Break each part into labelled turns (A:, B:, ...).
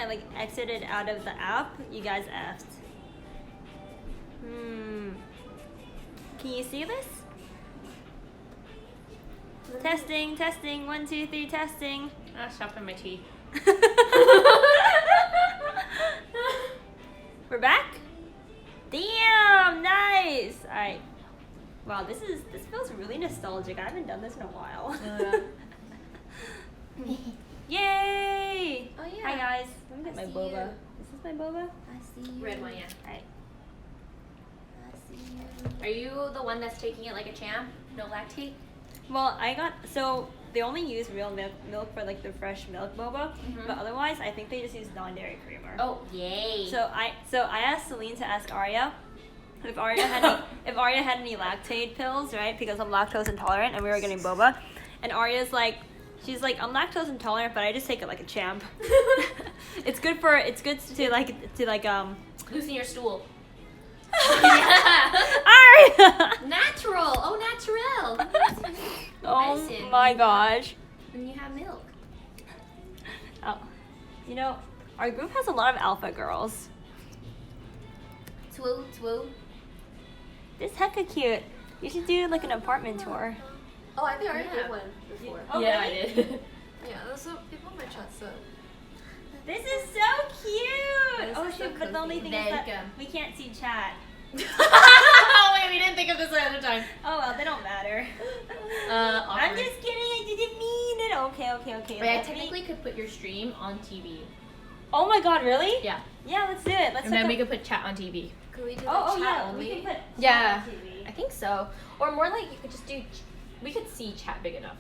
A: like exited out of the app, you guys effed. Can you see this? Testing, testing, 1, 2, 3, testing.
B: Shopping my tea.
A: We're back? Damn, nice! Alright. Wow, this feels really nostalgic. I haven't done this in a while. Yay!
C: Oh yeah.
A: Hi guys. Let me get
C: I
A: my
C: see
A: boba.
C: you.
A: Is this my boba?
C: I see you.
B: Red one, yeah.
A: Alright.
C: I see you.
B: Are you the one that's taking it like a champ? No lactate?
A: Well, so they only use real milk for like the fresh milk boba, but otherwise I think they just use non-dairy creamer.
B: Oh, yay.
A: So I asked Celine to ask Aria if Aria had any lactate pills, right? Because I'm lactose intolerant and we were getting boba, and Aria's like, she's like, I'm lactose intolerant, but I just take it like a champ. It's good to like
B: loosen your stool.
A: Aria.
B: Natural. Oh, natural.
A: Oh
B: Nice.
A: my gosh.
B: When you have milk.
A: Oh, you know, our group has a lot of alpha girls.
B: Twoo, twoo.
A: This hecka cute. You should do like an apartment tour.
C: Oh, I think I already
B: Yeah.
C: did one before.
A: Oh,
B: yeah,
A: really?
B: I did.
C: Yeah, that's what people in my chat said.
A: This is so cute.
C: This
A: Oh
C: is so
A: shoot, but the only
C: cozy.
A: thing is that
B: Welcome.
A: we can't see chat.
B: Oh, wait, we didn't think of this another time.
A: Oh well, they don't matter. I'm
B: Awkward.
A: just kidding. I didn't mean it. Okay.
B: Wait, I
A: Let me-
B: technically could put your stream on TV.
A: Oh my god, really?
B: Yeah.
A: Yeah, let's do it. Let's
B: And then
A: hook
B: we
A: up-
B: could put chat on TV.
C: Could we do
A: Oh
C: chat
A: yeah,
C: only?
A: we can put
B: Yeah.
A: chat on TV.
B: I think so. Or more like you could just do, we could see chat big enough.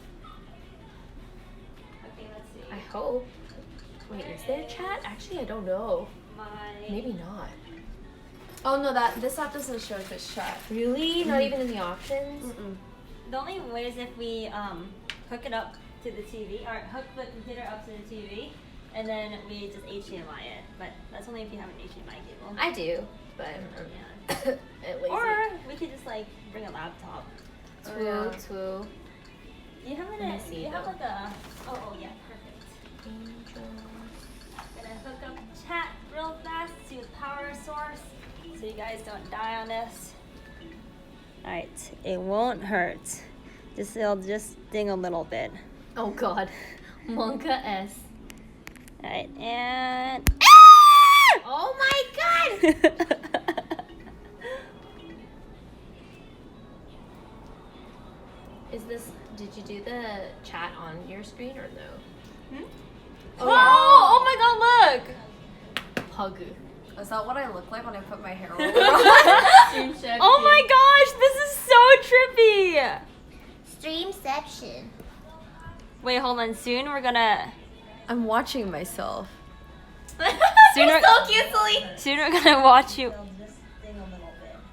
A: Okay, let's see.
B: I hope. Wait, is there chat? Actually, I don't know.
A: My
B: Maybe not.
C: Oh no, this app doesn't show if it's chat.
B: Really? Not even in the options?
A: The only way is if we hook it up to the TV, or hook the computer up to the TV, and then we just HDMI it. But that's only if you have an HDMI cable.
B: I do, but
A: Yeah.
B: at least
A: Or we could just like bring a laptop.
B: twoo,
C: Yeah.
B: twoo.
A: Do you have
B: Let me see,
A: Do you have
B: though.
A: like a? Oh yeah, perfect. Gonna hook up chat real fast to the power source, so you guys don't die on this. All right, it won't hurt. It'll just sting a little bit.
B: Oh god. Monka S.
A: All right, and.
B: Oh my god! Did you do the chat on your screen or no?
A: Oh my god, look!
B: Pug.
C: Is that what I look like when I put my hair over?
A: Oh my gosh, this is so trippy!
B: Streamception.
A: Wait, hold on. Soon we're gonna.
C: I'm watching myself.
A: Soon we're,
B: So cute, Celine.
A: soon we're gonna watch you.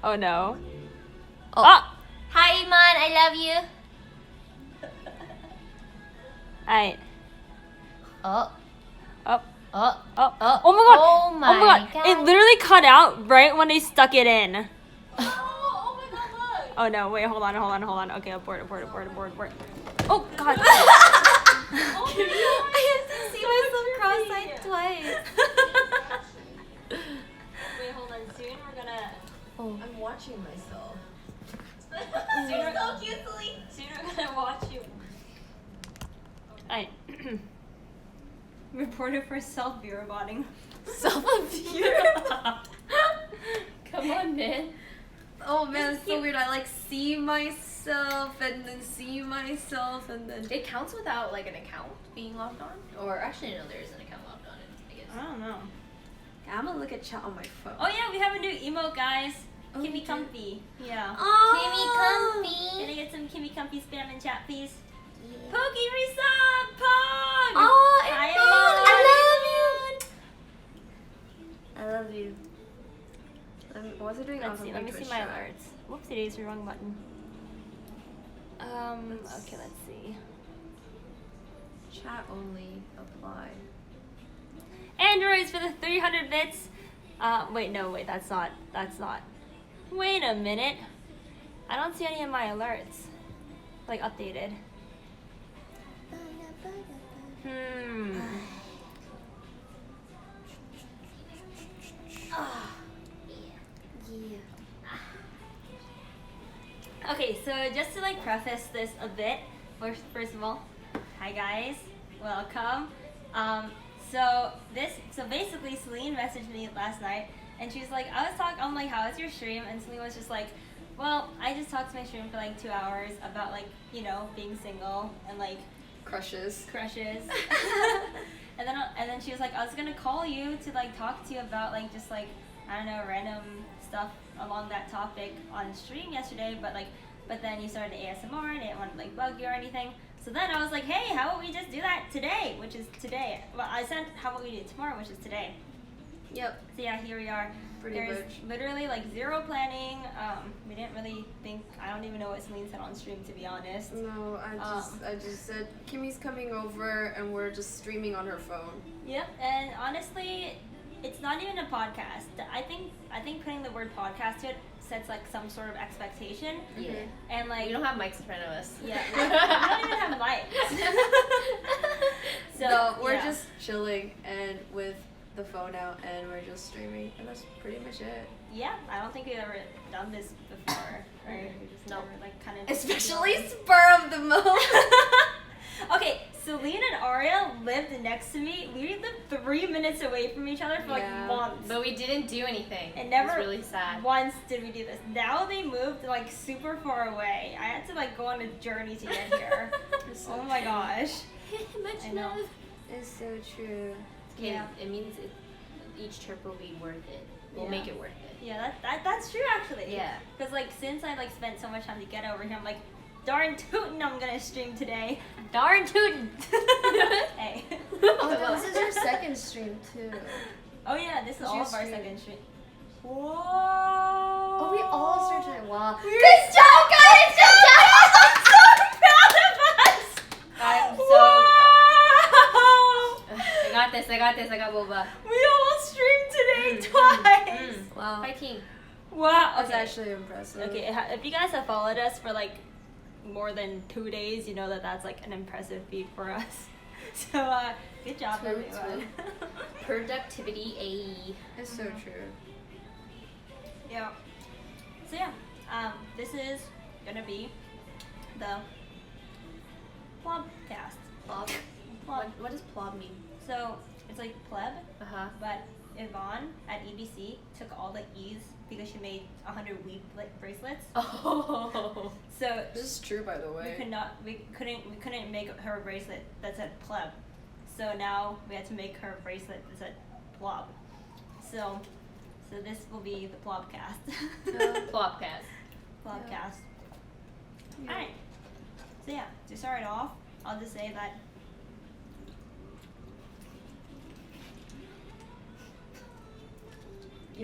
A: Oh no.
C: Oh.
A: Ah!
B: Hi, Iman. I love you.
A: Alright.
B: Oh.
A: Up.
B: Oh.
A: Oh.
B: Oh.
A: Oh my god.
B: Oh my god.
A: It literally cut out right when they stuck it in.
B: Oh my god, look.
A: Oh no, wait, hold on. Okay, abort. Oh god.
C: I have to see myself cross-eyed twice.
A: Wait, hold on. Soon we're gonna.
C: Oh. I'm watching myself.
B: You're so cute, Celine.
A: Soon we're gonna watch you. Alright. Reported for self-viewer botting.
C: Self-view.
B: Come on, man.
C: Oh man, it's so weird. I like see myself and then see myself and then.
B: It counts without like an account being logged on? Or actually, no, there is an account logged on it, I guess.
A: I don't know.
C: Yeah, I'm gonna look at chat on my phone.
A: Oh yeah, we have a new emote, guys.
C: Oh, we
A: Kimi
C: do?
A: Comfy. Yeah.
C: Oh.
A: Can I get some Kimi Comfy spam in chat, please? Pokey resub! Pog!
C: Oh,
A: Hi,
C: I love you. What's it doing?
A: Let's see. Let me see my
C: chat.
A: alerts. Whoops, it is the wrong button. Okay, let's see.
C: Chat only apply.
A: Androids for the 300 bits. Wait, that's not. Wait a minute. I don't see any of my alerts. Like, updated. Okay, so just to like preface this a bit, first of all, hi guys, welcome. So basically Celine messaged me last night and she was like, I'm like, how was your stream? And Celine was just like, well, I just talked to my stream for like 2 hours about like, you know, being single and like
C: Crushes.
A: and then she was like, I was gonna call you to like talk to you about like just like, I don't know, random stuff along that topic on stream yesterday, but then you started ASMR and I didn't want to like bug you or anything. So then I was like, hey, how about we just do that today, which is today. Well, I said, how about we do it tomorrow, which is today.
C: Yep.
A: So yeah, here we are. There's literally like zero planning. We didn't really think, I don't even know what Celine said on stream, to be honest.
C: No, I just said Kimi's coming over and we're just streaming on her phone.
A: Yep, and honestly, it's not even a podcast. I think putting the word podcast to it sets like some sort of expectation.
B: Yeah.
A: And like
B: We don't have mics in front of us.
A: Yeah, we don't even have mics. So
C: No, we're
A: yeah.
C: just chilling and with the phone out and we're just streaming and that's pretty much it.
A: Yeah, I don't think we've ever done this before, right? We just never like kind of.
C: Especially spur of the moment.
A: Okay, Celine and Aria lived next to me. We lived 3 minutes away from each other for like months.
B: But we didn't do anything.
A: And never
B: It was really sad.
A: once did we do this. Now they moved like super far away. I had to like go on a journey to get here. Oh my gosh.
B: Much
A: I know.
B: love.
C: It's so true.
B: Okay,
A: Yeah.
B: it means each trip will be worth it. We'll
A: Yeah.
B: make it worth it.
A: Yeah, that's true actually.
B: Yeah.
A: Because like since I like spent so much time to get over here, I'm like, darn tootin', I'm gonna stream today.
B: Darn tootin'!
A: Hey.
C: Oh, this is your second stream too.
A: Oh yeah, this is
C: Did
A: all
C: you
A: of our
C: stream?
A: second stream. Whoa.
C: Oh, we all started it. Wow.
A: Good job, guys! Good job! I'm so proud of us!
B: I'm so...
A: Wow!
B: I got this, I got boba.
A: We all streamed today twice!
C: Wow.
B: Fighting.
A: Wow.
C: That's
A: Okay.
C: actually impressive.
A: Okay, if you guys have followed us for like more than 2 days, you know that that's like an impressive feat for us. So, good job,
C: True,
A: everyone.
B: Productivity AE.
C: It's so true.
A: Yeah. So yeah, this is gonna be the Plobcast.
B: Plob. What does plob mean?
A: So it's like pleb,
B: Uh-huh.
A: but Yvonne at EBC took all the E's because she made 100 weed bracelets.
B: Oh.
A: So
C: This is true, by the way.
A: we couldn't make her a bracelet that said pleb. So now we had to make her a bracelet that said plob. So this will be the Plobcast.
B: Plobcast.
A: Plobcast.
C: Yeah.
A: Alright. So yeah, to start off, I'll just say that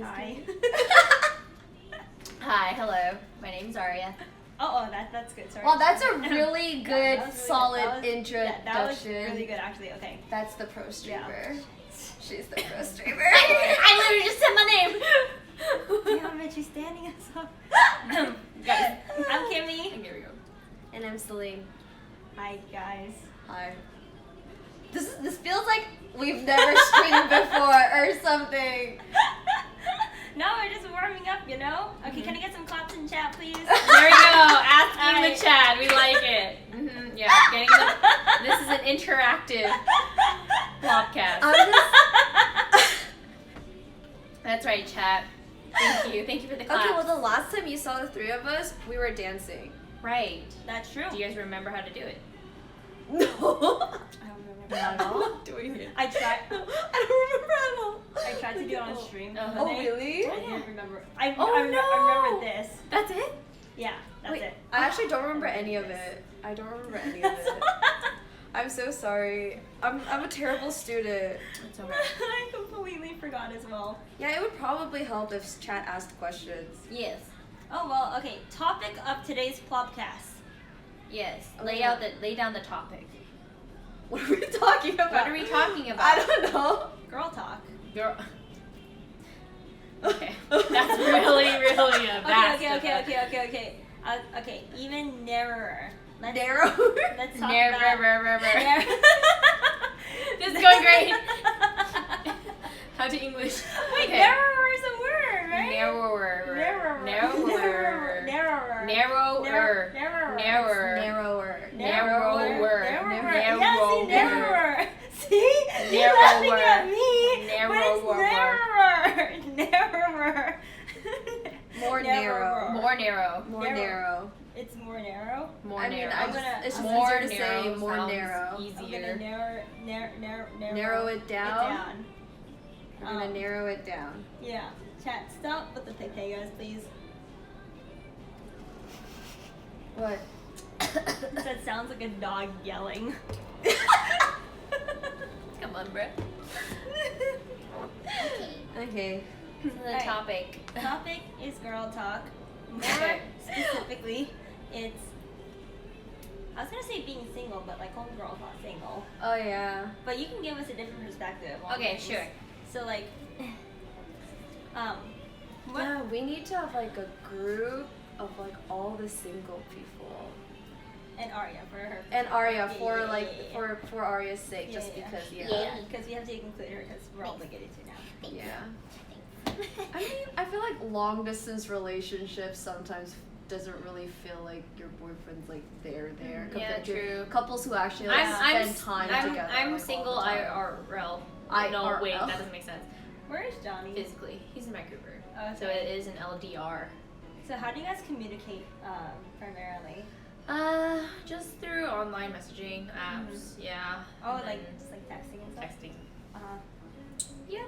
A: hi.
B: Hi, hello. My name's Aria.
A: Oh, that's good. Sorry.
C: Well, that's a really
A: Yeah,
C: good,
A: that was really
C: solid
A: good. That was
C: introduction.
A: really good, actually. Okay.
C: That's the pro streamer. She's the pro streamer.
B: I literally just said my name.
A: Damn it, she's standing us up.
B: Guys.
A: I'm Kimi.
B: Here we go.
C: And I'm Celine.
A: Hi, guys.
C: Hi. This feels like we've never streamed before or something.
A: No, we're just warming up, you know? Okay, can I get some claps in chat, please?
B: There we go. Asking
A: Alright.
B: the chat. We like it. Yeah, getting the. This is an interactive podcast. That's right, chat. Thank you. Thank you for the claps.
C: Okay, well, the last time you saw the three of us, we were dancing.
B: Right.
A: That's true.
B: Do you guys remember how to do it?
C: No.
A: I don't remember
B: Not at all?
C: Doing it.
A: I tried.
C: I don't remember at all.
A: I tried to do it on stream.
B: Uh-huh.
C: Oh,
A: one day.
C: really?
A: I didn't remember. I
B: Oh,
A: remember this.
B: That's it?
A: Yeah, that's
C: Wait,
A: it.
C: I actually don't remember any of it. I don't remember any of it. I'm so sorry. I'm a terrible student.
B: It's okay.
A: I completely forgot as well.
C: Yeah, it would probably help if chat asked questions.
B: Yes.
A: Oh well, okay. Topic of today's Plobcast.
B: Yes.
C: Oh,
B: Lay
C: yeah.
B: down the topic.
C: What are we talking about?
B: What are we talking about?
C: I don't know.
A: Girl talk.
B: Girl. Okay. That's really a vast.
A: Okay. Okay, even narrower.
C: Narrow.
A: Let's talk
B: Never.
A: about
B: This is going great. How to English?
A: Wait,
B: Okay.
A: narrower is a word, right?
B: Narrower.
A: Narrower.
B: Narrower.
A: Narrower.
B: Narrower.
A: laughing at me.
B: Narrower.
A: But it's narrower.
C: More narrow.
B: More narrow.
C: More narrow.
A: It's more narrow.
B: More
C: I mean,
B: narrow.
C: it's just
B: more
C: easier to say more
B: sounds
C: narrow.
A: I'm
B: Easier.
A: gonna
C: Narrow it down. I'm gonna
A: Um,
C: narrow it down.
A: Yeah. Chat, stop with the potatoes, please.
C: What?
A: That sounds like a dog yelling.
B: Come on, bro.
C: Okay.
B: So the
A: Alright.
B: topic.
A: Topic is girl talk. More
B: Okay.
A: specifically, it's. I was gonna say being single, but like homegirl's not single.
C: Oh yeah.
A: But you can give us a different perspective. On
B: Okay,
A: things.
B: sure.
A: So like, what?
C: Yeah, we need to have like a group of like all the single people.
A: And Aria for her.
C: And Aria for
A: Yeah,
C: like
A: yeah, yeah.
C: for Aria's sake,
A: Yeah,
C: just
A: yeah.
C: because
A: Yeah, because we have to include her because we're obligated to now.
C: Yeah. I mean, I feel like long distance relationships sometimes doesn't really feel like your boyfriend's like there
B: Yeah,
C: compared
B: true.
C: to couples who actually like, spend time together.
B: I'm
C: like, all
B: single
C: the time.
B: IRL.
C: IRL.
B: No, wait, that doesn't make sense.
A: Where is Johnny?
B: Physically, he's in Vancouver,
A: Oh,
B: so
A: okay.
B: it is an LDR.
A: So how do you guys communicate primarily?
B: Just through online messaging apps. Yeah.
A: Oh,
B: and
A: like
B: then
A: just like texting and stuff.
B: texting.
A: Yeah.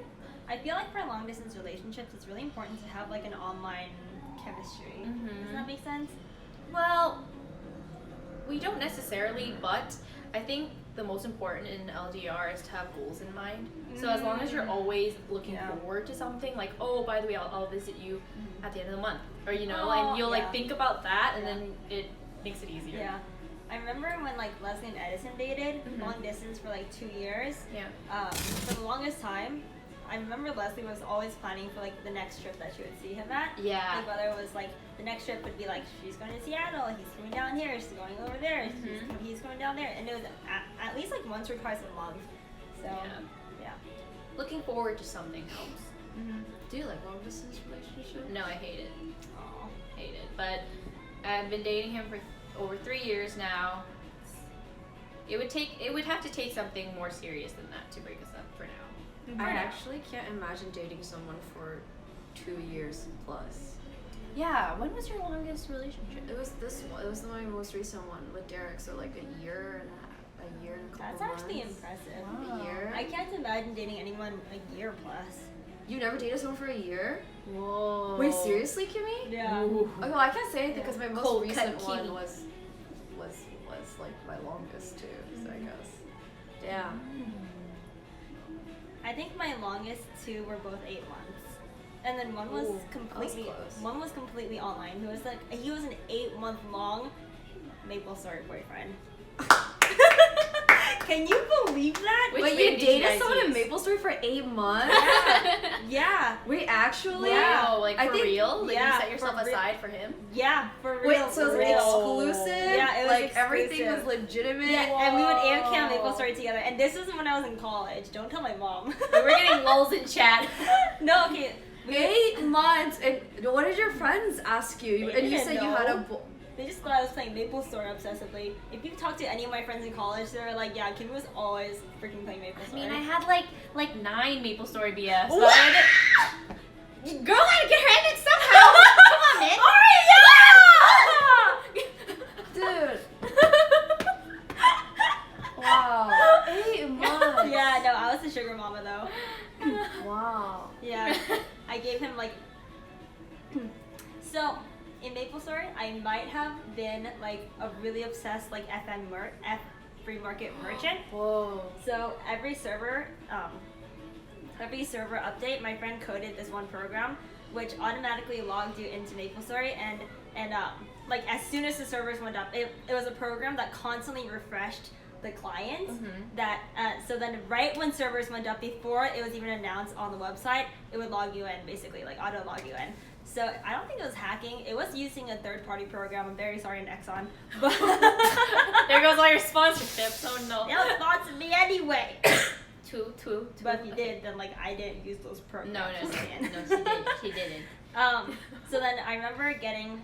A: I feel like for long distance relationships, it's really important to have like an online chemistry.
B: Mhm.
A: Does that make sense?
B: Well, we don't necessarily, but I think the most important in LDR is to have goals in mind. So as long as you're always looking
A: Yeah.
B: forward to something, like, oh, by the way, I'll visit you at the end of the month, or you know,
A: Oh,
B: and you'll
A: yeah.
B: like think about that, and
A: Yeah.
B: then it makes it easier.
A: Yeah. I remember when like Leslie and Edison dated long distance for like 2 years.
B: Yeah.
A: For the longest time, I remember Leslie was always planning for like the next trip that she would see him at.
B: Yeah.
A: Like whether it was like the next trip would be like she's going to Seattle, he's coming down here, she's going over there, he's going down there, and it was at least like once or twice a month. So yeah.
B: Looking forward to something helps.
C: Do you like long distance relationships?
B: No, I hate it.
A: Aw.
B: Hate it. But I've been dating him for over 3 years now. It would have to take something more serious than that to break us up for now.
C: I actually can't imagine dating someone for 2 years plus.
B: Yeah, when was your longest relationship?
C: It was this one. It was my most recent one with Derek. So like a year and a couple
A: That's
C: months.
A: actually impressive.
C: A year.
A: I can't imagine dating anyone a year plus.
C: You never dated someone for a year?
B: Whoa.
C: Wait, seriously, Kimi?
A: Yeah.
B: Ooh.
C: Okay, well I can't say anything because my most
B: Cold
C: recent
B: cut
C: one
B: Kimi.
C: was like my longest too. So I guess. Damn.
A: I think my longest 2 were both 8 months, and then one was
C: Ooh,
A: completely
C: that was close.
A: one was completely online. He was an 8-month long Maple Story boyfriend. Can you believe that?
B: Which
C: Wait, you
B: name did you
C: dated
B: guys
C: someone in
B: use?
C: Maple Story for 8 months?
A: Yeah,
C: Wait, actually?
B: Wow, like
C: I
B: for
C: think-
B: real? Like
A: yeah,
B: you set yourself
A: for real.
B: aside for him?
A: yeah, for real.
C: Wait, so
A: for
C: it's
A: real.
C: exclusive?
A: Yeah, it was
C: like everything was
A: exclusive.
C: legitimate.
A: Yeah, and we would AFK on Maple
C: Whoa.
A: Story together. And this was when I was in college. Don't tell my mom.
B: We're getting lulls in chat.
A: No, okay.
C: 8 months, and what did your friends ask you?
A: They
C: And you
A: didn't
C: said you had a.
A: know. They just thought I was playing Maple Story obsessively. If you talk to any of my friends in college, they were like, yeah, Kimi was always freaking playing Maple
B: I
A: Story.
B: mean, I had like 9 Maple Story BS.
A: What?
B: Girl had to get her ended somehow. Come on, man.
C: Dude. Wow. 8 months.
A: Yeah, no, I was the sugar mama though.
C: Wow.
A: Yeah, I gave him like. So, in Maple Story, I might have been like a really obsessed like free market merchant.
C: Whoa.
A: So every server update, my friend coded this one program which automatically logged you into Maple Story, and like as soon as the servers went up, it was a program that constantly refreshed the client. That so then right when servers went up, before it was even announced on the website, it would log you in, basically like auto log you in. So I don't think it was hacking. It was using a third-party program. I'm very sorry, Nexon. But
B: There goes all your sponsorships. Oh no.
A: they'll sponsor me anyway.
B: Two.
A: But if you did, then like I didn't use those programs.
B: No, she didn't.
A: So then I remember getting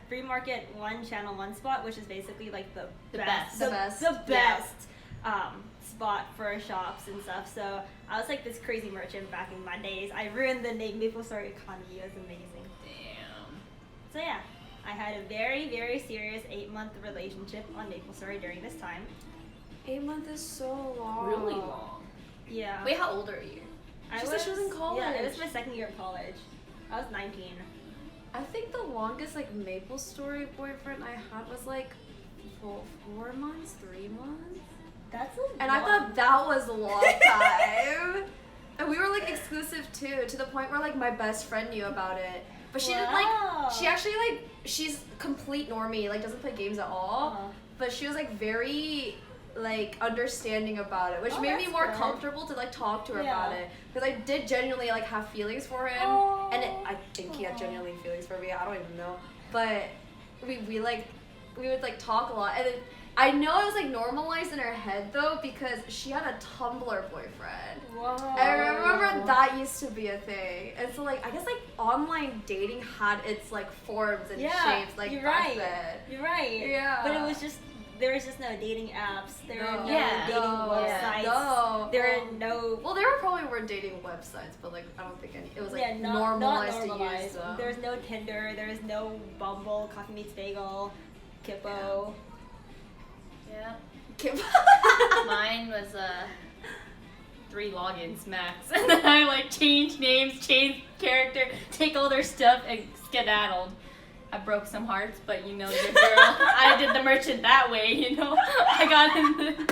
A: Free Market 1 Channel 1 spot, which is basically like the
B: best.
A: the
C: The best.
A: best spot for shops and stuff. So I was like this crazy merchant back in my days. I ruined the Maple Story economy. It was amazing.
B: Damn.
A: So yeah, I had a very, very serious 8-month relationship on Maple Story during this time.
C: 8 months is so long.
B: Really long.
A: Yeah.
B: Wait, how old are you?
C: She said she was in college.
A: Yeah, it was my second year of college. I was 19.
C: I think the longest like Maple Story boyfriend I had was like 4 months, 3 months.
A: That's a
C: And I thought that was a long time. And we were like exclusive too, to the point where like my best friend knew about it. But she didn't like, she actually like, she's complete normie, like doesn't play games at all.
A: Uh-huh.
C: But she was like very like understanding about it, which made me
A: that's
C: more
A: good.
C: comfortable to like talk to her
A: Yeah.
C: about it. Because I did genuinely like have feelings for him. And I think he had genuinely feelings for me, I don't even know. But we would like talk a lot. And then I know it was like normalized in her head though, because she had a Tumblr boyfriend.
A: Whoa.
C: I remember that used to be a thing. And so like I guess like online dating had its like forms and shapes like
A: you're
C: back
A: right.
C: then.
A: You're right.
C: Yeah.
A: But it was just, there was just no dating apps. There were no
B: Yeah.
A: dating
C: No.
A: websites.
C: No.
A: There were no.
C: Well, there probably were dating websites, but like I don't think any. It was like
A: not
C: normalized,
A: normalized.
C: to use them.
A: There's no Tinder. There's no Bumble, Coffee Meets Bagel, Kippo.
B: Yeah.
C: Kim-
B: Mine was 3 logins max, and then I like changed names, changed character, take all their stuff, and skedaddled. I broke some hearts, but you know, the girl, I did the merchant that way, you know. I got in the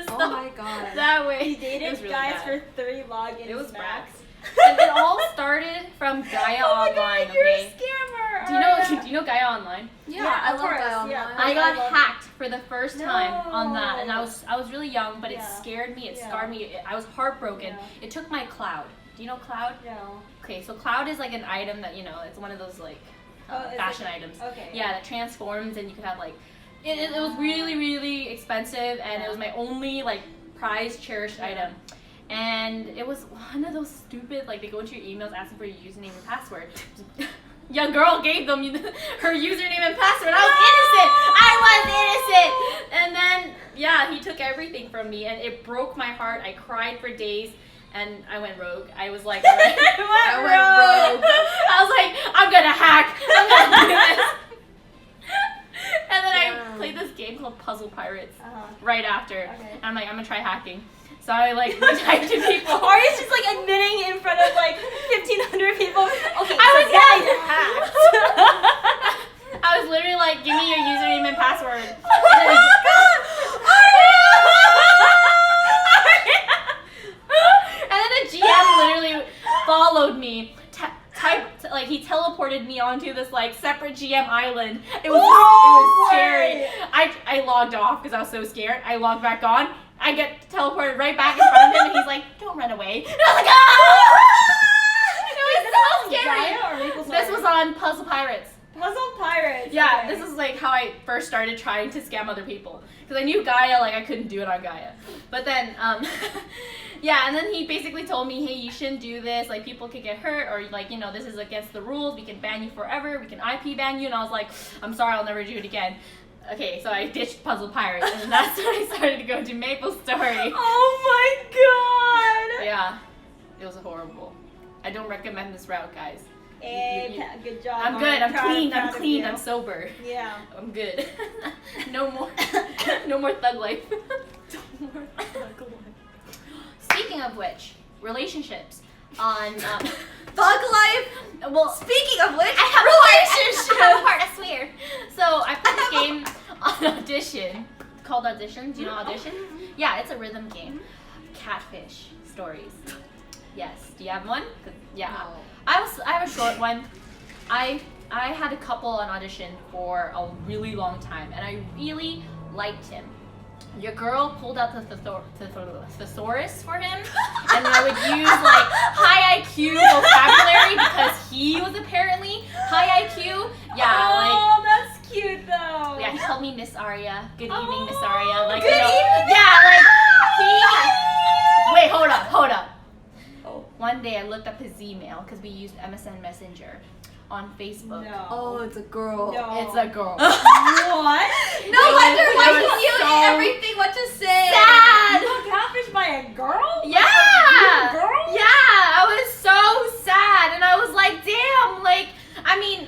B: stuff
C: Oh my god.
B: that way.
A: He
B: It
A: dated
B: was really
A: guys
B: bad.
A: for 3 logins.
B: It was
A: max.
B: And it all started from Gaia
A: Oh my
B: Online,
A: God, you're
B: okay?
A: a scammer.
B: Do you know do you know Gaia Online?
C: Yeah,
A: Yeah,
C: I
A: of
C: love
A: course,
C: that online.
A: yeah.
B: I got
A: love
B: hacked for the first time on that, and
A: No.
B: I was really young, but it
A: Yeah.
B: scared me. It
A: Yeah.
B: scarred me. I was heartbroken.
A: Yeah.
B: It took my Cloud. Do you know Cloud?
A: No.
B: Okay, so Cloud is like an item that, you know, it's one of those like
A: Oh, is
B: fashion
A: it-
B: items.
A: Okay.
B: Yeah, that transforms, and you could have like it was really, really expensive, and it was my only like prized, cherished item. And it was one of those stupid, like they go into your emails asking for your username and password. Young girl gave them her username and password. I was innocent. And then yeah, he took everything from me, and it broke my heart. I cried for days, and I went rogue. I was like, I went rogue. I was like, I'm gonna hack. I'm gonna do this. And then I played this game called Puzzle Pirates right after.
A: Okay.
B: And I'm like, I'm gonna try hacking. So I like typed to people.
A: Aria's just like admitting in front of like 1,500 people. Okay,
B: I was
A: hacked.
B: I was literally like, give me your username and password. And then the GM literally followed me. Like he teleported me onto this like separate GM island. It was scary. I logged off because I was so scared. I logged back on. I get teleported right back in front of him, and he's like, "Don't run away." And I was like, "Ah!" It was so scary.
A: Gaia or Maple
B: This
A: Story?
B: was on Puzzle Pirates.
A: Puzzle Pirates.
B: Yeah,
A: okay.
B: this is like how I first started trying to scam other people. Because I knew Gaia, like I couldn't do it on Gaia. But then, yeah, and then he basically told me, hey, you shouldn't do this. Like people could get hurt, or like, you know, this is against the rules. We can ban you forever. We can IP ban you. And I was like, I'm sorry, I'll never do it again. Okay, so I ditched Puzzle Pirates, and that's when I started to go to Maple Story.
A: Oh my god.
B: Yeah, it was horrible. I don't recommend this route, guys.
A: Hey, good job.
B: I'm good. I'm
A: proud
B: clean.
A: of
B: I'm clean.
A: you.
B: I'm sober.
A: Yeah.
B: I'm good. No more thug life. No more thug life. Speaking of which, relationships on
C: Thug life.
B: well,
C: Speaking of which,
B: I have a part. I swear. So I played this game on Audition called Audition. Do you know Audition? Yeah, it's a rhythm game. Catfish stories. Yes. Do you have one? 'Cause- yeah.
C: No.
B: I have a short one. I had a couple on Audition for a really long time, and I really liked him. Your girl pulled out the thesaurus for him, and I would use like high IQ vocabulary because he was apparently high IQ. Yeah,
A: Oh, that's cute though.
B: like yeah, he called me Miss Aria. Good evening, Miss Aria. Like
C: Good
B: you know,
C: evening.
B: yeah, like he. Wait, hold up.
A: Oh.
B: One day I looked up his email because we used MSN Messenger on Facebook.
A: No.
C: Oh, it's a girl.
A: No.
B: It's a girl.
A: What?
C: No wonder why
B: It was
C: he knew
B: so
C: everything what to say.
B: sad.
A: You got catfished by a girl?
B: Yeah!
A: Like a girl?
B: Yeah! I was so sad, and I was like, damn, like, I mean,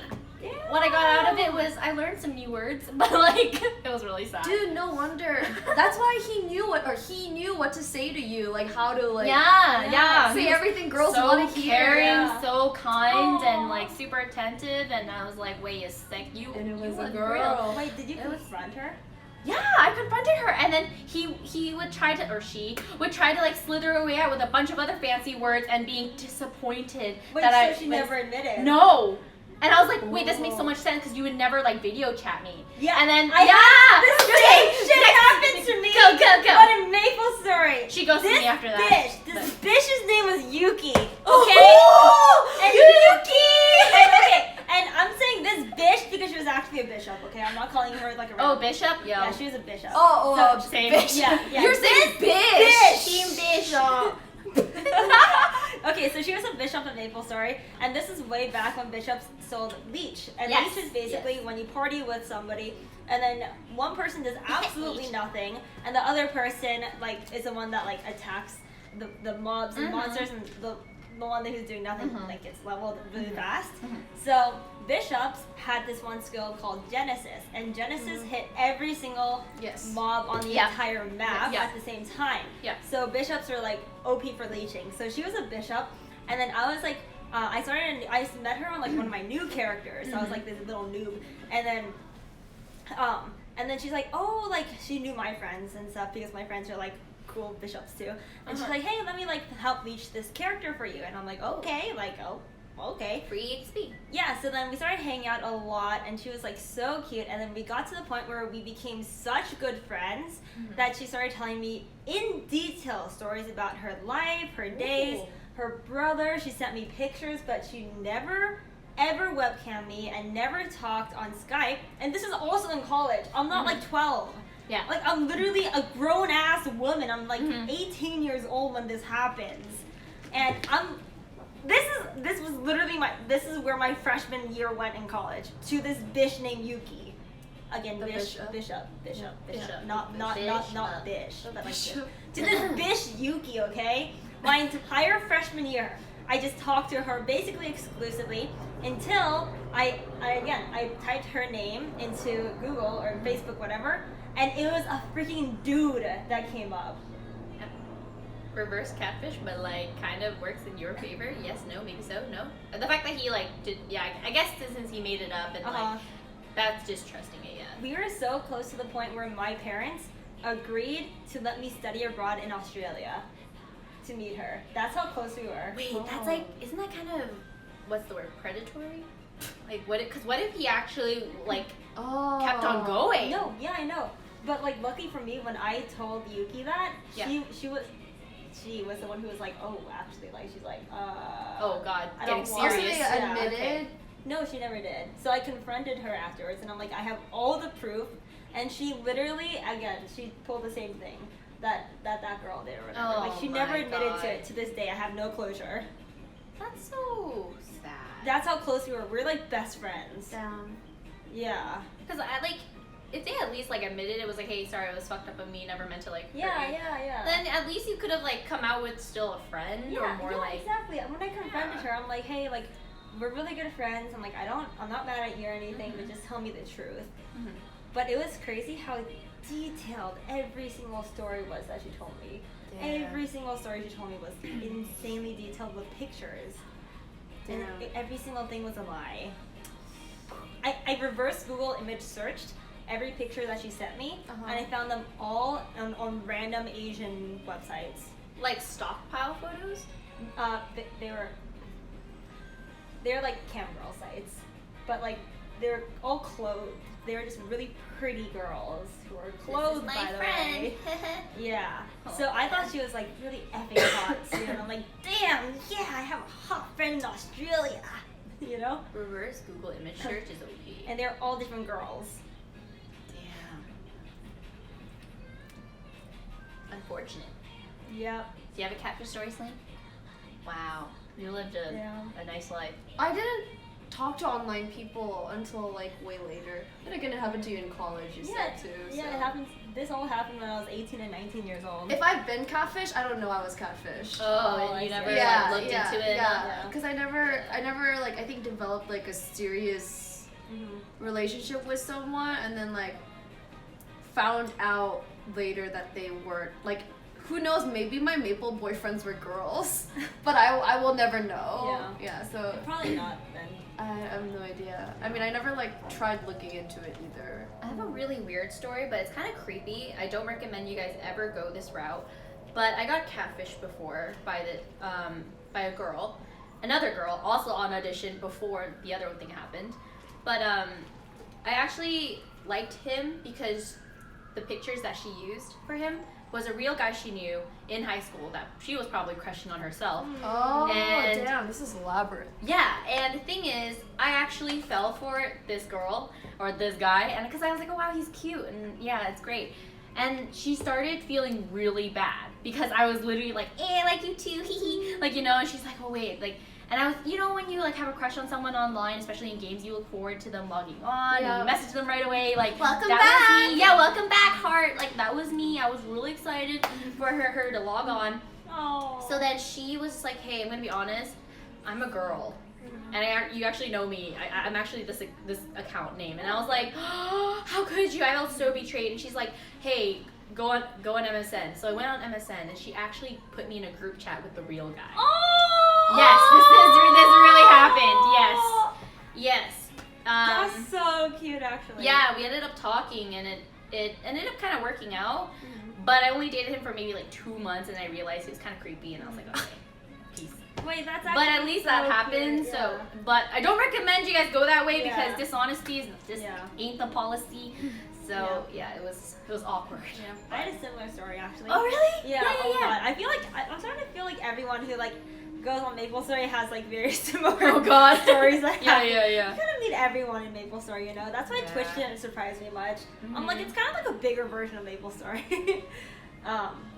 B: what I got out of it was I learned some new words, but like, it was really sad.
C: Dude, no wonder. That's why he knew what to say to you, like how to like
B: Yeah.
C: say
B: He was
C: everything girls
B: so
C: want to hear.
B: caring,
C: Yeah.
B: so kind, and like super attentive, and I was like, wait a sec, you
C: And it was
B: you
C: a
B: was
C: girl.
B: real.
A: Wait, did you confront her?
B: Yeah, I confronted her, and then he would try to, or she would try to like slither away out with a bunch of other fancy words and being disappointed
A: Wait,
B: that
A: so she never admitted?
B: No. And I was like, wait, this makes so much sense because you would never like video chat me.
A: Yeah.
B: And then
A: This same shit
B: next-
A: happened to me.
B: Go.
A: But in Maple Story.
B: She ghosted me after that.
A: This bitch's name was Yuki. Okay?
B: Oh,
A: And
B: Yuki!
A: And I'm saying this bitch because she was actually a bishop, okay? I'm not calling her like a
B: Oh, Bishop? Yo.
A: Yeah, she was a bishop.
B: Same.
A: Yeah.
C: You're saying
A: bitch.
B: Team Bishop.
A: Okay, so she was a bishop in Maple Story, and this is way back when bishops sold leech. And
B: Yes,
A: leech is basically when you party with somebody, and then one person does absolutely nothing, and the other person like is the one that like attacks the mobs and monsters, and the one who's doing nothing like gets leveled really fast. So bishops had this one skill called Genesis, and Genesis hit every single mob on the entire map at the same time.
B: Yeah.
A: So bishops are like OP for leeching. So she was a bishop, and then I was like, I met her on like one of my new characters. So I was like this little noob, and then she's like, oh, like she knew my friends and stuff because my friends are like cool bishops too. And she's like, hey, let me like help leech this character for you. And I'm like, okay, like, oh, okay.
B: Free XP.
A: Yeah, so then we started hanging out a lot, and she was like so cute, and then we got to the point where we became such good friends that she started telling me in detail stories about her life, her days, her brother. She sent me pictures, but she never ever webcam me and never talked on Skype. And this is also in college. I'm not like 12.
B: Yeah.
A: Like I'm literally a grown ass woman. I'm like 18 years old when this happens. And this was literally this is where my freshman year went in college, to this bish named Yuki. Again, bishop. Not bish, but like bish. To this bish Yuki, okay? My entire freshman year, I just talked to her basically exclusively until I typed her name into Google or Facebook, whatever, and it was a freaking dude that came up.
B: Reverse catfish, but like kind of works in your favor. Yes, no, maybe so, no. The fact that he like did, I guess since he made it up and like that's just trusting it. Yeah.
A: We were so close to the point where my parents agreed to let me study abroad in Australia to meet her. That's how close we were.
B: Wait, that's like, isn't that kind of, what's the word, predatory? Like what? Because what if he actually like kept on going?
A: No, yeah, I know. But like, lucky for me, when I told Yuki that, she was the one who was like, oh, actually, like, she's like,
B: oh God,
A: I
B: getting
A: don't want
B: serious.
C: They admitted.
B: Okay.
A: No, she never did. So I confronted her afterwards, and I'm like, I have all the proof, and she literally, again, she pulled the same thing that girl did or whatever.
B: Oh,
A: like, she never admitted
B: God.
A: to it. To this day, I have no closure.
B: That's so sad.
A: That's how close we were. We're like best friends.
C: Damn.
A: Yeah.
B: Because I like, if they at least like admitted it was like, hey, sorry, it was fucked up of me, never meant to like hurt you.
A: Yeah.
B: Then at least you could have like come out with still a friend or more like.
A: Exactly. When I confronted her, I'm like, hey, like, we're really good friends. I'm like, I'm not mad at you or anything, but just tell me the truth. But it was crazy how detailed every single story was that she told me.
C: Damn.
A: Every single story she told me was insanely detailed with pictures. And every single thing was a lie. I reverse Google image searched every picture that she sent me, and I found them all on random Asian websites.
B: Like stockpile photos?
A: They're like cam girl sites, but like they're all clothed. They're just really pretty girls who are clothed, by the way. Yeah. So I thought she was like really effing hot too, and I'm like, damn, yeah, I have a hot friend in Australia. You know?
B: Reverse Google image search is OP.
A: And they're all different girls.
B: Damn. Unfortunate.
A: Yep.
B: Do you have a catfish story, Sling? Wow. You lived a nice life.
C: I didn't talk to online people until like way later. And again, it happened to you in college, you said too.
A: Yeah,
C: so.
A: it happens. This all happened when I was 18 and 19 years old.
C: If I've been catfish, I don't know I was catfish.
B: Oh, and you never like, looked into it?
C: Yeah, because I never like, I think developed like a serious relationship with someone, and then like found out later that they weren't, like, who knows, maybe my maple boyfriends were girls, but I will never know. Yeah, so.
A: Probably not then.
C: I have no idea. I mean, I never like tried looking into it either.
B: I have a really weird story, but it's kind of creepy. I don't recommend you guys ever go this route. But I got catfished before by a girl, another girl, also on audition before the other thing happened. But I actually liked him because the pictures that she used for him was a real guy she knew in high school that she was probably crushing on herself.
C: Oh,
B: and
C: damn, this is elaborate.
B: Yeah, and the thing is, I actually fell for this girl, or this guy, and because I was like, oh wow, he's cute, and yeah, it's great. And she started feeling really bad, because I was literally like, I like you too, hee hee. Like, you know, and she's like, oh wait, like, and I was, you know, when you like have a crush on someone online, especially in games, you look forward to them logging on, and you message them right away, like,
C: welcome
B: that
C: back.
B: was me. Yeah, welcome back, heart. Like, that was me. I was really excited for her to log on.
A: Oh.
B: So then she was like, hey, I'm gonna be honest, I'm a girl. And you actually know me. I'm actually this account name. And I was like, oh, how could you? I felt so betrayed. And she's like, hey, go on MSN. So I went on MSN, and she actually put me in a group chat with the real guy.
A: Oh!
B: Yes, this really happened. Yes.
A: That's so cute, actually.
B: Yeah, we ended up talking, and it ended up kind of working out. But I only dated him for maybe like 2 months, and I realized he was kind of creepy, and I was like, okay, peace.
A: Wait, that's actually
B: But at least that happened.
A: Cute,
B: So, but I don't recommend you guys go that way because
A: Yeah.
B: dishonesty is just ain't the policy. So yeah, it was awkward.
A: Yeah. I had a similar story actually.
B: Oh really?
A: Yeah. Oh my god. I feel like I'm starting to feel like everyone who like goes on MapleStory has like very similar stories. That happen.
B: Yeah.
A: You kind of meet everyone in MapleStory, you know. That's why Twitch didn't surprise me much. I'm like, it's kind of like a bigger version of MapleStory.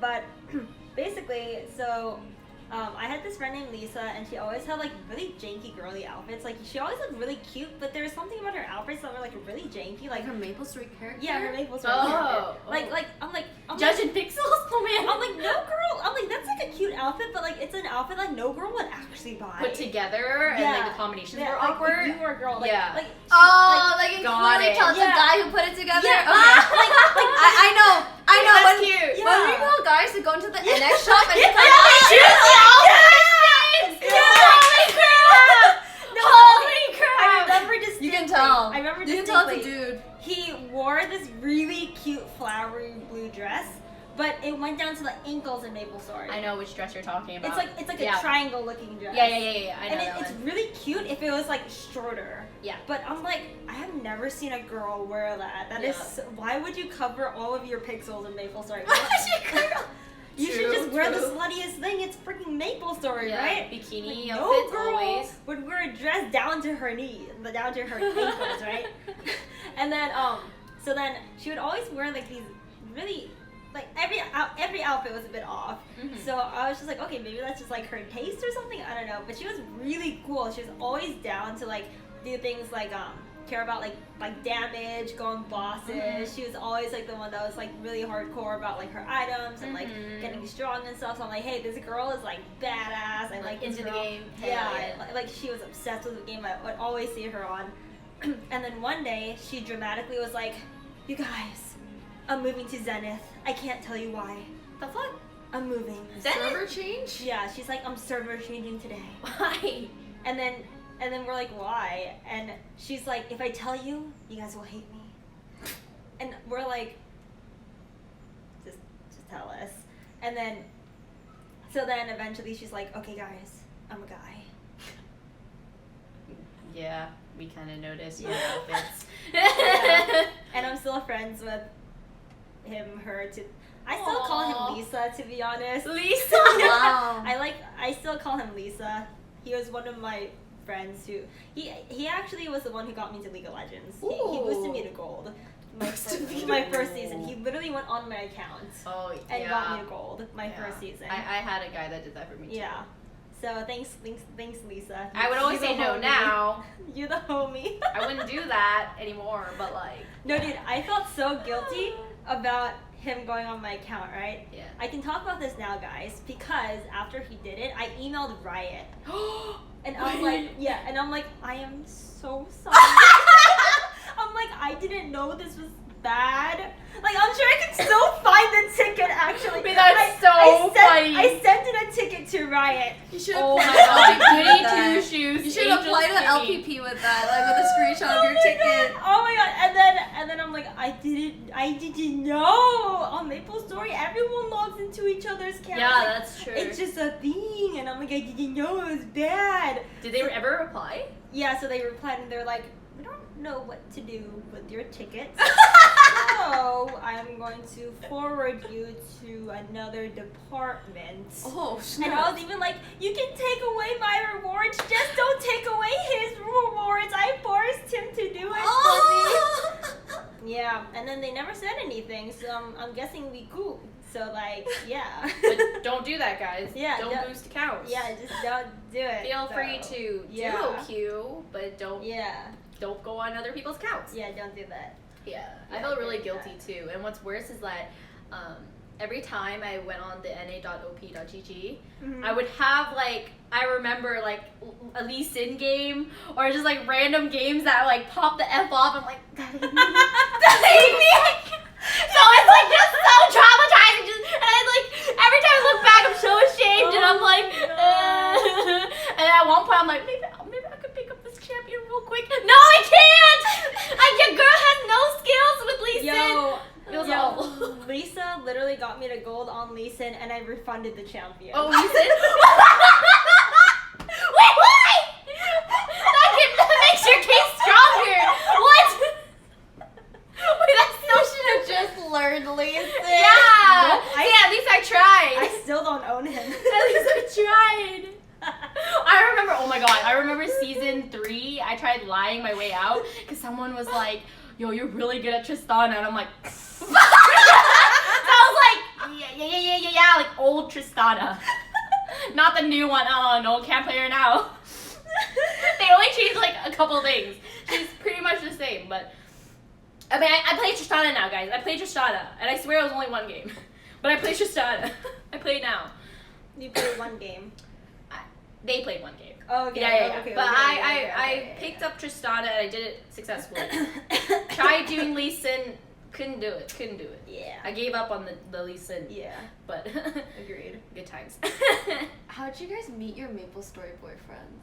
A: But basically, so I had this friend named Lisa, and she always had like really janky girly outfits. Like she always looked really cute, but there was something about her outfits that were like really janky. Like
C: her MapleStory character.
A: Yeah, her MapleStory
B: character.
A: Like I'm
B: judging pixels. Oh man.
A: I'm like, no girl. I'm like, that's like a cute outfit, but like it's an outfit like no girl would actually buy.
B: Put together and like the combinations were
A: like,
B: awkward.
A: If you were a girl. Like,
B: Yeah.
A: Like,
C: like it
B: got
C: clearly
B: it.
C: tells the guy who put it together.
A: Yeah.
C: Okay. I know.
B: That's
C: when,
B: cute.
C: When we go guys to go into the NX shop and
B: Yeah.
C: come out.
B: Holy crap!
A: I remember distinctly.
C: You can tell.
A: I remember
C: You
A: distinctly.
C: can tell it's a dude.
A: He wore this really cute flowery blue dress, but it went down to the ankles in MapleStory.
B: I know which dress you're talking about.
A: It's like a triangle looking dress.
B: Yeah. I know
A: And
B: that
A: it's
B: one.
A: really cute if it was like shorter.
B: Yeah.
A: But I'm like, I have never seen a girl wear that. That is so, why would you cover all of your pixels in MapleStory? You should just wear the sluttiest thing. It's freaking MapleStory, right?
B: Bikini
A: Like,
B: outfits
A: no girl
B: always.
A: would wear a dress down to her knee, down to her ankles, right? And then so then she would always wear like these really like every outfit was a bit off. So I was just like, okay, maybe that's just like her taste or something. I don't know. But she was really cool. She was always down to like do things like care about like damage, go on bosses. She was always like the one that was like really hardcore about like her items and like getting strong and stuff. So I'm like, hey, this girl is like badass. I like
B: into the
A: girl.
B: game.
A: Yeah, like she was obsessed with the game. I would always see her on. And then one day she dramatically was like, you guys, I'm moving to Zenith. I can't tell you why.
B: The fuck?
A: I'm moving.
C: Server change?
A: Yeah, she's like, I'm server changing today.
B: Why?
A: And then we're like, why? And she's like, if I tell you, you guys will hate me. And we're like, just tell us. And then, so then eventually she's like, okay guys, I'm a guy.
B: Yeah, we kind of noticed your outfits.
A: Yeah. And I'm still friends with him, her, I still call him Lisa, to be honest.
B: Lisa?
C: Wow.
A: I still call him Lisa. He was one of my friends who he actually was the one who got me to League of Legends. He boosted me to gold. My first season. He literally went on my account and got me to gold my first season.
B: I had a guy that did that for me too.
A: Yeah. So thanks, Lisa.
B: I would always
A: You
B: say
A: the
B: no
A: homie.
B: now.
A: You're the homie.
B: I wouldn't do that anymore, but like.
A: No, dude, I felt so guilty about him going on my account, right?
B: Yeah.
A: I can talk about this now, guys, because after he did it, I emailed Riot. And I'm like, I am so sorry. I'm like, I didn't know this was bad. Like, I'm sure I can still find the ticket, actually.
B: Wait, that's funny.
A: I sent in a ticket to Riot.
C: You should
B: Oh my
C: apply
B: god,
C: to
B: goody
C: that.
B: two shoes.
C: You should apply to
B: AngelsKimi.
C: LPP with that, like with a screenshot of your ticket.
A: Oh my god, and then I'm like, I didn't know. On Maple Story, everyone logs into each other's cameras.
B: Yeah,
A: Like,
B: that's true.
A: it's just a thing, and I'm like, I didn't know it was bad.
B: Did they ever reply?
A: Yeah, so they replied and they're like, we don't know what to do with your tickets. So I'm going to forward you to another department.
C: Oh,
A: And I was even like, you can take away my rewards, just don't take away his rewards. I forced him to do it for me. Yeah, and then they never said anything, so I'm guessing we cool. So like, yeah.
B: But don't do that, guys.
A: Yeah,
B: Don't boost accounts.
A: Yeah, just don't do it.
B: Feel
A: so.
B: free to
A: Yeah.
B: duo-queue, but don't go on other people's accounts.
A: Yeah, don't do that.
B: Yeah, I
A: Yeah,
B: felt really
A: don't do
B: guilty too. And what's worse is that every time I went on the na.op.gg,
A: Mhm.
B: I would have like, I remember like a Lee Sin game or just like random games that like pop the F off. I'm like, that ain't me. That ain't me. So it's like just so traumatizing. And I like, every time I look back, I'm so ashamed. And I'm like, and at one point I'm like, maybe I could pick up this champion real quick. No, I can't! Your girl has no skills with Lee Sin. It was awful.
A: Lisa literally got me to gold on Lee Sin, and I refunded the champion.
B: Oh, Lee Sin? Wait, why? That makes your case stronger. What? Wait, that's so
C: should have just learned Lisa.
B: Yeah.
A: Nope,
B: At least I tried.
A: I still don't own him.
B: At least I tried. I remember, oh my god, I remember season 3, I tried lying my way out because someone was like, yo, you're really good at Tristana, and I'm like, I was like, yeah, like old Tristana. Not the new one. Oh no, can't play her now. They only changed like a couple things. She's pretty much the same, but I mean, I play Tristana now, guys. I play Tristana, and I swear it was only one game, but I play Tristana. I play now.
A: You played one game.
B: They played one game.
A: Oh, okay.
B: Yeah.
A: Okay,
B: But
A: okay,
B: I picked up Tristana and I did it successfully. Tried doing Lee Sin, couldn't do it.
A: Yeah.
B: I gave up on the Lee Sin.
A: Yeah.
B: But
A: Agreed.
B: good times.
C: How'd you guys meet your Maple Story boyfriends?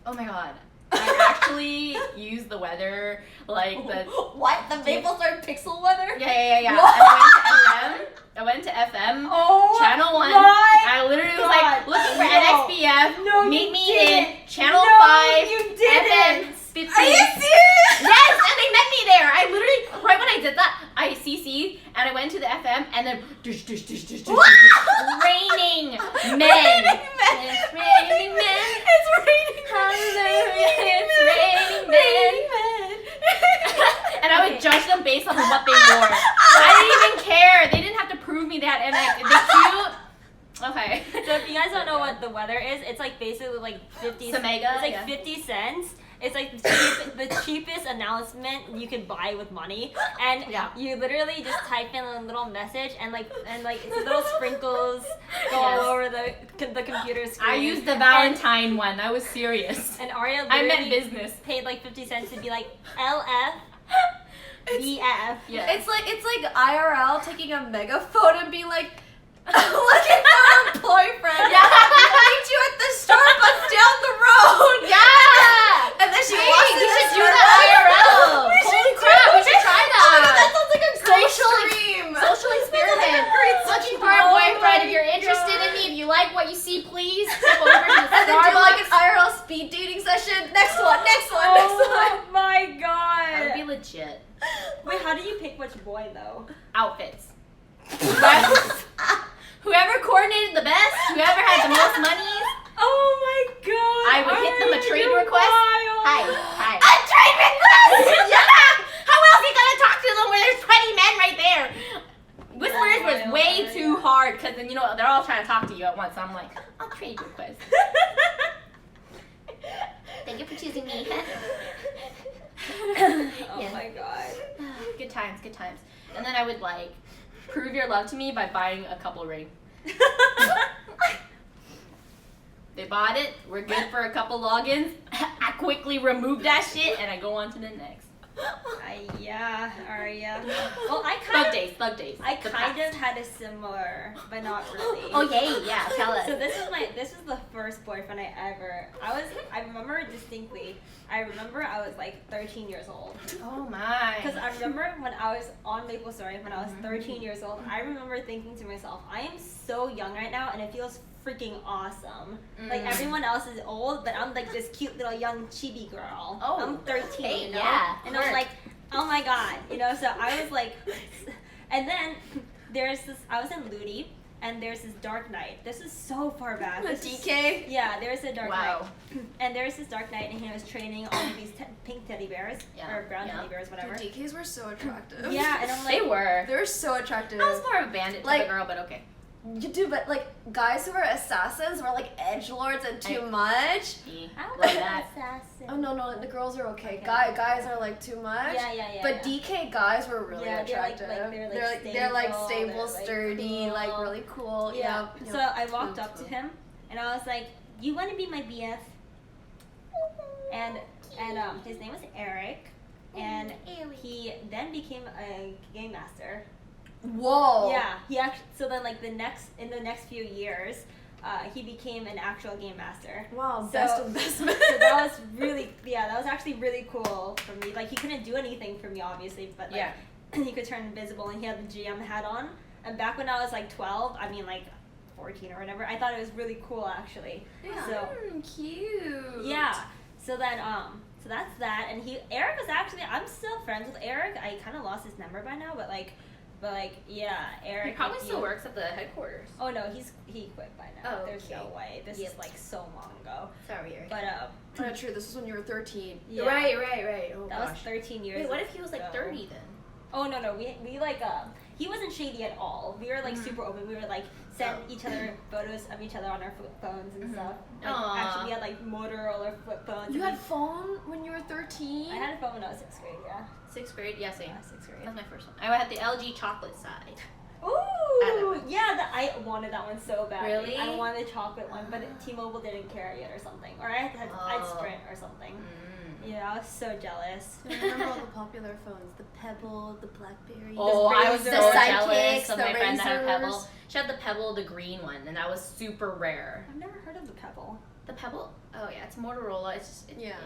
B: Oh my god. I actually used the weather, like the...
C: What? The Maple Story pixel weather?
B: Yeah.
C: What?
B: I went to FM.
A: Oh,
B: Channel 1.
A: my
B: I literally was
A: God.
B: like looking for
A: No.
B: NXPF.
A: No,
B: meet
A: you
B: me
A: didn't.
B: in Channel
A: No,
B: 5.
A: you didn't.
B: FM 15.
A: Are you serious?
B: Yes, and they met me there. I literally, right when I did that, I CC'd and I went to the FM and then raining men. It's raining men.
C: It's raining.
B: Hallelujah, it's raining men. And I would judge them based on what they wore. I didn't even care. They didn't have to prove me that. And they cute. Okay.
A: So if you guys don't know what the weather is, it's like basically like 50.
B: Samega,
A: It's like
B: yeah.
A: 50 cents. It's like the cheapest announcement you can buy with money, and you literally just type in a little message, and like it's little sprinkles go all over the computer screen.
B: I used the Valentine one. I was serious.
A: And Aria
B: I
A: literally
B: meant business.
A: paid like 50 cents to be like LF. BF.
B: Yeah.
C: It's like IRL taking a megaphone and being like, looking for a boyfriend.
B: Yeah.
C: We'll meet you at the Starbucks down the road.
B: Yeah.
C: And then she
B: Hey,
C: walks
B: we
C: into
B: should
C: the
B: do that IRL.
C: We should
B: Holy
C: do
B: crap, we
C: it.
B: should try
C: Oh my God,
B: that.
C: that sounds like a great
B: Social
C: stream.
B: Social experiment.
C: Great
B: Looking
C: stream.
B: for a
C: Oh
B: boyfriend.
C: my
B: If you're interested in
C: God.
B: me, if you like what you see, please step over to the
C: And then do like an
B: Starbucks.
C: IRL speed dating session. Next one.
A: Oh my
B: That would be
A: god.
B: legit.
A: Wait, how do you pick which boy though?
B: Outfits. Whoever coordinated the best, whoever had the most money,
A: Oh my god.
B: I would hit them a
A: Aria,
B: trade
A: you're
B: request.
A: wild.
B: Hi. A trade request! Yeah! How else are you gonna talk to them when there's 20 men right there? Whispers was way too hard because then, they're all trying to talk to you at once. So I'm like, I'll friend request. Thank you for choosing me.
A: Oh my god.
B: Good times, good times. And then I would like prove your love to me by buying a couple rings. They bought it. We're good for a couple logins. I quickly remove that shit and I go on to the next.
A: Yeah, Aria. Well,
B: Thug days.
A: I kind of had a similar, but not really.
B: Oh yeah, tell us.
A: So this is the first boyfriend I remember distinctly. I was like 13 years old.
B: Oh my.
A: Because I remember when I was on Maple Story, when I was 13 years old, I remember thinking to myself, I am so young right now and it feels freaking awesome. Like everyone else is old, but I'm like this cute little young chibi girl.
B: Oh,
A: I'm 13,
B: hey,
A: you know?
B: yeah,
A: And I'm like, oh my god, you know? So I was like, and then I was in Ludi, and there's this dark night. This is so far back.
C: DK?
A: Yeah, there's a dark
B: Wow.
A: night. And there's this dark night, and he was training all of these pink teddy bears, or brown teddy bears, whatever.
C: Dude, DKs were so attractive.
A: Yeah, and I'm like,
B: They were.
C: They were so attractive.
B: I was more of a bandit type of girl, but okay.
C: You do, but like guys who were assassins were like edgelords and too much.
A: I
B: Love
A: was
B: that.
A: assassin.
C: Oh no, the girls are okay.
A: Okay.
C: Guys are like too much.
A: Yeah.
C: But DK guys were really
A: Yeah, they're like-
C: attractive.
A: they're like
C: stable,
A: stable, they're, like,
C: sturdy,
A: cool.
C: like really cool.
A: Yeah.
C: Yep.
A: So I walked up to him, and I was like, "You want to be my BF?" And his name was Eric, and he then became a game master.
C: Whoa.
A: Yeah, he actually. So then, like in the next few years, he became an actual game master.
C: Wow.
A: So-
C: Best investment.
A: So that was that was actually really cool for me. Like he couldn't do anything for me, obviously, but like he could turn invisible, and he had the GM hat on. And back when I was like 12, I mean like 14 or whatever, I thought it was really cool actually.
C: Yeah.
A: So
C: Cute.
A: yeah. So then so that's that. And Eric was actually, I'm still friends with Eric. I kind of lost his number by now, but yeah, Eric.
B: He probably still works at the headquarters.
A: Oh no, he quit by now.
B: Oh,
A: There's
B: okay.
A: no way. This is like so long ago.
B: Sorry, Eric.
A: But
C: Oh, true. This was when you were 13.
A: yeah.
B: Right. Oh
A: That was 13 years.
B: Wait, what if he was like
A: ago.
B: 30 then?
A: Oh no, we like he wasn't shady at all. We were like super open. We were like send each other photos of each other on our flip phones and stuff. Like,
B: Aw.
A: actually, we had like Motorola flip phones.
C: You
A: and
C: had phone when you were 13?
A: I had a phone when I was 6th grade. Yeah.
B: 6th grade? Yeah, same.
A: Yeah, 6th grade.
B: That was my first one. I had the LG chocolate side.
A: Ooh, yeah, I wanted that one so bad.
B: Really?
A: I wanted the chocolate one, but T-Mobile didn't carry it or something, or I'd Sprint or something. Yeah, I was so jealous.
C: I remember all the popular phones, the Pebble, the Blackberry.
B: Oh, I was so
C: the
B: jealous
C: Sidekicks,
B: of
C: the
B: my friend that had a Pebble.
C: Razors.
B: She had the Pebble, the green one, and that was super rare.
A: I've never heard of the Pebble.
B: The Pebble? Oh yeah, it's Motorola. It's just
C: Yeah.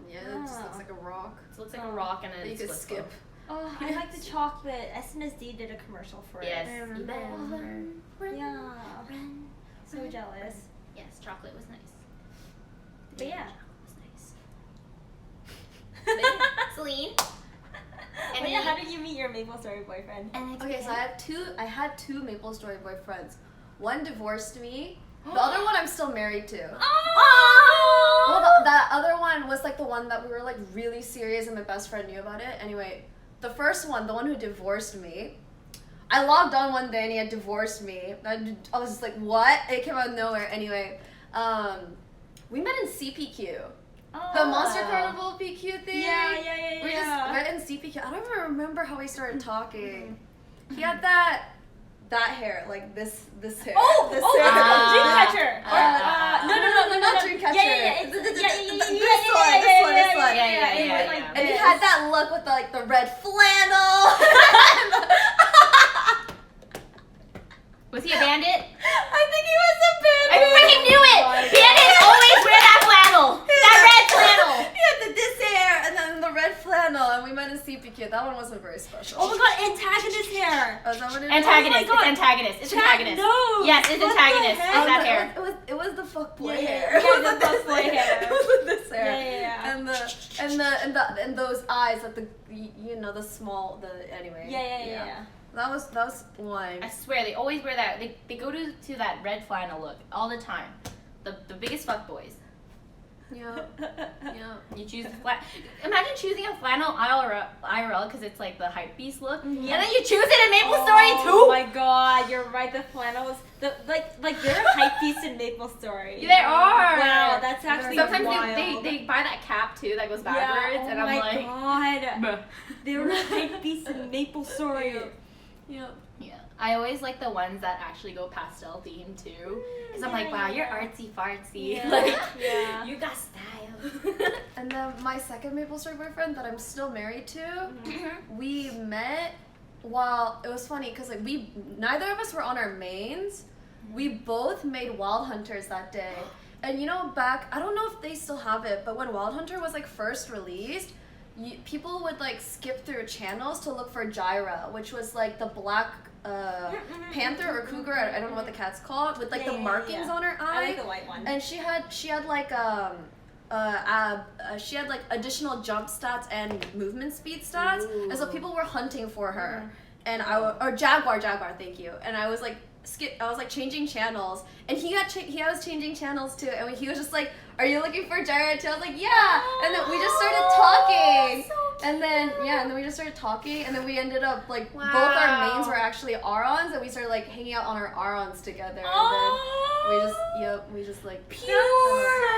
C: Yeah, it just looks like a rock.
B: It looks like a rock and
C: That
B: a
C: you could skip.
A: Oh, I like the chocolate. SNSD did a commercial for
B: Yes.
A: it.
B: You bet.
A: Yeah. So jealous.
B: Yes, chocolate was nice.
A: But yeah.
B: Chocolate was nice. Celine.
A: But yeah, how did you meet your Maple Story boyfriend?
C: Okay, so I had two Maple Story boyfriends. One divorced me. The other one I'm still married to.
B: Oh!
C: Well, that other one was like the one that we were like really serious and my best friend knew about it. Anyway, the first one, the one who divorced me, I logged on one day and he had divorced me. I was just like, what? It came out of nowhere. Anyway, we met in CPQ. The Monster Carnival PQ thing.
A: Yeah.
C: We just met in CPQ. I don't even remember how we started talking. He had that hair, like this hair. This hair.
A: Dreamcatcher.
C: No, not Dreamcatcher.
A: Yeah.
C: And he had that look with the red flannel.
B: Was he a bandit?
C: I think he was a bandit.
B: I freaking knew it! Bandits always wear that flannel! That red flannel!
C: He had this hair and then the red flannel, and we met in CPQ. That one wasn't very special.
A: Oh my god, antagonist hair.
C: Oh, is that what it is?
B: Antagonist.
A: Oh my God.
B: It's antagonist. It's antagonist.
A: No.
B: Yes, it's
A: What the
B: antagonist.
A: heck?
B: It's that hair.
C: It was the fuckboy
A: Yeah,
C: hair.
A: yeah,
C: It was
A: the
C: with this
A: fuckboy hair.
C: It was with this hair.
A: Yeah.
C: And those eyes, like the small, anyway.
A: Yeah.
C: That was one.
B: I swear, they always wear that. They go to that red flannel look all the time. The biggest fuckboys.
C: Yeah. Yeah.
B: You choose the flat. Imagine choosing a flannel IRL because it's like the hype beast look, and then you choose it in Maple Story too.
A: Oh my god, you're right. The flannels, like there are hype beasts in Maple Story.
B: There are.
A: Wow, that's actually
B: Sometimes
A: wild.
B: they buy that cap too that goes backwards, and I'm like,
A: god, there were hype beasts in Maple Story.
C: Yeah.
B: yeah. I always like the ones that actually go pastel theme too, because I'm like, wow, you're artsy fartsy.
A: Yeah.
B: Like,
A: Yeah.
B: you got style.
C: And then my second Maple Story boyfriend that I'm still married to, we met while it was funny because like neither of us were on our mains. We both made Wild Hunters that day, and you know back I don't know if they still have it, but when Wild Hunter was like first released, people would like skip through channels to look for Gyra, which was like the black panther or cougar. I don't know what the cat's called with like the markings on her eye.
A: I like the white one.
C: And she had like she had like additional jump stats and movement speed stats.
A: Ooh.
C: And so people were hunting for her. And or Jaguar, thank you. And I was like changing channels, and he was changing channels too, and he was just like, "Are you looking for Gyra too?" I was like, "Yeah." And then we just started talking. And then we just started talking, and then we ended up like both our mains were actually Arons, and we started like hanging out on our Arons together. And then we just like
B: Pure.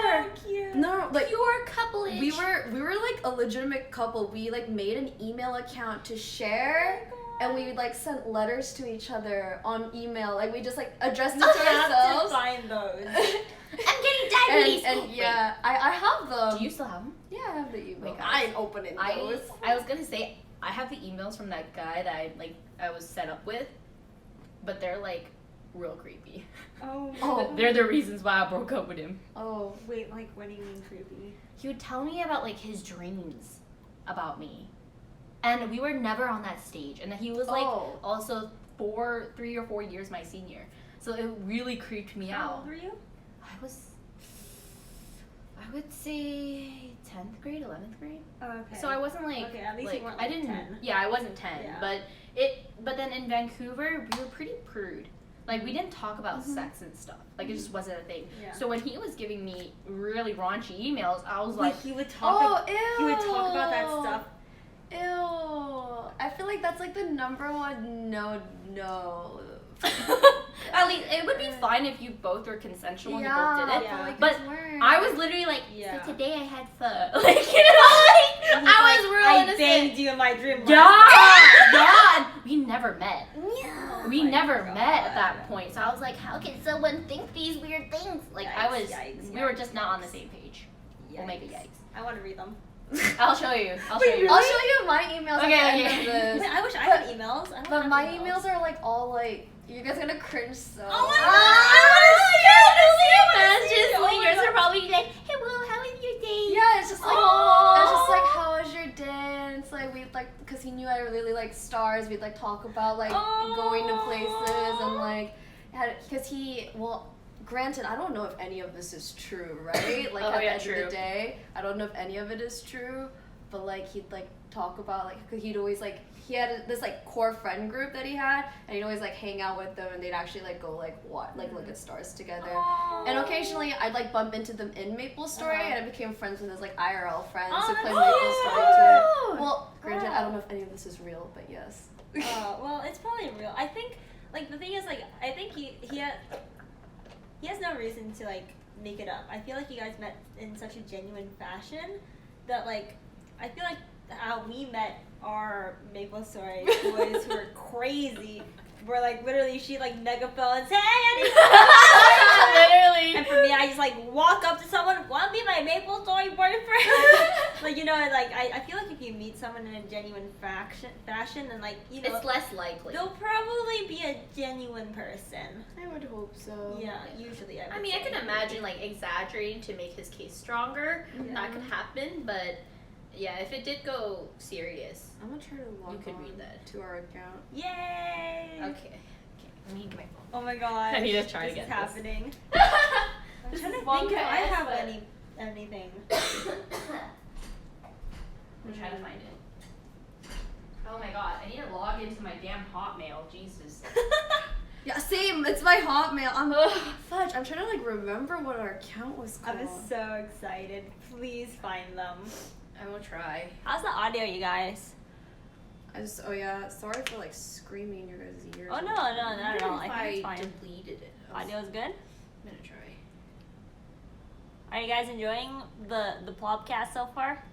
A: So cute.
C: no, like
B: Pure couplage.
C: we were like a legitimate couple. We like made an email account to share. And we like sent letters to each other on email. Like we just like addressed it to
A: I have to
C: ourselves.
A: find those.
B: I'm getting diabetes.
C: And yeah, I have them.
B: Do you still have them?
C: Yeah, I have the email.
B: my God.
C: I ain't opening those.
B: I was gonna say I have the emails from that guy that I was set up with, but they're like real creepy.
C: Oh.
B: They're the reasons why I broke up with him.
C: Oh.
A: Wait, like what do you mean creepy?
B: He would tell me about like his dreams about me, and we were never on that stage. And he was like also 3 or 4 years my senior, so it really creeped me
A: How
B: out.
A: old were you?
B: I would say 10th grade, 11th grade.
A: Oh, okay.
B: So I wasn't like,
A: okay, at least
B: like
A: you weren't
B: I
A: like
B: didn't.
A: 10.
B: Yeah, I wasn't 10.
A: Yeah.
B: But then in Vancouver, we were pretty prude. Like we didn't talk about sex and stuff. Like it just wasn't a thing.
A: Yeah.
B: So when he was giving me really raunchy emails, I was
A: Wait,
B: like,
A: he would talk.
C: Ew.
A: He would talk about that stuff.
C: Ew. I feel like that's like the number one no.
B: at least it would be fine if you both were consensual and you both did it.
A: Yeah.
B: But I was literally like,
A: Yeah.
B: so today I had fun. Like, you know, like, I was real
A: I
B: innocent.
A: banged you in my dream.
B: Yeah. We never met.
A: Oh
B: We
A: my
B: never
A: God.
B: met at that point. So I was like, how can someone think these weird things? Like we were just not on the same page. We'll make it yikes.
A: I want to read them.
B: I'll show you.
A: Wait,
C: I'll show you my emails
B: Okay,
C: at the
B: okay.
C: end of this.
A: Wait, I wish I had emails. I don't
C: But
A: have
C: my emails are like all like, you guys are gonna cringe so.
A: Oh my
B: God, yours are probably like, hey, well, how was your day?
C: Yeah, it's just like how was your day? And it's like we'd like, because he knew I really like stars. We'd like talk about like going to places and like, because granted, I don't know if any of this is true, right? Like at the end of the day, I don't know if any of it is true. But like he'd like talk about like, cause he'd always like, he had this like core friend group that he had, and he'd always like hang out with them, and they'd actually like go like look at stars together. And occasionally I'd like bump into them in Maple Story, and I became friends with his like IRL friends who played Maple Story too. Well, granted, I don't know if any of this is real, but yes.
A: Well, it's probably real. I think like the thing is like I think he has no reason to like make it up. I feel like you guys met in such a genuine fashion that like I feel like how we met our Maple Story boys who are crazy. We're like literally she like megaphones, hey, I need literally. And for me, I just like walk up to someone, want to be my Maple Story boyfriend? Like you know, like I feel like if you meet someone in a genuine fashion, and like you know,
B: it's less likely.
A: they'll probably be a genuine person.
C: I would hope so.
A: Yeah, usually I would
B: I mean, I
A: say.
B: can imagine like exaggerating to make his case stronger.
A: Yeah.
B: That could happen, but yeah, if it did go serious,
C: I'm gonna try to log
B: you could
C: on
B: read that.
C: to our account.
A: Yay!
B: Okay. Let me get my phone.
A: Oh my god.
B: I need to try to
A: this
B: get
A: is
B: this.
A: happening. I'm
B: This
A: trying to
B: is
A: think if I
B: Wonka-esque,
A: have
B: but-
A: anything.
B: I'm trying to find it. Oh my god, I need to log into my damn Hotmail. Jesus.
C: Yeah, same. It's my Hotmail. Fudge. I'm trying to like remember what our account was called.
A: I'm so excited. Please find them.
C: I will try.
A: How's the audio, you guys?
C: Oh yeah, sorry for like screaming in your guys' ears.
A: Oh no, not at all. I think it's
C: I
A: fine.
C: deleted it.
A: Audio's good?
C: I'm gonna try.
A: Are you guys enjoying the Plobcast so far?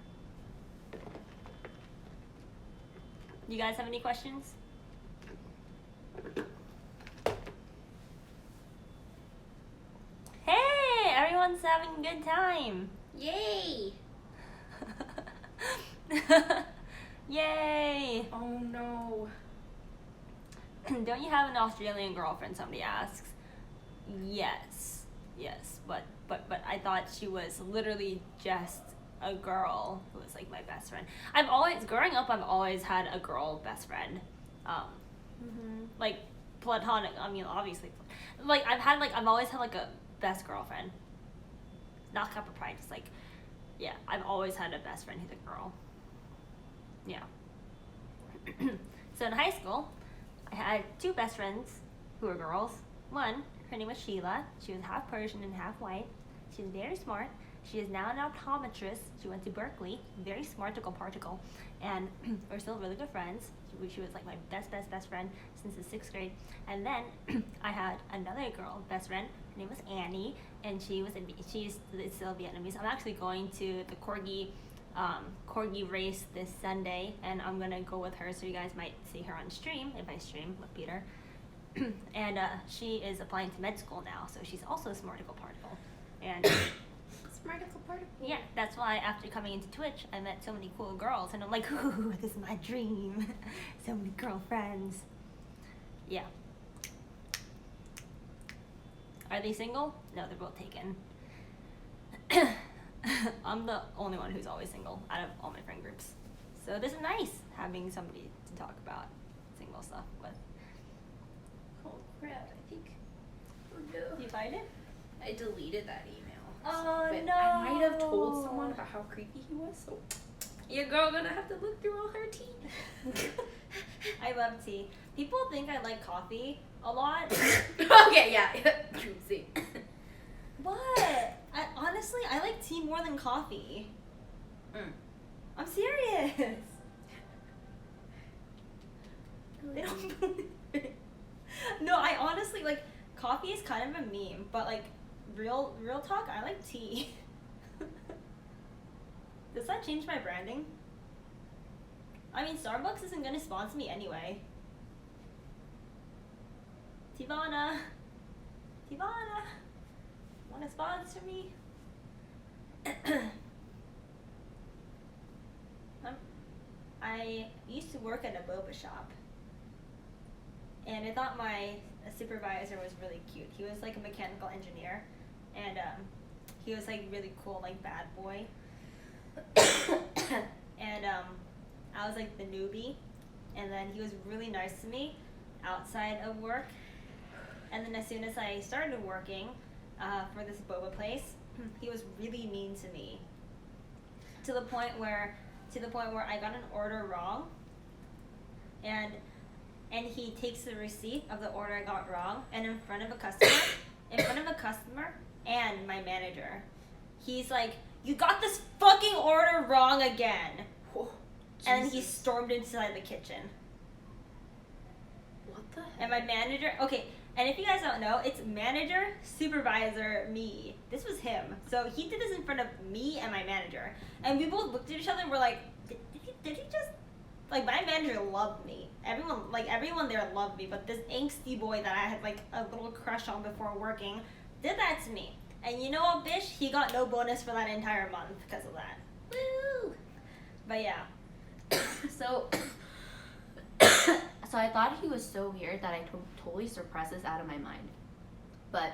A: You guys have any questions? Hey, everyone's having a good time.
C: Yay!
A: Yay!
C: Oh no.
A: Don't you have an Australian girlfriend? Somebody asks. Yes, but I thought she was literally just a girl who was like my best friend. Growing up, I've always had a girl best friend, like platonic. I mean, obviously, like I've always had like a best girlfriend. Not cup of pride, just like, yeah, I've always had a best friend who's a girl. Yeah. So in high school, I had two best friends who were girls. One, her name was Sheila. She was half Persian and half white. She was very smart. She is now an optometrist. She went to Berkeley. Very smarticle particle. And we're still really good friends. She was like my best friend since the 6th grade. And then I had another girl best friend. Her name was Annie. And she's still Vietnamese. I'm actually going to the Corgi race this Sunday, and I'm gonna go with her, so you guys might see her on stream if I stream with Peter. And she is applying to med school now, so she's also a smarticle particle. And
C: Smarticle particle.
A: yeah, that's why after coming into Twitch, I met so many cool girls, and I'm like, ooh, this is my dream. So many girlfriends. Yeah. Are they single? No, they're both taken. I'm the only one who's always single out of all my friend groups. So this is nice, having somebody to talk about single stuff with.
C: Oh crap, I think. Oh no.
A: Did you find it?
C: I deleted that email.
A: Oh
C: but
A: no.
C: I might have told someone about how creepy he was, so your girl gonna have to look through all her tea.
A: I love tea. People think I like coffee a lot.
C: Okay, yeah. See.
A: What? Honestly, I like tea more than coffee. I'm serious. They don't believe it. No, I honestly, like, coffee is kind of a meme, but like, real talk, I like tea. Does that change my branding? I mean, Starbucks isn't gonna sponsor me anyway. Tivana, wanna sponsor me? I used to work at a boba shop, and I thought my supervisor was really cute. He was like a mechanical engineer, and he was like really cool, like bad boy. And I was like the newbie, and then he was really nice to me outside of work. And then as soon as I started working for this boba place, he was really mean to me, to the point where I got an order wrong, and he takes the receipt of the order I got wrong, and in front of a customer and my manager, he's like, "You got this fucking order wrong again."
C: Oh,
A: and he stormed inside the kitchen.
C: What the heck?
A: And my manager, okay, and if you guys don't know, it's manager, supervisor, me. This was him. So he did this in front of me and my manager. And we both looked at each other and were like, did he just, like, my manager loved me. Everyone there loved me, but this angsty boy that I had, like, a little crush on before working did that to me. And you know what, bitch? He got no bonus for that entire month because of that. Woo! But yeah.
B: So I thought he was so weird that I totally suppressed this out of my mind. But,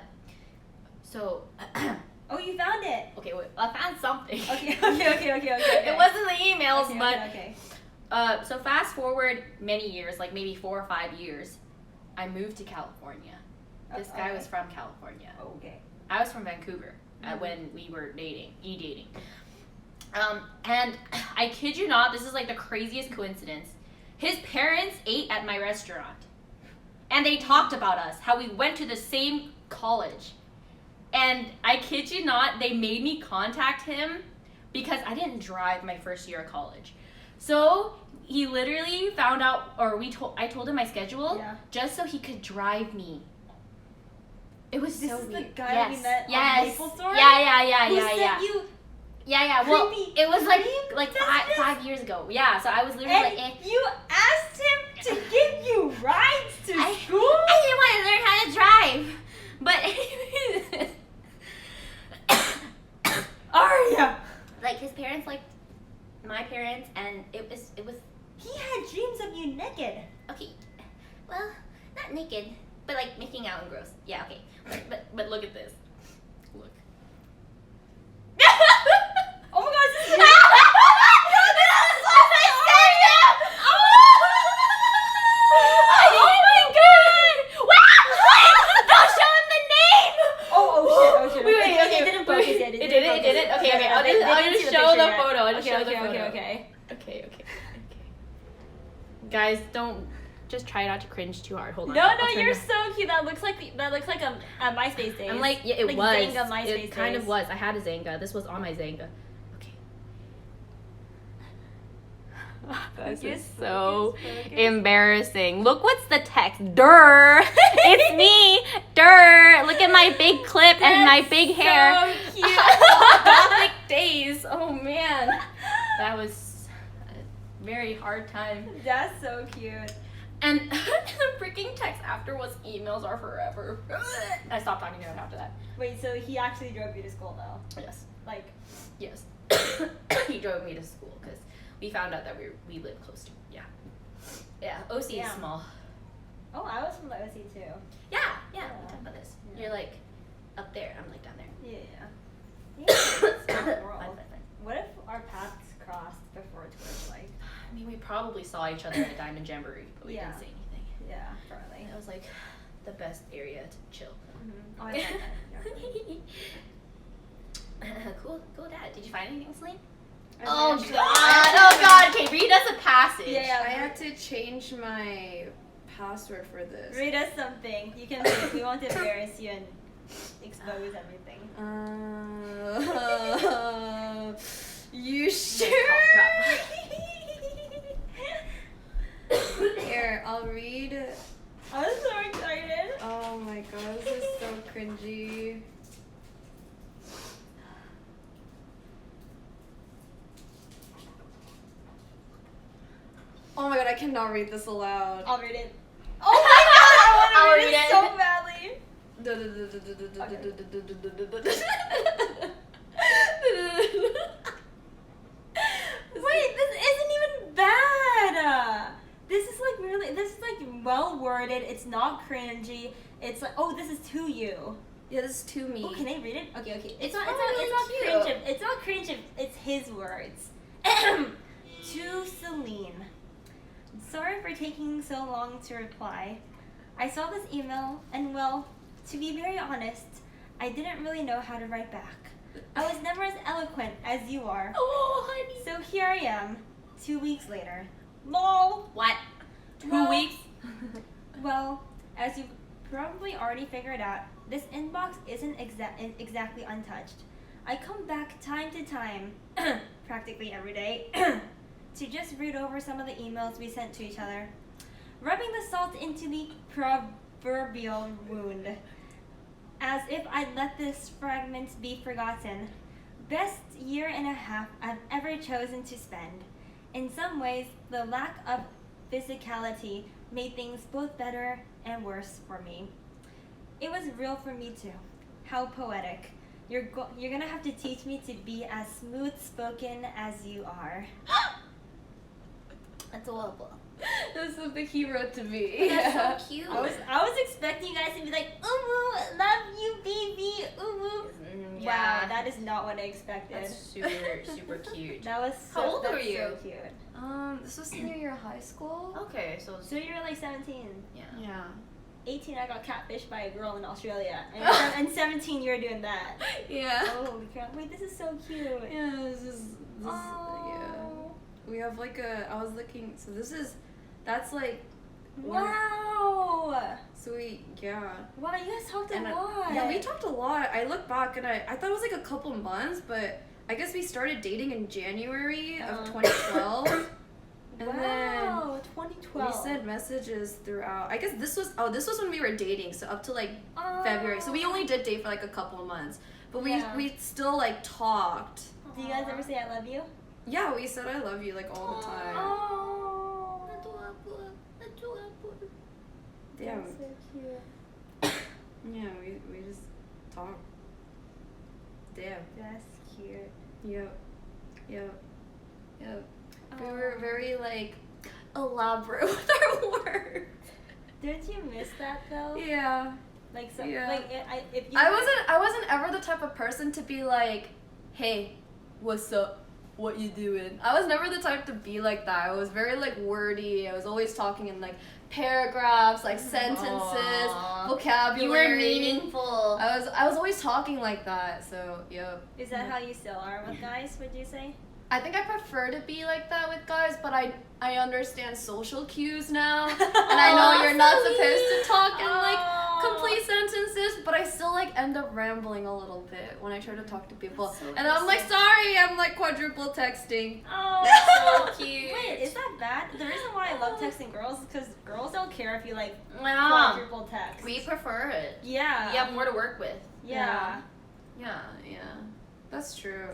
B: so...
A: Oh, you found it!
B: Okay, wait, I found something.
A: Okay.
B: It wasn't the emails,
A: Okay.
B: So fast forward many years, like maybe 4 or 5 years, I moved to California. This guy was from California.
A: Okay.
B: I was from Vancouver when we were dating. And I kid you not, this is like the craziest coincidence. His parents ate at my restaurant. And they talked about us, how we went to the same college. And I kid you not, they made me contact him because I didn't drive my first year of college. So he literally found out, or I told him my schedule just so he could drive me. It was
A: This
B: so
A: is
B: weird.
A: the guy we met on Maple Story?
B: Yeah.
A: Who sent you
B: Well,
A: creepy
B: it was
A: dream
B: like
A: messages?
B: 5 years ago. Yeah, so I was literally
A: And you asked him to give you rides to school?
B: I didn't want to learn how to drive. But
A: Aria!
B: like his parents liked my parents, and it was
A: He had dreams of you naked.
B: okay. Well, not naked, but like making out and gross. Yeah, okay. But look at this. Look.
A: Oh my god, this is
B: Oh my god! Wow! Don't show him the name!
A: Oh shit.
B: Wait,
A: Okay, it didn't focus yet.
B: It did? Okay. I'll just show the photo. I'll just show the photo.
A: Okay.
B: Okay. Guys, don't just try not to cringe too hard. Hold on.
A: No,
B: I'll turn
A: you're
B: the-
A: so cute. That looks like a MySpace days.
B: I'm like, yeah, it
A: like
B: was.
A: Zanga MySpace
B: It kind
A: days.
B: of was. I had a Zanga. This was on my Zanga. Okay. This
A: Focus,
B: is so
A: focus.
B: embarrassing. Look what's the text. Durr. It's me. Durr. Look at my big clip and my big hair.
A: So cute.
B: Gothic days. Oh man. That was a very hard time.
A: That's so cute.
B: And the freaking text after was emails are forever. I stopped talking to him after that.
A: Wait, so he actually drove you to school though?
B: Yes.
A: Like,
B: Yes. He drove me to school because we found out that we live close to. Yeah. OC is
A: Yeah.
B: small.
A: oh, I was from the OC too.
B: Yeah. We
A: Yeah.
B: talked about this.
A: Yeah.
B: You're like up there. I'm like down there.
A: Yeah. It's a small world.
B: Fine.
A: What if our paths crossed before Twitch? Like,
B: I mean, we probably saw each other at a Diamond Jamboree, but we
A: Yeah.
B: didn't say anything.
A: yeah, probably.
B: It was like the best area to chill.
A: Mm-hmm. Oh, yeah.
B: Cool, Dad. Did you find anything, Celine?
C: Oh,
B: God. Okay, read us a passage.
A: Yeah.
C: I had to change my password for this.
A: Read us something. You can. We won't embarrass you and expose everything.
C: You sure? Here, I'll read.
A: I'm so excited.
C: Oh my god, this is so cringy. Oh my god, I cannot read this aloud.
A: I'll read it. Oh my god, I want to read it so badly. Wait, this isn't even bad. This is like really. This is like well worded. It's not cringy. It's like, oh, this is to you.
C: Yeah, this is to me.
A: Oh, can I read it? Okay.
C: It's
A: not
C: really
A: cringe.
C: cute.
A: It's not cringe. It's his words. To Celine. Sorry for taking so long to reply. I saw this email, and well, to be very honest, I didn't really know how to write back. I was never as eloquent as you are.
B: Oh, honey.
A: So here I am, 2 weeks later. LOL!
B: What? 2
A: Well-
B: weeks?
A: Well, as you've probably already figured out, this inbox isn't exactly untouched. I come back time to time, practically every day, to just read over some of the emails we sent to each other, rubbing the salt into the proverbial wound, as if I'd let this fragment be forgotten. Best year and a half I've ever chosen to spend. In some ways, the lack of physicality made things both better and worse for me. It was real for me too. How poetic. You're gonna have to teach me to be as smooth-spoken as you are. Adorable.
C: That's something he wrote to me.
B: That's so cute.
A: I was expecting you guys to be like, ooh, love you, baby, ooh.
B: Yeah.
A: Wow, that is not what I expected.
B: That's super cute.
A: That was so,
B: How old were
A: that's
B: you?
A: so cute.
C: This was senior year of high school.
B: Okay, so
A: So you're like 17.
C: Yeah.
A: 18, I got catfished by a girl in Australia. And 17, you're doing that.
C: Yeah.
A: Oh, wait, this is so cute.
C: Yeah, this is
A: Oh.
C: yeah. We have like I was looking, so that's like
A: Wow.
C: So yeah.
A: Wow, you guys talked a
C: And
A: lot.
C: yeah, we talked a lot. I look back and I thought it was like a couple months, but I guess we started dating in January of 2012. And
A: Wow,
C: then
A: 2012.
C: we sent messages throughout. I guess this was when we were dating, so up to like February. So we only did date for like a couple of months, but we still like talked.
A: Do you guys ever say I love you?
C: Yeah, we said I love you like all the time.
A: Oh.
C: Yeah,
A: That's so cute.
C: yeah, we just talk. Damn.
A: That's cute.
C: Yep. We were very like elaborate with our words.
A: Don't you miss that though?
C: Yeah.
A: Like so,
C: Yeah.
A: like if you.
C: I wasn't ever the type of person to be like, hey, what's up? What you doing? I was never the type to be like that. I was very like wordy. I was always talking in like paragraphs, like sentences,
B: Aww.
C: vocabulary.
B: You were meaningful.
C: I was always talking like that. So yeah.
A: Is that how you still are with guys? Would you say?
C: I think I prefer to be like that with guys, but I understand social cues now, and I know you're not supposed to talk in like complete sentences, but I still like end up rambling a little bit when I try to talk to people,
A: That's so
C: and I'm like, sorry, I'm like quadruple texting.
A: Oh,
B: So cute.
A: Wait, is that bad? The reason why I love texting girls is because girls don't care if you like
B: Yeah.
A: quadruple text.
B: We prefer it.
A: Yeah.
B: You have more to work with.
A: Yeah.
C: Yeah, that's true.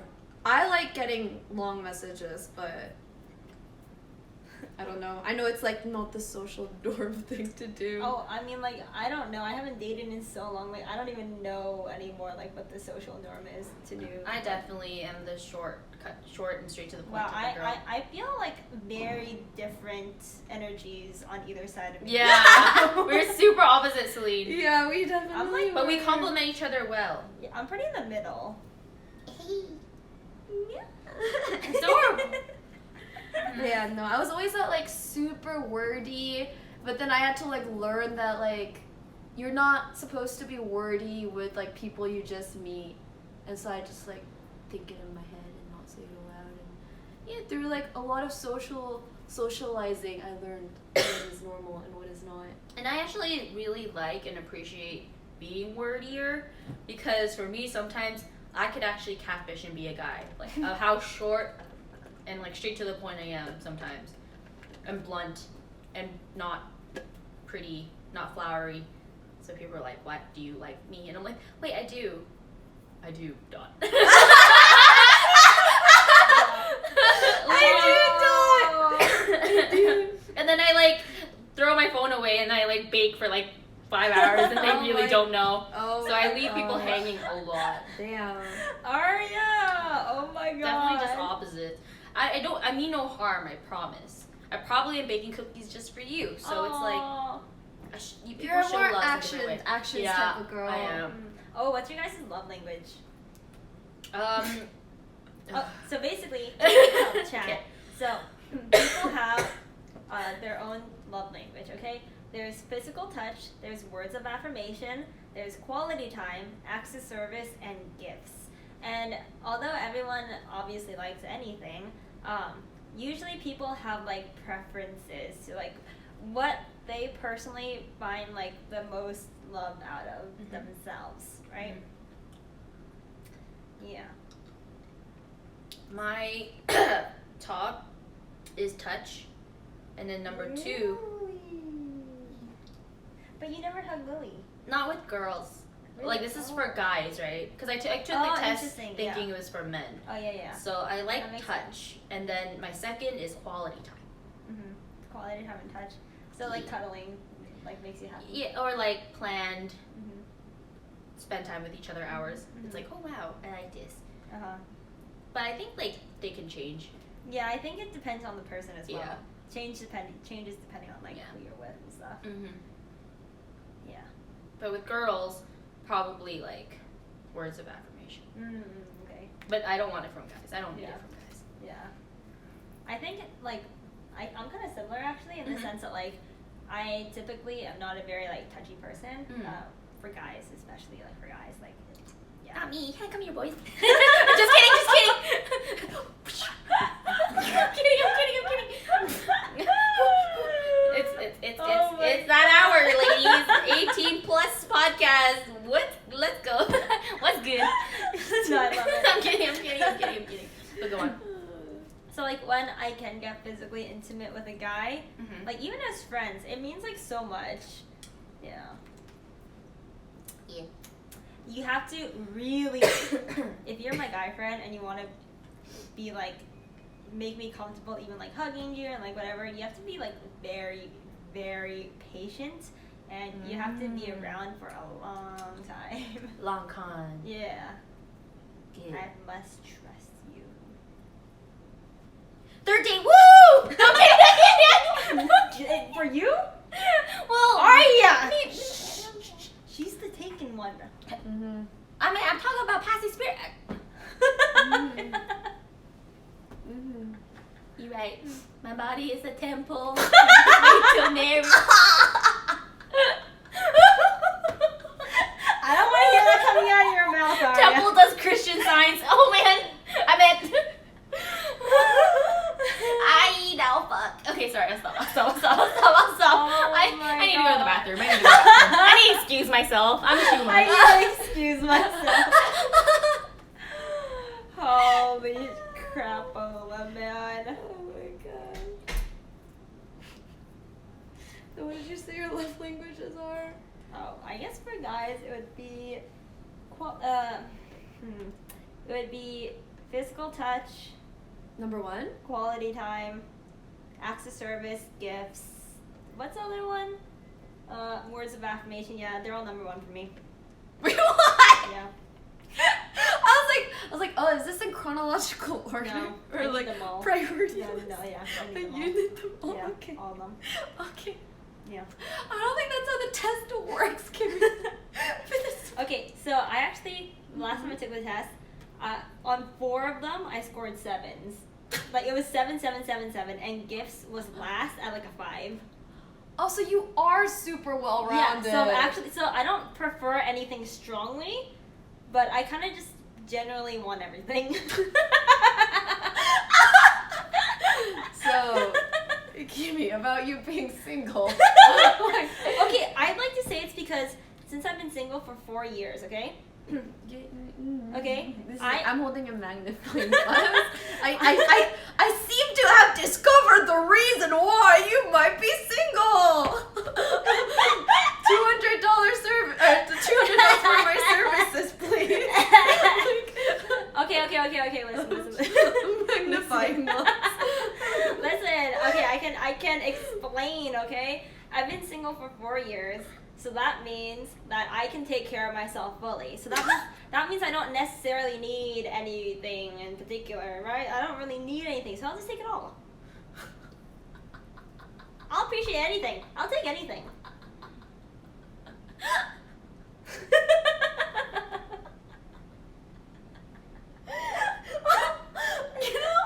C: I like getting long messages, but I don't know. I know it's like not the social norm thing to do.
A: Oh, I mean, like, I don't know. I haven't dated in so long. Like, I don't even know anymore, like, what the social norm is to do.
B: I definitely am the short and straight to the point
A: Wow,
B: type of girl.
A: I feel like very different energies on either side of me.
B: Yeah, we're super opposite, Celine.
C: Yeah, we definitely.
A: I'm like,
B: But we
C: were.
B: complement each other well.
A: Yeah, I'm pretty in the middle. Yeah.
B: Adorable.
C: Yeah, no, I was always that like super wordy, but then I had to like learn that like you're not supposed to be wordy with like people you just meet, and so I just like think it in my head and not say it aloud. And yeah, through like a lot of socializing, I learned what is normal and what is not.
B: And I actually really like and appreciate being wordier, because for me sometimes I could actually catfish and be a guy, like of how short and like straight to the point I am sometimes, and blunt, and not pretty, not flowery. So people are like, "What, do you like me?" And I'm like, "Wait, I do, dot." I do. And then I like throw my phone away and I like bake for like 5 hours and they
C: Oh
B: really
C: my-
B: don't know.
C: Oh
B: So I leave people hanging a lot.
C: Damn.
A: Aria! Oh my god.
B: Definitely just opposite. I mean no harm, I promise. I probably am baking cookies just for you. So it's like people
C: You're
B: show
C: more
B: love in a different way.
C: actions
B: Yeah,
C: type of girl.
B: I am.
A: Oh, what's your guys' love language? Oh, so basically, chat.
B: Okay.
A: So people have their own love language, okay? There's physical touch, there's words of affirmation, there's quality time, acts of service, and gifts. And although everyone obviously likes anything, usually people have like preferences to like what they personally find like the most love out of themselves, right? Yeah.
B: My top is touch, and then number 2,
A: Really? But you never hug Lily.
B: not with girls.
A: Really?
B: Like this is
A: Oh.
B: for guys, right? Because I took
A: Oh,
B: the test
A: interesting,
B: thinking
A: yeah.
B: it was for men.
A: Oh yeah.
B: So I
A: That
B: like
A: makes
B: touch, and then my second is quality time.
A: Mm-hmm. Quality time and touch. So like cuddling, like makes you happy.
B: Yeah, or like planned,
A: Mm-hmm.
B: spend time with each other hours. It's like, oh wow, I like this.
A: Uh huh.
B: But I think like they can change.
A: Yeah, I think it depends on the person as well.
B: Yeah.
A: Changes depending on like who you're with and stuff.
B: Mm-hmm.
A: Yeah.
B: But with girls, probably like words of affirmation.
A: Okay.
B: But I don't want it from guys. I don't need
A: Yeah.
B: it from guys.
A: Yeah. I think like I'm kind of similar actually in the sense that like I typically am not a very like touchy person. For guys, especially like for guys, like yeah.
B: Not me. Come here, boys. Just kidding. I'm kidding. It's
A: Oh
B: I'm kidding. But go on.
A: So like when I can get physically intimate with a guy, like even as friends, it means like so much. Yeah.
B: Yeah.
A: You have to really, if you're my guy friend and you want to be like, make me comfortable even like hugging you and like whatever, you have to be like very, very patient and you have to be around for a long time.
B: Long con.
A: Yeah.
B: Good.
A: I must trust you.
B: Third date, woo! Okay.
A: For you?
B: Well,
A: Aria! She's the taken one.
B: I'm talking about past experience. You're right. My body is a temple. Till Mary.
A: I don't want to hear that coming out of your mouth, Aria.
B: Temple does Christian signs. Oh man, I meant. No, fuck. Okay, sorry. Stop.
A: Oh
B: I need to go to the bathroom. I need to excuse myself. I'm too much.
A: I need to excuse myself. Holy crapola, man.
C: Oh my god. So what did you say your love languages are?
A: Oh, I guess for guys it would be, it would be physical touch,
C: Number 1?
A: quality time, acts of service, gifts. What's the other one? Words of affirmation. Yeah, they're all number 1 for me.
C: What?
A: Yeah.
C: I was like, oh, is this in chronological order?
A: No, I
C: or
A: did
C: like
A: them all.
C: priority?
A: No, yeah. I need them all.
C: You did them all?
A: Yeah,
C: Okay.
A: all of them.
C: Okay.
A: Yeah.
C: I don't think that's how the test works, Kimi.
A: Okay, so I actually, last time I took the test, on 4 of them, I scored 7s. Like, it was 7, 7, 7, 7, and gifts was last at, like, a 5.
C: Oh, so you are super well-rounded.
A: Yeah, so I don't prefer anything strongly, but I kind of just generally want everything.
C: So, Kimi, about you being single.
A: Okay, I'd like to say it's because since I've been single for 4 years, okay? Okay,
C: I'm holding a magnifying glass. I seem to have discovered the reason why you might be single. $200 $200 for my services, please.
A: Okay, listen.
C: Magnifying glass.
A: Listen, okay, I can explain, okay? I've been single for 4 years. So that means that I can take care of myself fully. So that means I don't necessarily need anything in particular, right? I don't really need anything, so I'll just take it all. I'll appreciate anything. I'll take anything.
C: You know,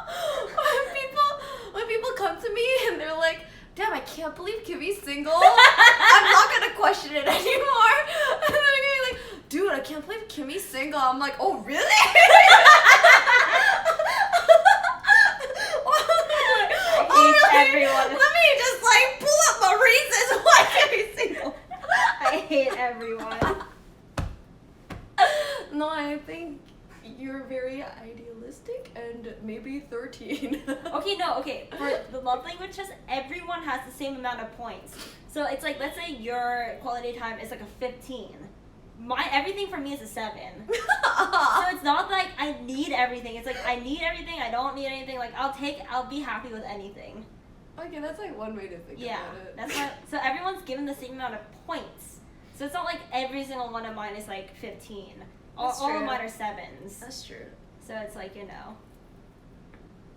C: when people come to me and they're like, damn, I can't believe Kimi's single. I'm not gonna question it anymore. And then they're gonna be like, dude, I can't believe Kimi's single. I'm like, oh, really?
A: Everyone.
C: Let me just like pull up my reasons why Kimi's single.
A: I hate everyone.
C: No, I think you're very idealistic and maybe 13.
A: Okay. For the love language test, everyone has the same amount of points. So it's like, let's say your quality time is like a 15. Everything for me is a 7. So it's not like I need everything. It's like I need everything. I don't need anything. Like I'll be happy with anything.
C: Okay, that's like one way to think
A: Yeah,
C: about it.
A: that's what. So everyone's given the same amount of points. So it's not like every single one of mine is like 15. All of mine are 7s.
C: That's true.
A: So it's like, you know.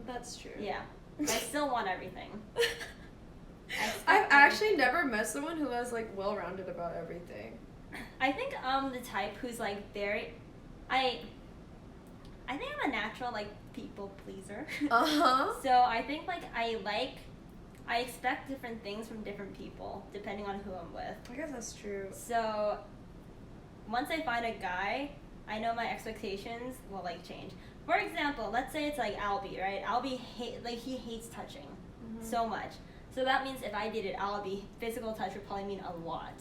C: That's true.
A: Yeah. I still want everything.
C: I've actually never met someone who was like well-rounded about everything.
A: I think the type who's like very, I think I'm a natural like people pleaser. So I think like I expect different things from different people depending on who I'm with.
C: I guess that's true.
A: So once I find a guy, I know my expectations will like change. For example, let's say it's like Albie, right? Albie he hates touching so much. So that means if I dated Albie, physical touch would probably mean a lot.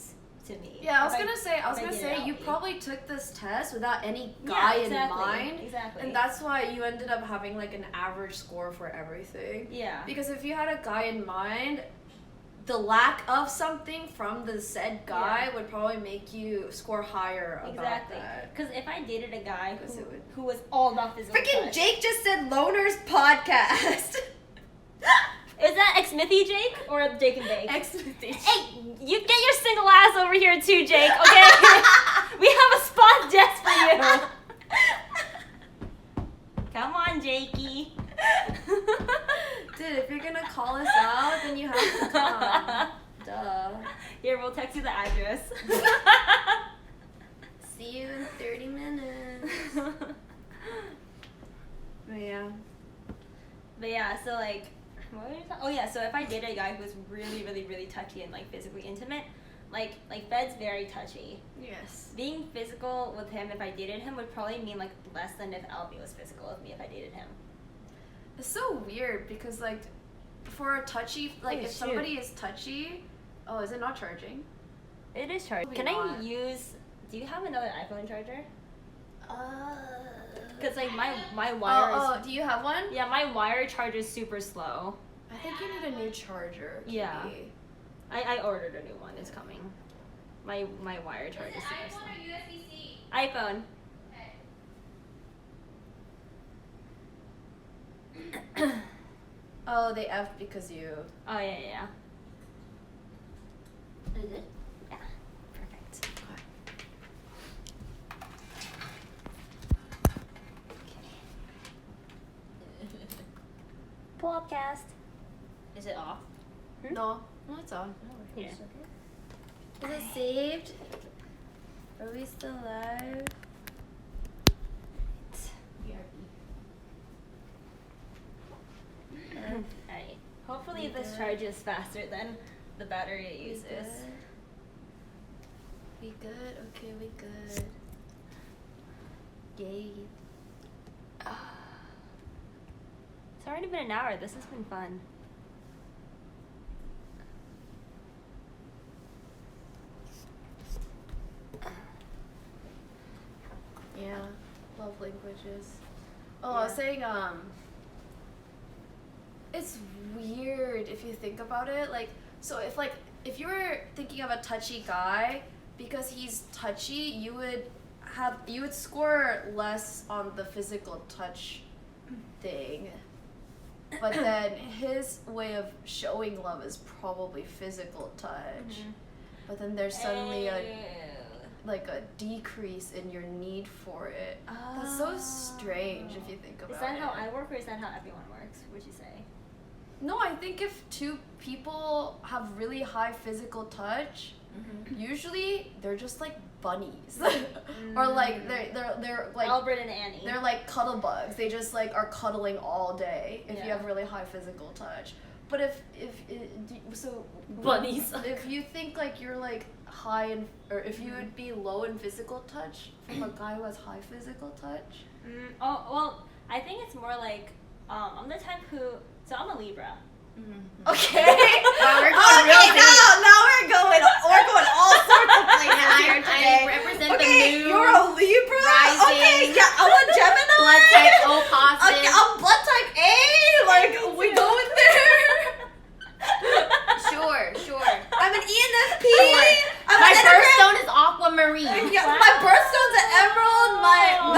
A: to me.
C: Yeah, I was
A: If
C: gonna
A: did it
C: say you
A: outly.
C: probably took this test without any guy in mind.
A: Exactly.
C: And that's why you ended up having like an average score for everything.
A: Yeah.
C: Because if you had a guy in mind, the lack of something from the said guy would probably make you score higher about that.
A: Because if I dated a guy
C: Because it would-
A: who was all about physical
C: Freaking
A: touch.
C: Jake just said Loners Podcast.
A: Is that ex-Smithy Jake or Jake and Bake?
C: Ex-Smithy.
A: Hey, you get your single ass over here too, Jake, okay? We have a spot just for you. Come on, Jakey.
C: Dude, if you're gonna call us out, then you have to come. Duh.
A: Here, we'll text you the address.
C: See you in 30 minutes. But yeah.
A: But yeah, so like, what were you talking? Oh yeah, so if I dated a guy who was really, really, really touchy and like physically intimate, like Bed's very touchy.
C: Yes.
A: Being physical with him, if I dated him, would probably mean like less than if Albie was physical with me if I dated him.
C: It's so weird because like, for a touchy, like
A: Oh,
C: if
A: shoot.
C: somebody is touchy, oh, is it not charging?
A: It is charged.
C: Probably
A: Can I
C: not.
A: use? Do you have another iPhone charger? Cause like my wire is.
C: Do you have one?
A: Yeah, my wire charger is super slow.
C: I think you need a new charger.
A: Yeah.
C: Kitty.
A: I ordered a new one. It's coming. My wire charger is super slow.
B: USB-C?
A: iPhone.
C: Oh, they effed because you.
A: Oh yeah.
C: Is it?
A: Yeah. Perfect. Plobcast. Is it off?
C: No, it's on.
A: Yeah.
C: Is it saved? Are we still live?
A: Alright. Hopefully
C: We
A: this
C: good?
A: charges faster than the battery it uses.
C: We good? Okay, we good. Yay.
A: It's already been an hour. This has been fun.
C: Yeah, love languages. Oh, I was saying, it's weird if you think about it. Like, so if you were thinking of a touchy guy, because he's touchy, you would score less on the physical touch thing. But then his way of showing love is probably physical touch. But then there's suddenly a decrease in your need for it. That's so strange if you think about it.
A: Is that how I work or is that how everyone works? Would you say?
C: No, I think if two people have really high physical touch, usually they're just like bunnies. Or like they're like
A: Albert and Annie.
C: they're like cuddle bugs. They just like are cuddling all day if you
A: Yeah.
C: have really high physical touch. But if
B: Bunnies.
C: if you think like you're like high in, or if you would be low in physical touch from a guy who has high physical touch.
A: Oh well, I think it's more like I'm the type who. So I'm a Libra.
C: Okay.
B: Wow, we're going real deep.
C: now we're going all sorts of places here today.
B: I represent
C: Okay,
B: the new
C: you're a Libra.
B: rising
C: Okay, yeah, I'm a Gemini.
B: blood type O positive.
C: Okay, I'm blood type A. Like we going there.
B: Sure.
C: I'm an ENFP.
B: Sure.
C: I'm
B: My
C: an
B: birthstone is aquamarine.
C: Yeah, my birthstone's an emerald.
A: Wow.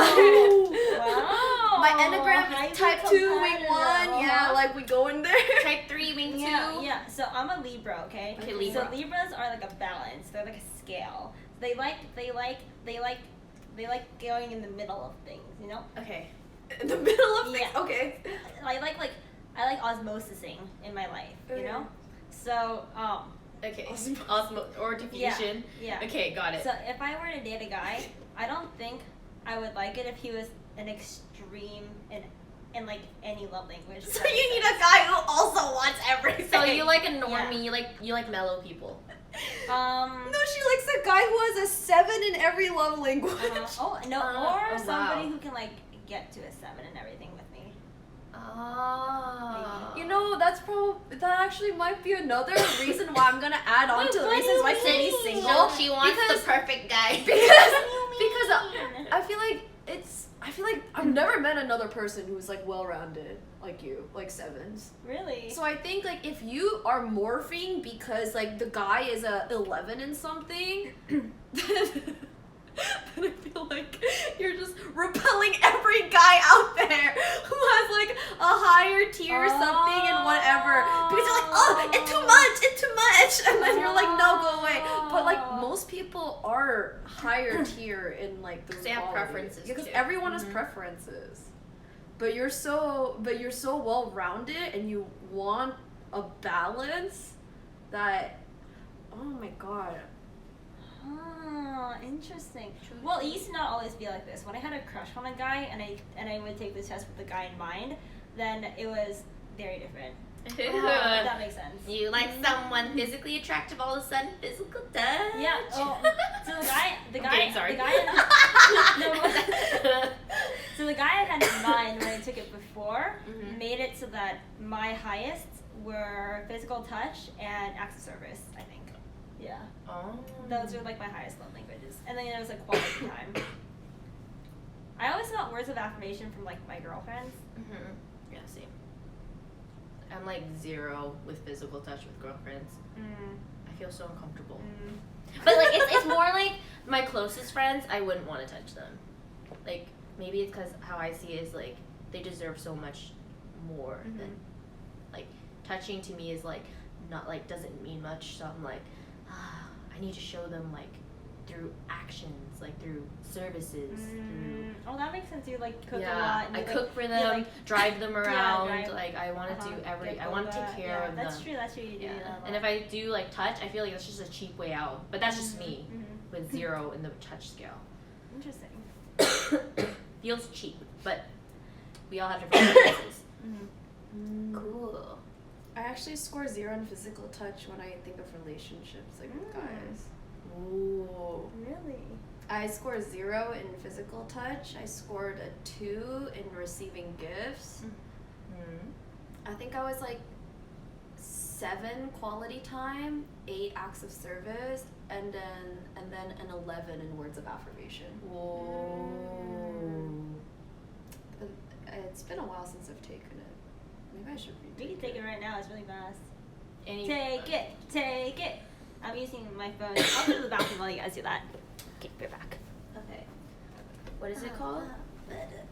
C: My enneagram
A: Highly
C: is type 2, wing 1.
A: compatible,
C: Yeah,
A: huh?
C: like we going there.
B: Type 3, wing 2.
A: Yeah. So I'm a Libra, okay?
B: Okay, Libra.
A: So Libras are like a balance. They're like a scale. They like going in the middle of things, you know?
C: Okay. In the middle of things.
A: Yeah.
C: Okay.
A: I like osmosising in my life, you know? So,
B: Okay, or diffusion.
A: yeah.
B: Okay, got it.
A: So if I were to date a guy, I don't think I would like it if he was an extreme in like any love language.
C: So you need a guy who also wants everything.
B: So you like a normie,
A: Yeah.
B: you like mellow people.
C: No, she likes a guy who has a 7 in every love language.
A: Or
B: wow.
A: somebody who can like get to a 7 and everything with me.
B: Oh.
C: You know, that actually might be another reason why I'm gonna add on to the reasons why Kimi's single.
B: She wants
C: because,
B: the perfect guy.
C: because I feel like I've never met another person who's like well-rounded like you, like Sevens.
A: Really?
C: So I think like if you are morphing because like the guy is a 11 and something, then I feel like you're just repelling every guy out there who has like a higher tier or something and whatever. Because you're like, oh, it's too much, and then you're like, no, go away. But like most people are higher tier in like those
B: They have
C: qualities.
B: preferences,
C: because
B: too.
C: everyone has preferences. But you're so well rounded and you want a balance that, oh my god.
A: Oh, interesting. Well, it used to not always be like this. When I had a crush on a guy and I would take the test with the guy in mind, then it was very different. That makes sense.
B: You like someone physically attractive, all of a sudden physical touch.
A: Yeah. Oh, so the guy,
B: Okay, sorry.
A: So the guy I had in mind when I took it before
B: Mhm.
A: made it so that my highest were physical touch and acts of service, I think. Yeah.
B: Oh.
A: Those are like my highest love languages. And then there was like quality time. I always got words of affirmation from like my girlfriends.
B: Mhm. Yeah, same. I'm like 0 with physical touch with girlfriends. I feel so uncomfortable. But like it's more like my closest friends, I wouldn't want to touch them. Like maybe it's because how I see it is like they deserve so much more than like touching to me is like not like doesn't mean much. So I'm like I need to show them like through actions, like through services, through.
A: Oh, that makes sense. You like cook a
B: Yeah,
A: lot. And
B: I
A: you,
B: cook for
A: you,
B: them,
A: like,
B: drive them around.
A: drive.
B: Like I want to do
A: Get
B: I want to
A: boba.
B: take care of them.
A: That's true. That's true. You do
B: Yeah.
A: that a lot.
B: And if I do like touch, I feel like that's just a cheap way out. But that's just me with 0 in the touch scale.
A: Interesting.
B: Feels cheap, but we all have different preferences. Cool.
C: I actually score 0 in physical touch when I think of relationships, like with guys.
B: Ooh.
A: Really?
C: I scored 0 in physical touch. I scored a 2 in receiving gifts. I think I was like 7 quality time, 8 acts of service, and then an 11 in words of affirmation.
B: Whoa.
C: It's been a while since I've taken it. Maybe I should read
A: We can take it right now. It's really fast. Take it. I'm using my phone. I'll go to the bathroom while you guys do that. Okay, be back.
B: Okay. What is it called?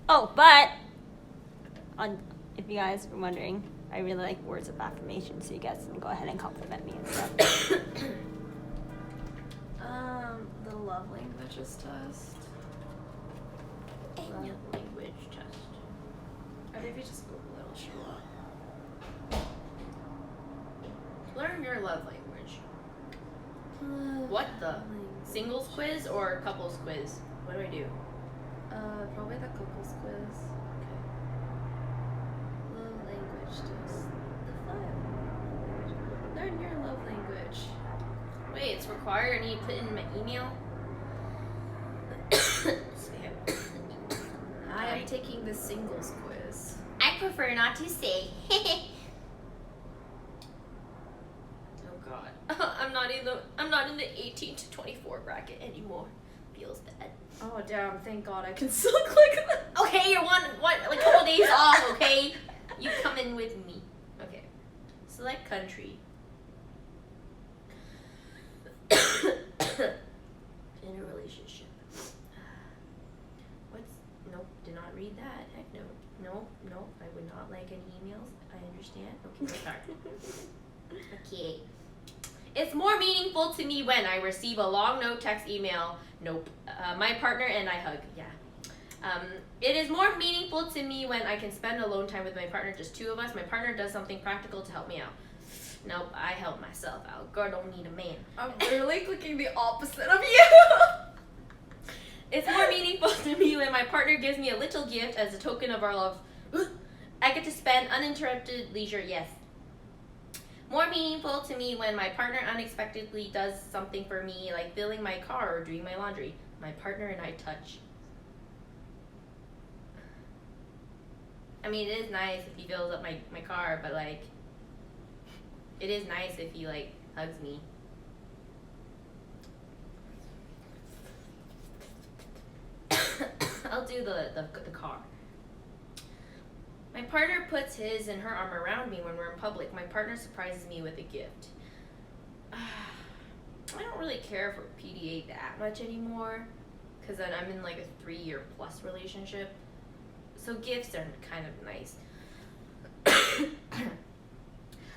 A: Oh, but if you guys were wondering, I really like words of affirmation, so you guys can go ahead and compliment me and stuff.
C: The love languages test.
B: Love language test.
C: Or maybe just Google it, it'll show up.
B: Learn your love language. What the? Singles quiz or couples quiz? What do I do?
C: Probably the couples quiz.
B: Okay.
C: Love language test. The file. Learn your love language.
B: Wait, it's required. I need to put in my email.
C: I am taking the singles quiz.
B: I prefer not to say. Oh God. I'm not in the 18 to 24 bracket anymore. Feels bad.
C: Oh damn! Thank God I can still click that.
B: Okay, you're one like a couple days off. Okay, you come in with me. Okay. Select country. In a relationship. Nope, did not read that. Heck no. Nope, I would not like any emails. I understand. Okay, sorry. Okay. It's more meaningful to me when I receive a long note, text, email. Nope. My partner and I hug. Yeah. It is more meaningful to me when I can spend alone time with my partner, just 2 of us. My partner does something practical to help me out. Nope, I help myself out. Girl don't need a man.
C: I'm literally clicking the opposite of you.
B: It's more meaningful to me when my partner gives me a little gift as a token of our love. I get to spend uninterrupted leisure, yes. More meaningful to me when my partner unexpectedly does something for me, like filling my car or doing my laundry. My partner and I touch. I mean, it is nice if he fills up my car, but like, it is nice if he like hugs me. I'll do the car. My partner puts his and her arm around me when we're in public. My partner surprises me with a gift. I don't really care for PDA that much anymore, because then I'm in like a 3-year plus relationship. So gifts are kind of nice.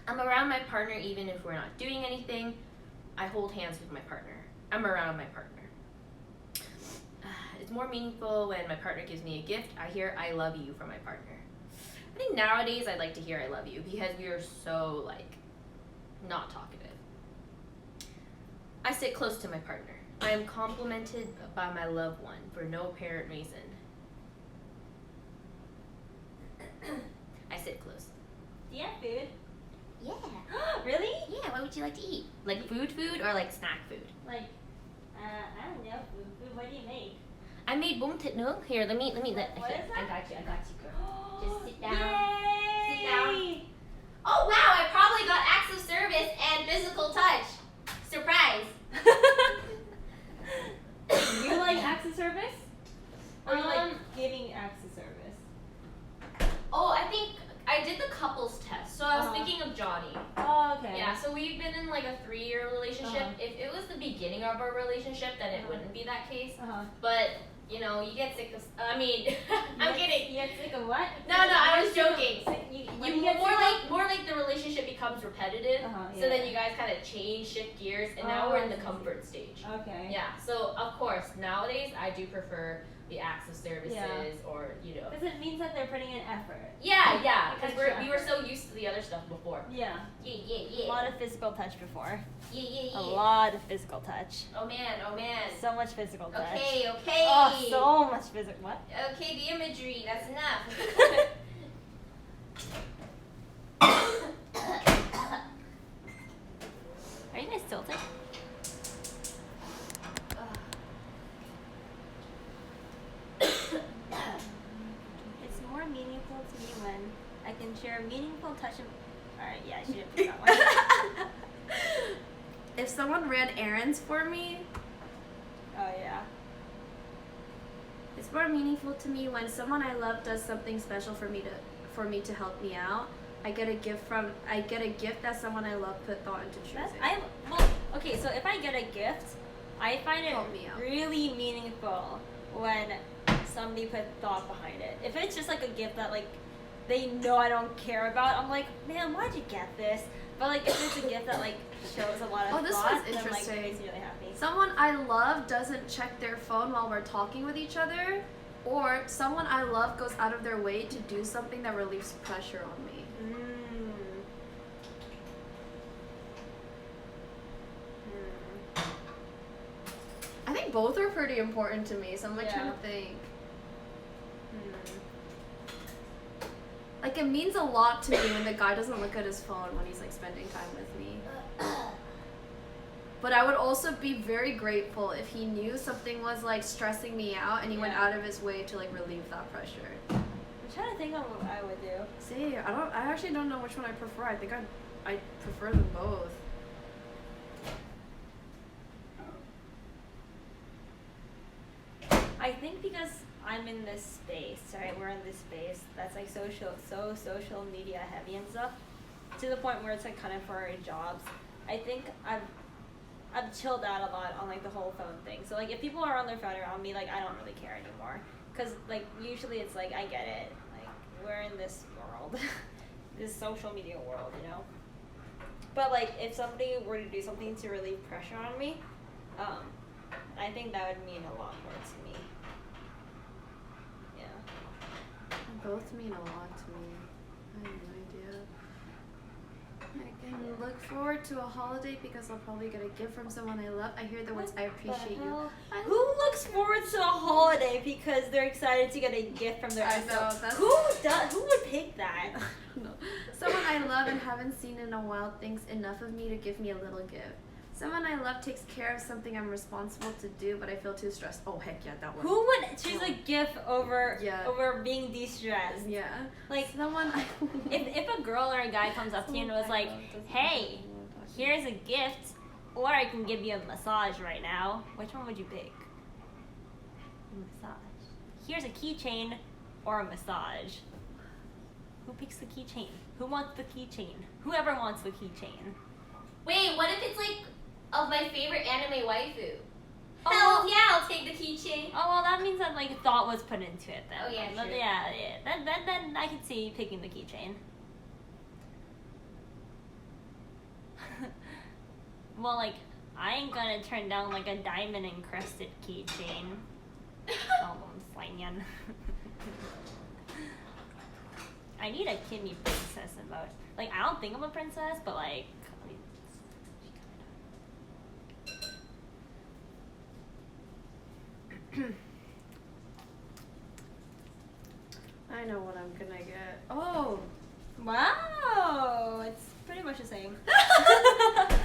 B: I'm around my partner even if we're not doing anything. I hold hands with my partner. I'm around my partner. It's more meaningful when my partner gives me a gift. I hear I love you from my partner. I think nowadays I'd like to hear I love you because we are so like not talkative. I sit close to my partner. I am complimented by my loved one for no apparent reason. I sit close.
A: Do you have food?
B: Yeah.
A: Really?
B: Yeah, what would you like to eat? Like food or like snack food?
A: Like, I don't know. Food. What do you make?
B: I made bom thịt nướng. Here, let me
A: What is that?
B: I got you, girl. Just sit down.
A: Yay!
B: Sit down. Oh wow, I probably got acts of service and physical touch. Surprise.
A: You like acts of service? Or you like giving acts of service?
B: Oh, I think I did the couples test. So I was thinking of Johnny.
A: Oh, okay.
B: Yeah, so we've been in like a 3-year relationship. If it was the beginning of our relationship, then it wouldn't be that case. But, you know, you get sick of, I'm kidding.
A: You get sick of what?
B: No, I was joking.
A: You get
B: More like the relationship becomes repetitive. So then you guys kind of shift gears, and now we're in the comfort stage.
A: Okay.
B: Yeah, so of course, nowadays I do prefer the acts of services or, you know.
A: Because it means that they're putting in effort.
B: Yeah, because we were so used to the other stuff before.
A: Yeah.
B: Yeah.
A: A lot of physical touch before.
B: Yeah.
A: A lot of physical touch.
B: Oh man.
A: So much physical touch.
B: Okay.
A: Oh, so much physical. What?
B: Okay, the imagery, that's enough.
A: Are you guys tilted? It's more meaningful to me when I can share a meaningful touch of... Alright, yeah, I should have put that one.
C: If someone ran errands for me,
A: Oh, yeah.
C: it's more meaningful to me when someone I love does something special for me to help me out. I get a gift that someone I love put thought into choosing.
A: Okay, so if I get a gift, I find it
C: Help me out.
A: really meaningful when somebody put thought behind it. If it's just like a gift that like they know I don't care about, I'm like, man, why'd you get this? But like if it's a gift that like shows a lot of
C: this
A: thought,
C: one's
A: then like
C: interesting.
A: it makes me really happy.
C: Someone I love doesn't check their phone while we're talking with each other, or someone I love goes out of their way to do something that relieves pressure on me. I think both are pretty important to me, so I'm like trying to think. Like it means a lot to me when the guy doesn't look at his phone when he's like spending time with me. But I would also be very grateful if he knew something was like stressing me out and he went out of his way to like relieve that pressure.
A: I'm trying to think of what I would do.
C: See, I actually don't know which one I prefer. I think I prefer them both.
A: I think because I'm in this space, right? We're in this space that's like social media heavy and stuff, to the point where it's like kind of for our jobs. I think I've chilled out a lot on like the whole phone thing. So like if people are on their phone around me, like I don't really care anymore. Cause like usually it's like I get it. Like we're in this world, this social media world, you know. But like if somebody were to do something to relieve pressure on me, I think that would mean a lot more to me. Yeah.
C: Both mean a lot to me. I have no idea. I can look forward to a holiday because I'll probably get a gift from someone I love. I hear the words I appreciate you.
A: Who looks forward to a holiday because they're excited to get a gift from their
C: I
A: ex?
C: know, that's...
A: Who would pick that?
C: No. Someone I love and haven't seen in a while thinks enough of me to give me a little gift. Someone I love takes care of something I'm responsible to do, but I feel too stressed. Oh, heck yeah, that one.
A: Who would choose a gift over
C: Yeah.
A: over being de-stressed?
C: Yeah.
A: Like,
C: Someone I
A: if a girl or a guy comes up to you and was like, hey, here's a gift, or I can give you a massage right now, which one would you pick? Massage. Here's a keychain or a massage. Who picks the keychain? Who wants the keychain? Whoever wants the keychain.
D: Wait, what if it's like of my favorite anime waifu?
A: Oh,
D: Hell
A: well-
D: yeah, I'll take the keychain.
A: Oh, well, that means that, like, thought was put into it then.
D: Oh, yeah,
A: But
D: true.
A: yeah. Then I could see you picking the keychain. Well, like, I ain't gonna turn down, like, a diamond-encrusted keychain. Almost slangian. I need a Kimi princess emote. Like, I don't think I'm a princess, but, like, I mean,
C: I know what I'm gonna get. Oh.
A: wow! It's pretty much the same.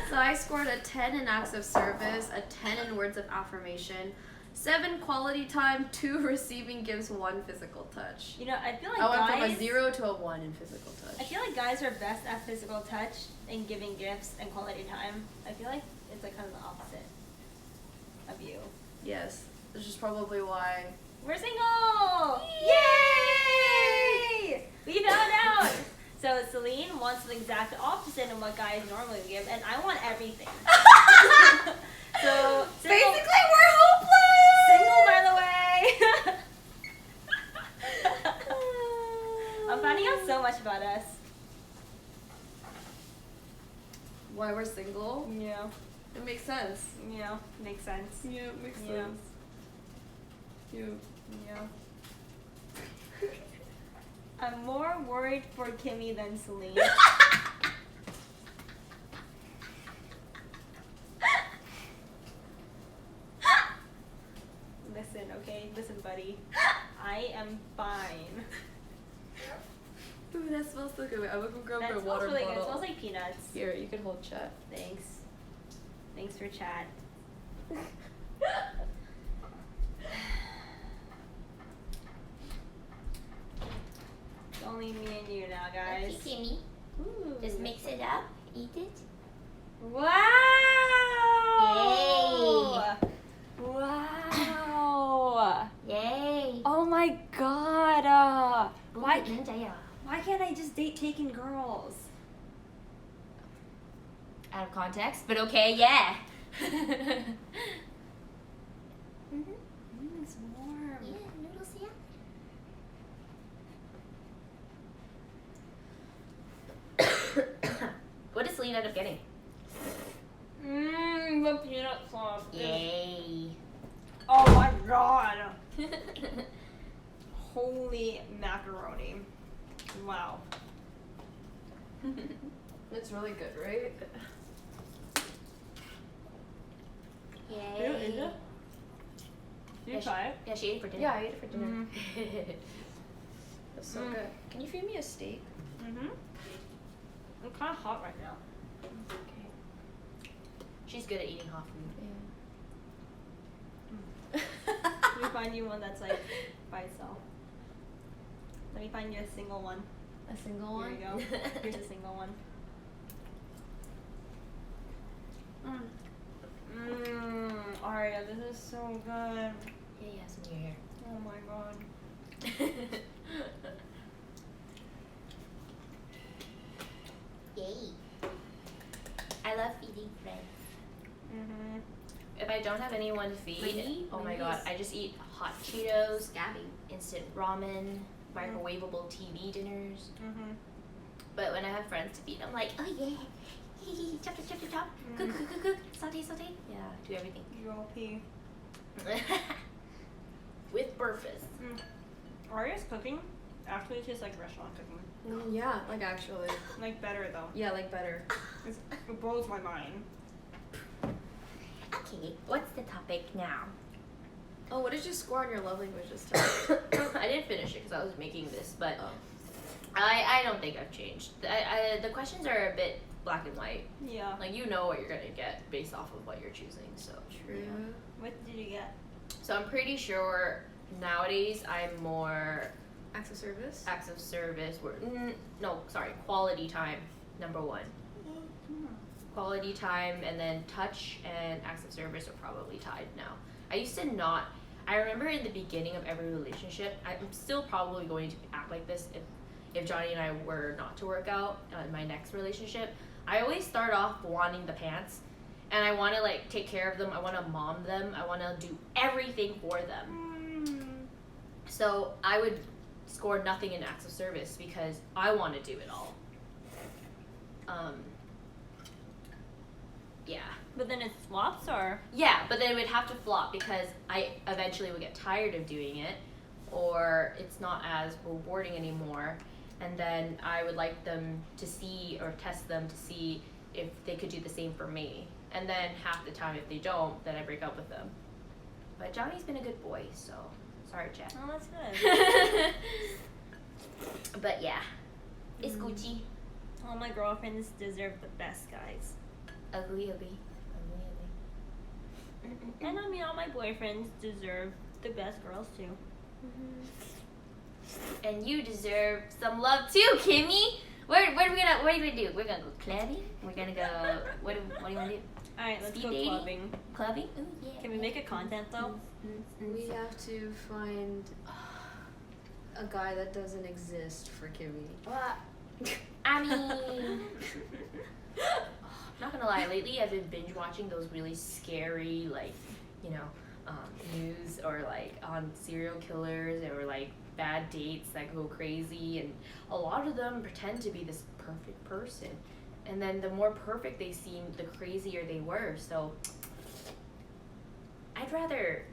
C: So I scored a 10 in acts of service, a 10 in words of affirmation, 7 quality time, 2 receiving gifts, 1 physical touch.
A: You know, I feel like
C: I went
A: guys...
C: from a 0 to a 1 in physical touch.
A: I feel like guys are best at physical touch and giving gifts and quality time. I feel like it's like kind of the opposite of you.
C: Yes. This is probably why.
A: We're single! Yay! We found out! So Celine wants the exact opposite of what guys normally give, and I want everything. So single,
C: Basically, we're hopeless!
A: single, by the way. I'm finding out so much about us.
C: Why we're single?
A: Yeah.
C: It makes sense.
A: Yeah. Makes sense.
C: Yeah, it makes
A: Yeah.
C: sense. Yeah.
A: Yeah. I'm more worried for Kimi than Celine. Listen, okay? Listen, buddy. I am fine.
C: Ooh, that smells so good. I'm gonna go grab
A: That
C: my
A: smells
C: water
A: really
C: bottle.
A: good. It smells like peanuts.
C: Here, you can hold chat.
A: Thanks. Thanks for chat. It's only me and you now, guys.
D: Okay, Kimi.
A: Ooh.
D: Just mix it up. Eat it.
A: Wow! Wow!
D: Yay.
A: Oh my god! Why
D: Ninja.
A: why can't I just date taken girls?
D: Out of context, but okay, yeah.
A: It's warm.
D: Yeah, noodles, yeah. What does Celine end up getting?
A: The peanut sauce.
D: Yay.
A: Oh my god! Holy macaroni. Wow.
C: It's really good, right?
D: Yay.
A: Did you
D: Yeah,
A: try it?
D: Yeah, she ate it for dinner.
C: Yeah, I ate it for dinner. It's so
A: Mm.
C: good. Can you feed me a steak?
A: Mm-hmm. It's kind of hot right now.
C: Okay.
D: She's good at eating hot food.
A: Let me find you one that's like by itself. Let me find you a single one.
C: A single
A: Here
C: one?
A: you go. Here's a single one. Aria, this is so good.
D: Yeah, yeah, some in your hair.
A: Oh my god.
D: Yay. I love feeding friends.
A: Mm-hmm.
D: If I don't have anyone to feed,
C: Really?
D: oh my
C: Really?
D: god, I just eat hot Cheetos,
C: Scabby.
D: instant ramen, microwavable TV dinners.
A: Mm-hmm.
D: But when I have friends to feed, I'm like, oh yeah, chop, chop, chop, chop, chop, cook, cook, cook, cook, saute, saute. Yeah, do everything.
A: ULP.
D: With breakfast.
A: Aria's cooking actually tastes like restaurant cooking.
C: Yeah, like actually.
A: Like better though.
C: Yeah, like better.
A: It blows my mind.
D: Okay, what's the topic now?
C: Oh, what did you score on your love language this time?
D: I didn't finish it because I was making this, but
C: Oh.
D: I don't think I've changed. The questions are a bit
B: black and white.
A: Yeah.
B: Like, you know what you're gonna get based off of what you're choosing. So
C: True.
A: What did you get?
B: So I'm pretty sure nowadays I'm more
C: Acts of service.
B: acts of service. Quality time, number one. Quality time, and then touch and acts of service are probably tied now. I used to not. I remember in the beginning of every relationship, I'm still probably going to act like this if Johnny and I were not to work out in my next relationship. I always start off wanting the pants, and I want to like take care of them. I want to mom them. I want to do everything for them. So I would score nothing in acts of service because I want to do it all. Yeah.
A: But then it swaps, or?
B: Yeah, but then it would have to flop because I eventually would get tired of doing it, or it's not as rewarding anymore. And then I would like them to see or test them to see if they could do the same for me. And then half the time, if they don't, then I break up with them. But Johnny's been a good boy, so sorry, Chad.
A: Oh, that's good.
B: But yeah, it's Gucci.
A: All my girlfriends deserve the best guys.
B: Ugly.
A: And I mean, all my boyfriends deserve the best girls too.
B: And you deserve some love too, Kimi. What are we gonna do? We're gonna go clubbing. We're gonna go. What do you want to do?
A: All right, let's
B: Speed
A: go
B: dating?
A: clubbing.
B: Clubbing? Ooh, yeah.
A: Can we make it content though?
C: We have to find a guy that doesn't exist for Kimi.
B: I mean, not gonna lie. Lately, I've been binge watching those really scary, like, news or like on serial killers or like bad dates that go crazy, and a lot of them pretend to be this perfect person, and then the more perfect they seem, the crazier they were. So I'd rather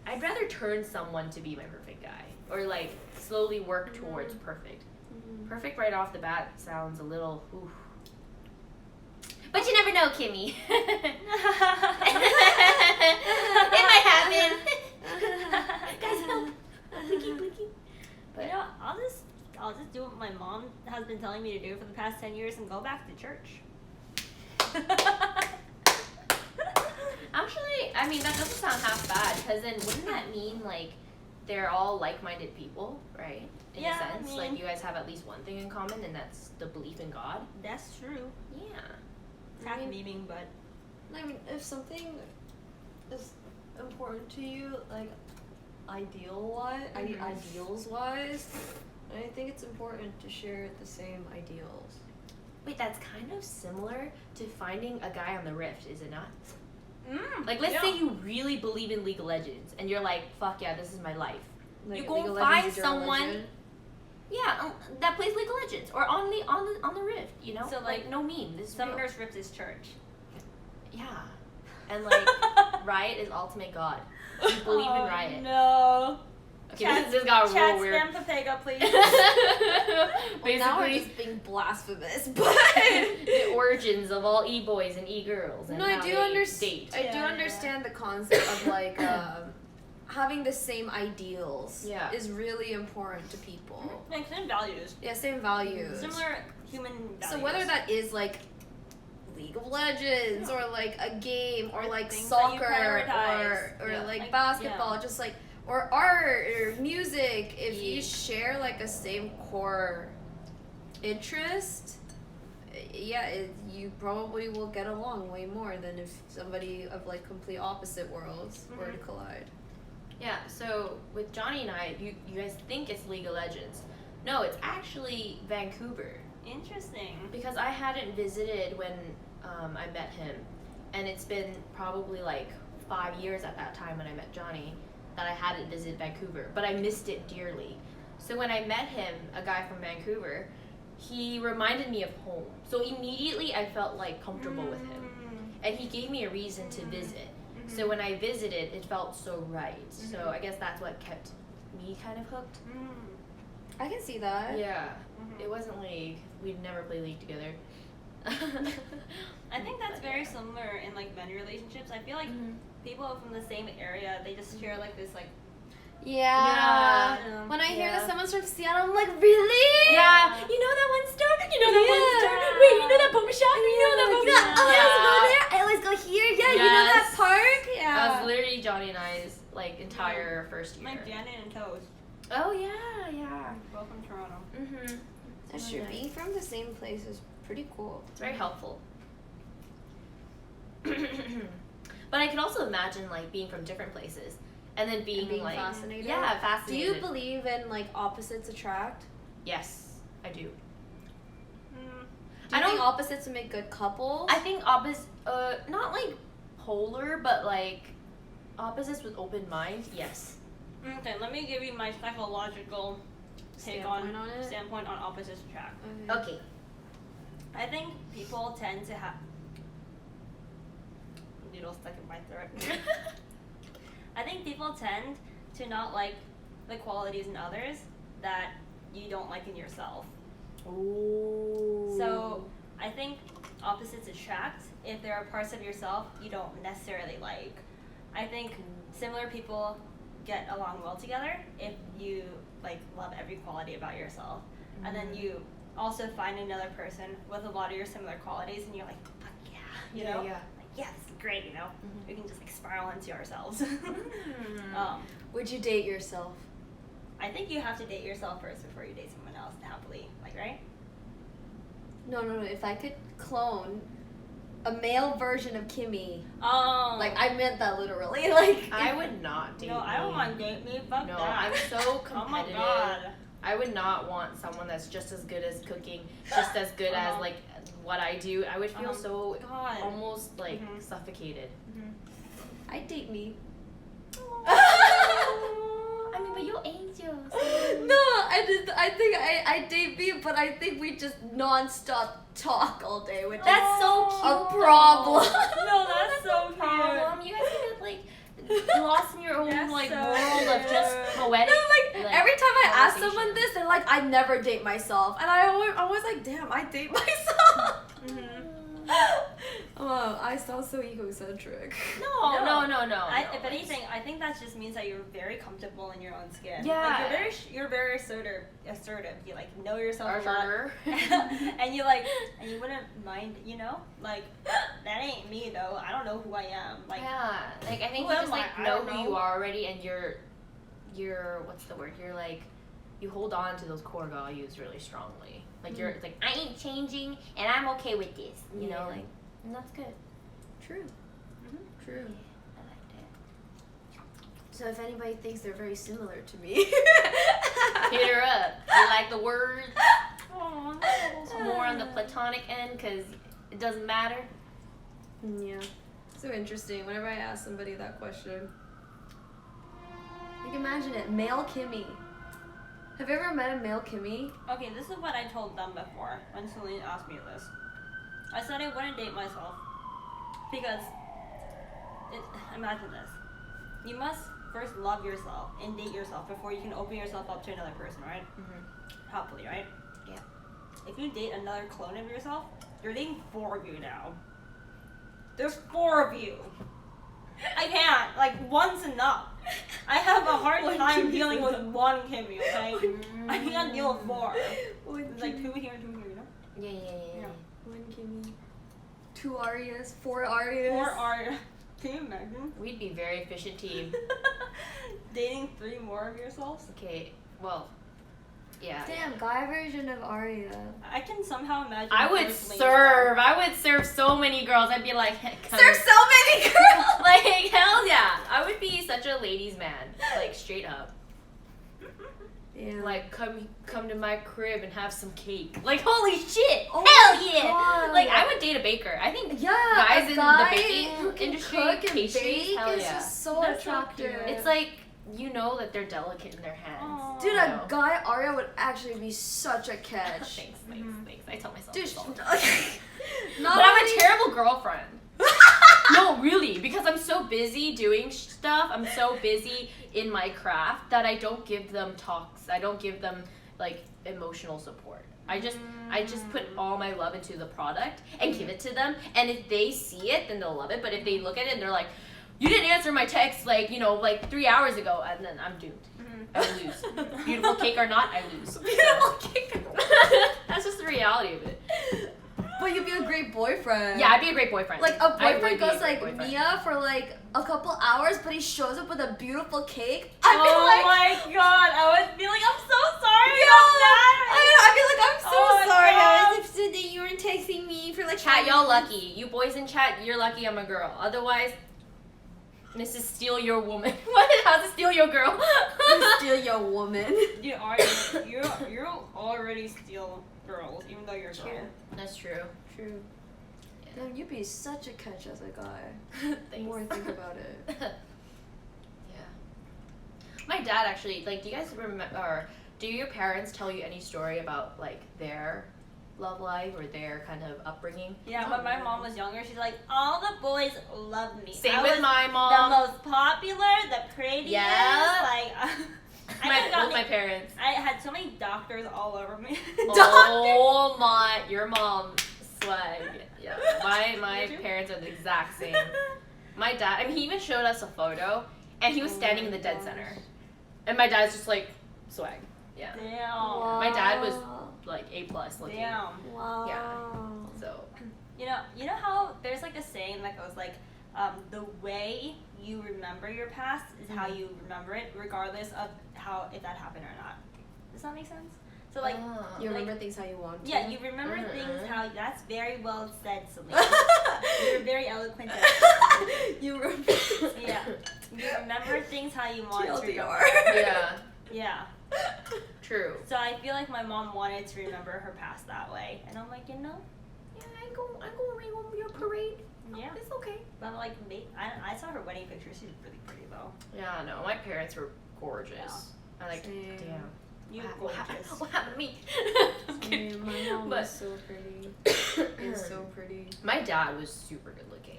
B: turn someone to be my perfect guy, or like slowly work towards perfect. Perfect right off the bat sounds a little oof. But you never know, Kimi. It might happen. Guys, help. Blinky.
A: But you know, I'll just do what my mom has been telling me to do for the past 10 years and go back to church.
B: Actually, I mean, that doesn't sound half bad, because then wouldn't that mean, like, they're all like-minded people, right? In a sense.
A: I mean,
B: like, you guys have at least one thing in common, and that's the belief in God.
A: That's true.
B: Yeah.
A: It's half memeing, but
C: I mean, if something is important to you, like ideals-wise, I think it's important to share the same ideals.
B: Wait, that's kind of similar to finding a guy on the Rift, is it not? Like, let's say you really believe in League of Legends, and you're like, fuck yeah, this is my life.
C: Like,
B: you go
C: League of
B: find
C: Legends is your
B: someone,
C: religion?
B: that plays League of Legends, or on the Rift, you know?
A: So, like,
B: no meme, this is real.
A: Summoner's Rift is church.
B: Yeah. And, like, Riot is ultimate god. You believe in Riot.
A: No.
B: Okay, this got real weird.
A: Chat spam Papega, please.
C: Well, now we're just being blasphemous, but
B: the origins of all e-boys and e-girls. And
C: no, I
B: how
C: do
B: they
C: understand.
B: date.
C: I do understand the concept of like having the same ideals.
B: Yeah.
C: Is really important to people.
A: Like, same values.
C: Yeah, same values.
A: Similar human values.
C: So whether that is like League of Legends or like a game or like
A: things that you
C: soccer
A: prioritize.
C: or
A: Yeah.
C: like
A: Like,
C: basketball,
A: yeah.
C: just like or art or music, if you
B: Yeah.
C: share like a same core interest, you probably will get along way more than if somebody of like complete opposite worlds were to collide.
B: Yeah, so with Johnny and I, you guys think it's League of Legends. No, it's actually Vancouver.
A: Interesting.
B: Because I hadn't visited when I met him. And it's been probably like 5 years at that time when I met Johnny that I hadn't visited Vancouver. But I missed it dearly. So when I met him, a guy from Vancouver, he reminded me of home. So immediately I felt like comfortable with him. And he gave me a reason to visit. So when I visited, it felt so right. So I guess that's what kept me kind of hooked.
C: I can see that.
B: Yeah. It wasn't League. We'd never play League together.
A: I think that's very similar in like men relationships. I feel like people from the same area, they just share like this like
C: Yeah.
A: Yeah.
C: When I hear
A: Yeah.
C: that someone's from Seattle, I'm like, really?
B: Yeah. You know that one store? You know that one store? Wait, you know that barber shop? You know that barber like entire first year.
A: Like Janet and Toes.
B: Oh yeah.
A: Both from Toronto.
B: Mhm.
C: That's true. Being from the same place is pretty cool.
B: It's very helpful. But I can also imagine like being from different places and then being like
C: fascinated.
B: Yeah,
C: Do
B: fascinated.
C: you believe in like opposites attract?
B: Yes, I do.
C: Do you think opposites would make good couples?
B: I think not like polar, but like opposites with open mind. Yes.
A: Okay, let me give you my psychological standpoint on opposites attract.
B: Okay.
A: I think people tend to have needle stuck in my throat. I think people tend to not like the qualities in others that you don't like in yourself.
B: Ooh.
A: So I think opposites attract if there are parts of yourself you don't necessarily like. I think similar people get along well together if you like love every quality about yourself. And then you also find another person with a lot of your similar qualities and you're like, fuck yeah, you know?
B: Yeah.
A: Like, yeah, this is great, you know? We can just like spiral into ourselves.
C: Would you date yourself?
A: I think you have to date yourself first before you date someone else happily, like, right?
C: No. If I could clone a male version of Kimi,
A: Oh.
C: like I meant that literally. Like
B: I would not date
A: No, I don't
B: me.
A: want to date me. Fuck
B: No,
A: that.
B: I'm so competitive.
A: Oh my god.
B: I would not want someone that's just as good as cooking, just as good as like what I do. I would feel so
A: God.
B: almost like suffocated.
C: I'd date me.
D: I mean, but you're angels.
C: No, I think I date me, but I think we just non-stop talk all day, which
D: That's so
C: is
D: cute.
C: a problem.
A: No, that's so cute.
D: Problem. You guys get like lost in your own
A: That's
D: like
A: so
D: world of just
C: No,
B: Poetic.
C: like every time I ask
B: conversation.
C: someone this, they're like, I never date myself, and I always like, damn, I date myself. Oh, I sound so egocentric.
B: No.
A: If anything, I think that just means that you're very comfortable in your own skin.
B: Yeah.
A: Like you're very assertive. You like know yourself a lot.
B: Arger.
A: and you wouldn't mind, you know? Like that ain't me though. I don't know who I am. Like
B: Yeah, like I think
A: Who
B: you
A: am
B: just like
A: I? I
B: know
A: don't
B: who
A: know.
B: you are already, and you're what's the word? You're like you hold on to those core values really strongly. Like you're it's like I ain't changing, and I'm okay with this. You know, like and that's good.
C: True. True.
B: I liked it.
C: So if anybody thinks they're very similar to me,
B: Hit her up. You like the words?
A: Aw,
B: More on the platonic end, cause it doesn't matter.
C: yeah. So interesting. Whenever I ask somebody that question, like imagine it, male Kimi. Have you ever met a male Kimi?
A: Okay, this is what I told them before when Celine asked me this. I said I wouldn't date myself because imagine this. You must first love yourself and date yourself before you can open yourself up to another person, right? Happily, right?
B: Yeah.
A: If you date another clone of yourself, you're dating 4 of you now. There's 4 of you. I can't. Like, one's enough. I have a hard time dealing with one Kimi, okay? I can't deal with 4. It's like 2 here, 2 here, you know?
B: Yeah.
C: One Kimi. 2 Arias. 4 Arias.
A: 4 are. Can you imagine?
B: We'd be a very efficient team.
A: Dating 3 more of yourselves?
B: Okay, well, yeah.
C: Damn, guy version of Aria.
A: I can somehow imagine.
B: I would
A: Bruce Lee's
B: serve. I would serve so many girls. I'd be like, come.
C: There's so many girls.
B: Like hell yeah. I would be such a ladies' man, like straight up.
C: Yeah.
B: Like come to my crib and have some cake. Like holy shit.
C: Oh
B: Hell
C: my
B: yeah.
C: God.
B: Like I would date a baker. I think
C: Yeah,
B: guys
C: a
B: in
C: guy
B: the baking
C: who can
B: industry,
C: cook and
B: pastries,
C: bake
B: hell
C: is
B: yeah.
C: just so
A: That's so
C: attractive.
A: cute.
B: It's like you know that they're delicate in their hands.
A: Aw.
C: Dude,
B: you
C: a
B: know?
C: guy Aria would actually be such a catch.
B: Thanks. I tell myself
C: Dude,
B: this all the time.
C: but
B: But I'm a terrible girlfriend. No, really, because I'm so busy doing stuff. I'm so busy in my craft that I don't give them talks. I don't give them like emotional support. I just put all my love into the product and give it to them. And if they see it, then they'll love it. But if they look at it and they're like, "You didn't answer my text like 3 hours ago," and then I'm doomed. I lose. Beautiful cake or not, I lose.
C: Beautiful cake.
B: That's just the reality of it.
C: But you'd be a great boyfriend. boyfriend.
B: Yeah, I'd be a great boyfriend.
C: Like a
B: I would
C: boyfriend
B: be a
C: goes
B: great
C: like
B: boyfriend.
C: Mia for like a couple hours, but he shows up with a beautiful cake. I'd be
A: Oh
C: like,
A: my god, I would be like, I'm so sorry
C: yeah.
A: about that.
C: I'd be like, I'm so
A: Oh my
C: sorry. I
A: God.
C: was upset that you weren't texting me for like.
B: Chat,
C: 5
B: y'all
C: minutes."
B: lucky. You boys in chat, you're lucky I'm a girl. Otherwise, Mrs. Steal Your Woman. What? How's to steal your girl?
C: Steal your woman.
A: You are, you already steal girls, even though you're a girl.
B: That's true.
C: True.
B: Yeah.
C: Damn, you'd be such a catch as a guy. The
B: Thanks.
C: more I think about it.
B: Yeah. My dad actually, like, do you guys remember, or do your parents tell you any story about, like, their love life or their kind of upbringing?
A: Yeah, when my mom was younger, she's like, all the boys loved me.
B: Same
A: I
B: with
A: was
B: my
A: the
B: mom.
A: most popular, the prettiest.
B: Yeah.
A: Like,
B: Both my parents.
A: I had so many doctors all over me.
B: Oh my, your mom swag. Yeah, my
A: Did you?
B: parents are the exact same. My dad, I mean, he even showed us a photo, and he was standing in the dead center, and my dad's just like swag. Yeah,
A: Damn.
B: my dad was like A+ looking.
A: Damn.
C: Wow.
B: Yeah. So
A: You know how there's like a saying that goes like, the way you remember your past is how you remember it, regardless of if that happened or not. Does that make sense? So like,
C: You remember things how you want to.
A: yeah, you remember things how. That's very well said, Celine. You're very eloquent.
C: You remember.
A: Yeah, you remember things how you want to.
C: TLDR.
A: Remember.
B: yeah,
A: Yeah.
B: true.
A: So I feel like my mom wanted to remember her past that way, and I'm like,
B: Yeah, I'm going to your parade.
A: yeah.
B: It's okay.
A: But like, I saw her wedding picture. She's really pretty though.
B: Yeah, no, my parents were gorgeous.
A: Yeah.
B: I like,
C: Same.
B: damn.
A: You
B: What
A: gorgeous.
B: what happened to me? I'm kidding.
C: My mom
B: But-
C: was so pretty. It's so pretty.
B: My dad was super good looking.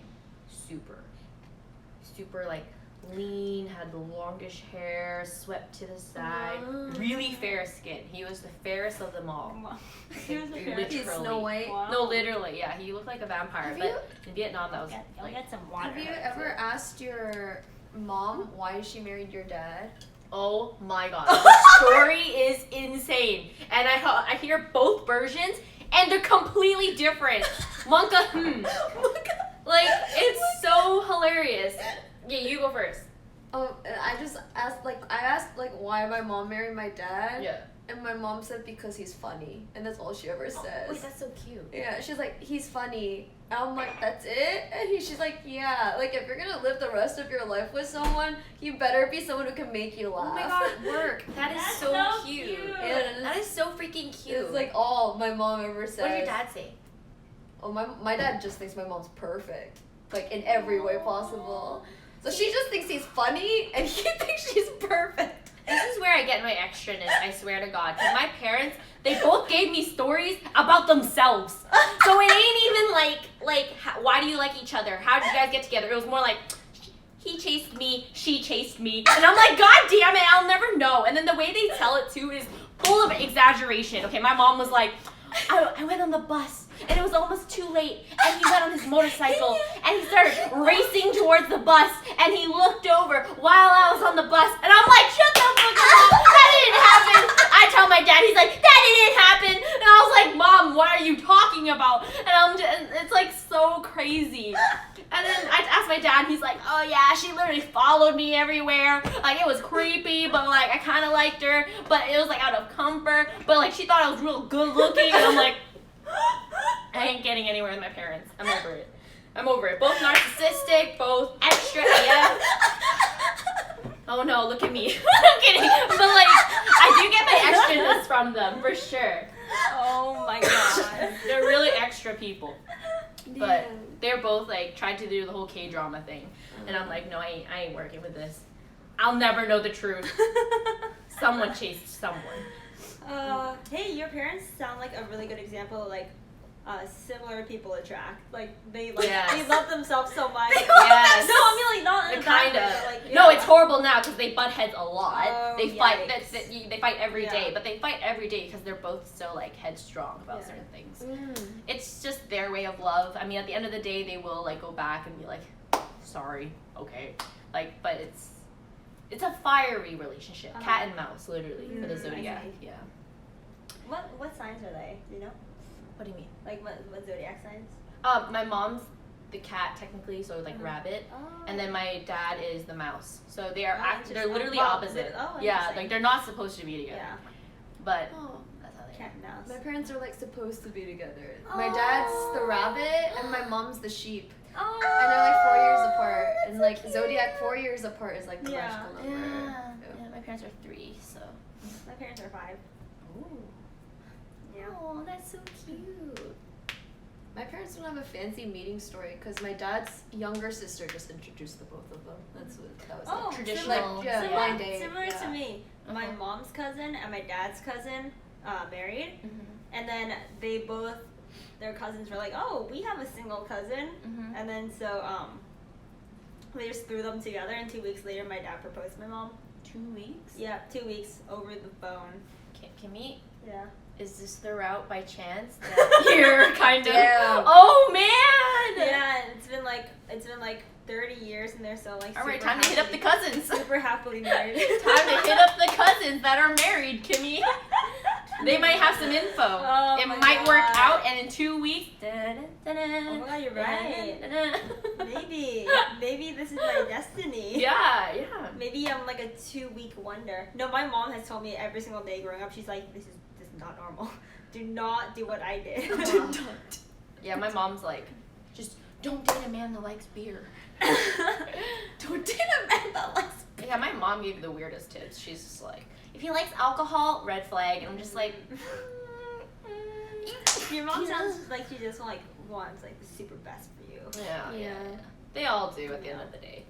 B: Super like lean, had the longish hair, swept to the side, really fair skin. He was the fairest of them all.
A: Wow. She was a
B: Like,
A: parent.
C: He's
B: literally.
C: Snow White.
A: Wow.
B: No, literally, yeah, he looked like a vampire.
C: Have
B: but
C: you-
B: in Vietnam, that was
A: I'll
B: like,
A: get some water.
C: Have you ever asked your mom why she married your dad?
B: oh my god, the story is insane. And I hear both versions, and they're completely different. Monka, like it's so hilarious. Yeah, you go first.
C: I just asked why my mom married my dad.
B: Yeah.
C: And my mom said because he's funny, and that's all she ever says.
B: Wait, that's so cute.
C: Yeah, she's like, he's funny. And I'm like, that's it? And she's like, yeah. Like, if you're gonna live the rest of your life with someone, you better be someone who can make you laugh.
B: Oh my god, work. That is
A: That's
B: so,
A: so
B: cute.
A: cute.
C: Yeah,
B: That is so freaking cute.
C: It's like all my mom ever says.
B: What did your dad say?
C: Oh, my dad just thinks my mom's perfect. Like, in every way possible. So she just thinks he's funny, and he thinks she's perfect.
B: This is where I get my extraness, I swear to God. Because my parents, they both gave me stories about themselves. So it ain't even why do you like each other? How did you guys get together? It was more like, he chased me, she chased me. And I'm like, God damn it, I'll never know. And then the way they tell it too is full of exaggeration. Okay, my mom was like, I went on the bus and it was almost too late, and he went on his motorcycle and he started racing towards the bus, and he looked over while I was on the bus, and I'm like, shut the fuck up, that didn't happen. I tell my dad, he's like, that didn't happen, and I was like, Mom, what are you talking about? And it's like so crazy. And then I asked my dad, he's like, oh yeah, she literally followed me everywhere. Like, it was creepy, but like, I kind of liked her, but it was like out of comfort, but like, she thought I was real good looking, and I'm like, I ain't getting anywhere with my parents. I'm over it. Both narcissistic, both extra AF. Oh no, look at me. I'm kidding. But like, I do get my extraness from them, for sure.
A: Oh my god.
B: They're really extra people. But
C: Yeah.
B: they're both like tried to do the whole K-drama thing. And I'm like, no, I ain't working with this. I'll never know the truth. Someone chased someone.
A: Hey, your parents sound like a really good example of like similar people attract. Like they
B: Yes.
A: love themselves so much.
B: Yes.
A: No, I mean like not in that
B: Kind
A: way,
B: of.
A: but, like,
B: No,
A: yeah.
B: it's horrible now because they butt heads a lot.
A: Oh,
B: They fight.
A: yikes.
B: They fight every day,
A: Yeah.
B: but they fight every day because they're both so like headstrong about
A: Yeah.
B: certain things.
C: Mm.
B: It's just their way of love. I mean, at the end of the day, they will like go back and be like, sorry, okay, like, but it's a fiery relationship, cat and mouse, literally, for the
A: I
B: zodiac.
A: see.
B: Yeah.
A: What signs are they? Do you know?
B: What do you mean?
A: Like what zodiac signs?
B: My mom's the cat technically, so like rabbit, and then my dad is the mouse. So they are they're literally opposite. Yeah, like they're not supposed to be together.
A: Yeah.
B: But that's how they
A: Cat and mouse.
C: My parents are like supposed to be together. My dad's the rabbit and my mom's the sheep.
A: Oh.
C: And they're like 4 years apart. And like zodiac 4 years apart is like the magical number.
B: Yeah, my parents are 3, so.
A: My parents are 5.
B: Ooh.
A: Yeah.
B: Oh, that's so cute.
C: My parents don't have a fancy meeting story because my dad's younger sister just introduced the both of them. That was like
B: traditional.
C: Like, yeah,
A: Similar,
C: blind date.
A: similar
C: yeah.
A: to me. My mom's cousin and my dad's cousin married, and then they both, their cousins were like, oh, we have a single cousin, and then so they just threw them together, and 2 weeks later my dad proposed to my mom.
B: 2 weeks?
A: Yeah, 2 weeks over the phone.
B: Kimmy,
A: Yeah.
B: is this the route by chance that you're kind of?
C: Damn.
B: Oh man!
A: Yeah, it's been like 30 years, and they're so like.
B: All right,
A: super
B: time to hit up the cousins.
A: Super happily married.
B: Time to hit up the cousins that are married, Kimmy. They might have some info.
A: Oh
B: it
A: my
B: might
A: God.
B: work out, and in 2 weeks.
A: Oh my God, you're right. Maybe this is my destiny.
B: Yeah.
A: Maybe I'm like a 2-week wonder. No, my mom has told me every single day growing up, she's like, this is not normal. Do not do what I did. Do not.
B: Yeah, my mom's like, just don't date a man that likes beer.
A: Don't date a man that likes beer.
B: Yeah, my mom gave the weirdest tips. She's just like, if he likes alcohol, red flag. And I'm just like,
A: Your mom sounds like she just like wants like the super best for you.
B: yeah. They all do at the end of the day.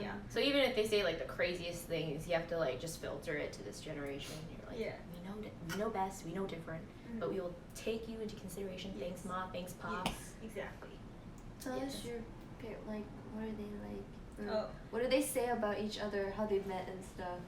A: Yeah.
B: So even if they say like the craziest things, you have to like just filter it to this generation. You're like, we know best, we know different, but we will take you into consideration. Thanks, Ma. Thanks, Pa.
A: Yes, exactly.
C: Tell us your like what are they like?
A: Oh.
C: What do they say about each other? How they met and stuff?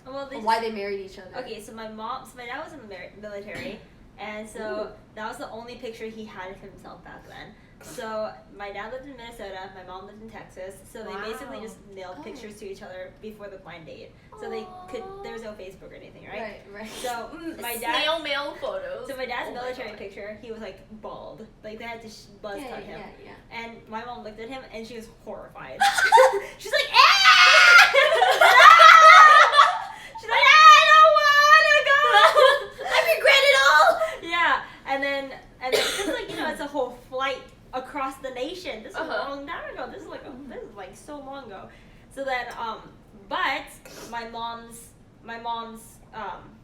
A: Well,
C: Or why they married each other?
A: Okay, so my dad was in the military, and so that was the only picture he had of himself back then. So my dad lived in Minnesota, my mom lived in Texas, so they basically just nailed pictures to each other before the blind date. So they could, there was no Facebook or anything, right?
C: Right.
A: So my dad,
B: Snail mail photos.
A: so my dad's
B: my
A: military
B: God.
A: picture, he was like bald, like they had to buzz cut him.
C: Yeah.
A: And my mom looked at him and she was horrified. She's like, ah! She's like, I don't wanna go. I regret it all. Yeah, and then it's like, you know, it's a whole flight across the nation. This is a long time ago. This is like so long ago. So then but my mom's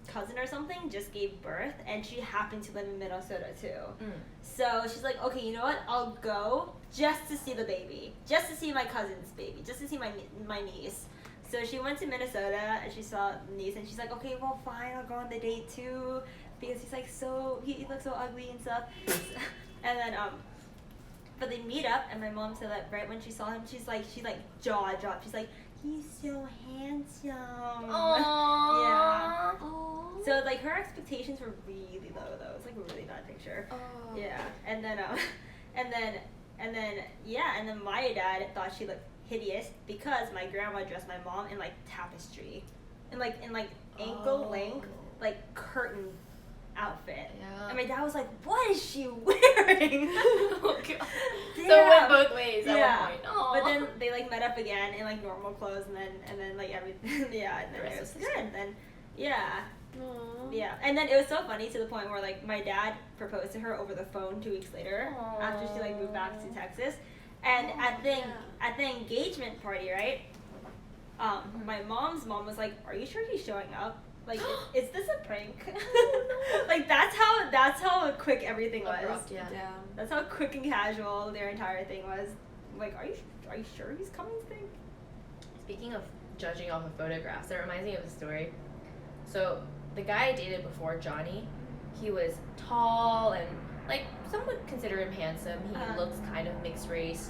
A: cousin or something just gave birth, and she happened to live in Minnesota too. So she's like, okay, you know what? I'll go just to see the baby, just to see my cousin's baby, just to see my niece. So she went to Minnesota and she saw the niece, and she's like, okay, well, fine, I'll go on the date too, because he's like he looks so ugly and stuff. And then but they meet up, and my mom said that right when she saw him, she jaw dropped. She's like, he's so handsome.
B: Aww.
A: Yeah. So like her expectations were really low though. It's like a really bad picture.
C: Oh.
A: Yeah. And then my dad thought she looked hideous because my grandma dressed my mom in like tapestry, in ankle length like curtain outfit.
B: Yeah.
A: And my dad was like, what is she wearing?
B: Oh, God.
A: Damn.
B: So it went both ways at one point. Aww.
A: But then they like met up again in like normal clothes, and then like everything. Yeah, and then it was good. And then yeah. And then it was so funny to the point where like my dad proposed to her over the phone 2 weeks later after she like moved back to Texas. And at the engagement party, right? My mom's mom was like, "Are you sure he's showing up? Like, is this a prank?" Like that's how quick everything was.
B: Abrupt, yeah.
A: That's how quick and casual their entire thing was. Like, are you sure he's coming? Thing.
B: Speaking of judging off of photographs, that reminds me of a story. So the guy I dated before, Johnny, he was tall and like some would consider him handsome. He looks kind of mixed race,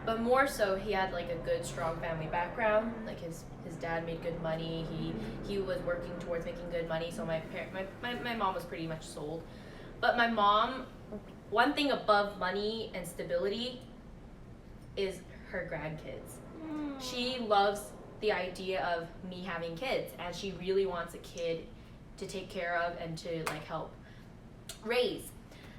B: but more so he had like a good strong family background. Like his dad made good money. He was working towards making good money. So my mom was pretty much sold. But my mom, one thing above money and stability is her grandkids. She loves the idea of me having kids, and she really wants a kid to take care of and to like help raise.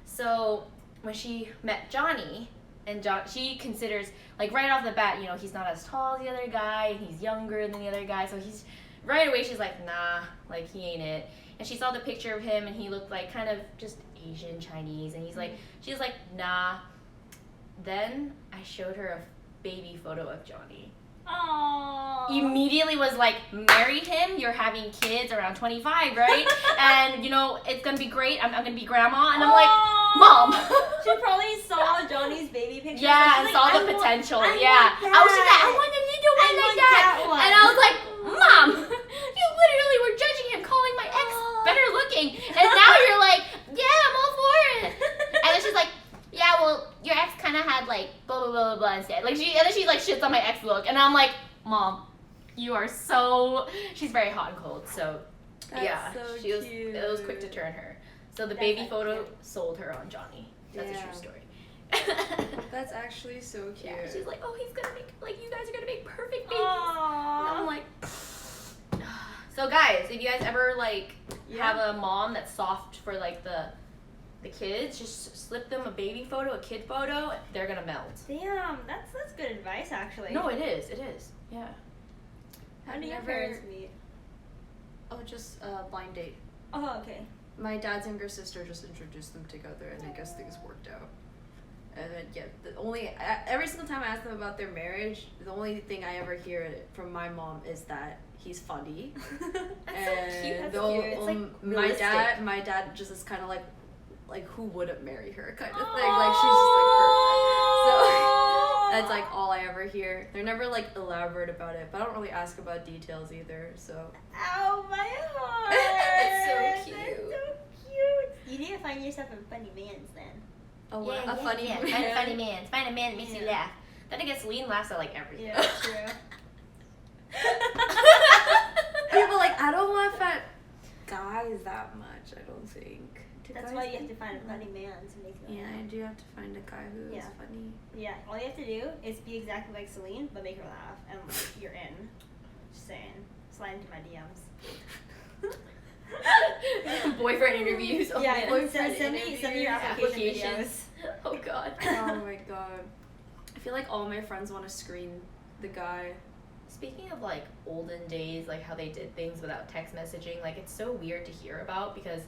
B: So when she met Johnny, and she considers, like, right off the bat, you know, he's not as tall as the other guy, and he's younger than the other guy, so he's, right away she's like, nah, like, he ain't it. And she saw the picture of him, and he looked like kind of just Asian, Chinese, and she was like, nah. Then I showed her a baby photo of Johnny.
A: Aww.
B: Immediately was like, marry him, you're having kids around 25, right? And, you know, it's gonna be great, I'm gonna be grandma. And I'm like, Mom.
A: She probably saw Johnny's baby picture.
B: Yeah, and saw the potential. I was just like, I want a little one like that. And I was like, Mom, you literally were judging him, calling my ex better looking. And now you're like, yeah, I'm all for it. And then she's like, yeah, well, your ex kind of had like blah blah blah blah blah instead. Like and then she like shits on my ex look, and I'm like, Mom, you are so. She's very hot and cold, so yeah,
C: so
B: she was.
C: cute.
B: It was quick to turn her. So the
A: That's
B: baby
A: like
B: photo
A: cute.
B: sold her on Johnny. That's a
C: Yeah.
B: true story.
C: That's actually so cute.
B: Yeah, she's like, oh, he's gonna make like you guys are gonna make perfect babies.
A: Aww.
B: And I'm like. So guys, if you guys ever like have a mom that's soft for like the kids, just slip them a baby photo, a kid photo, they're gonna melt.
A: Damn, that's good advice actually.
B: No, it is. It is. Yeah.
A: How do your
C: Never-
A: parents meet?
C: Oh, just blind date.
A: Oh, okay.
C: My dad's younger sister just introduced them together, and I guess things worked out. And then, every single time I ask them about their marriage, the only thing I ever hear from my mom is that he's funny.
B: That's so cute. That's
C: though,
B: cute. It's like
C: my dad just is kind of like who wouldn't marry her kind of thing. Like she's just like perfect. So that's like all I ever hear. They're never like elaborate about it, but I don't really ask about details either. So.
A: Ow, my heart.
B: That's so cute.
A: That's so cute. You need to find yourself a funny man's then.
C: Oh, what? A funny man.
B: Find a funny man. Find a man that makes you laugh. Then I guess Celine laughs at like everything.
A: Yeah, true.
C: People like I don't laugh at guys that much. I don't think.
A: That's why you have to find a funny man to make them
C: Yeah, I
A: laugh.
C: do have to find a guy who is funny.
A: Yeah, all you have to do is be exactly like Celine, but make her laugh, and like, you're in. Just saying. Slide into my DMs.
B: Boyfriend interviews. Oh,
A: Yeah,
B: man.
A: and send me your application videos.
B: Oh god.
C: Oh my god. I feel like all my friends want to screen the guy.
B: Speaking of like olden days, like how they did things without text messaging, like it's so weird to hear about because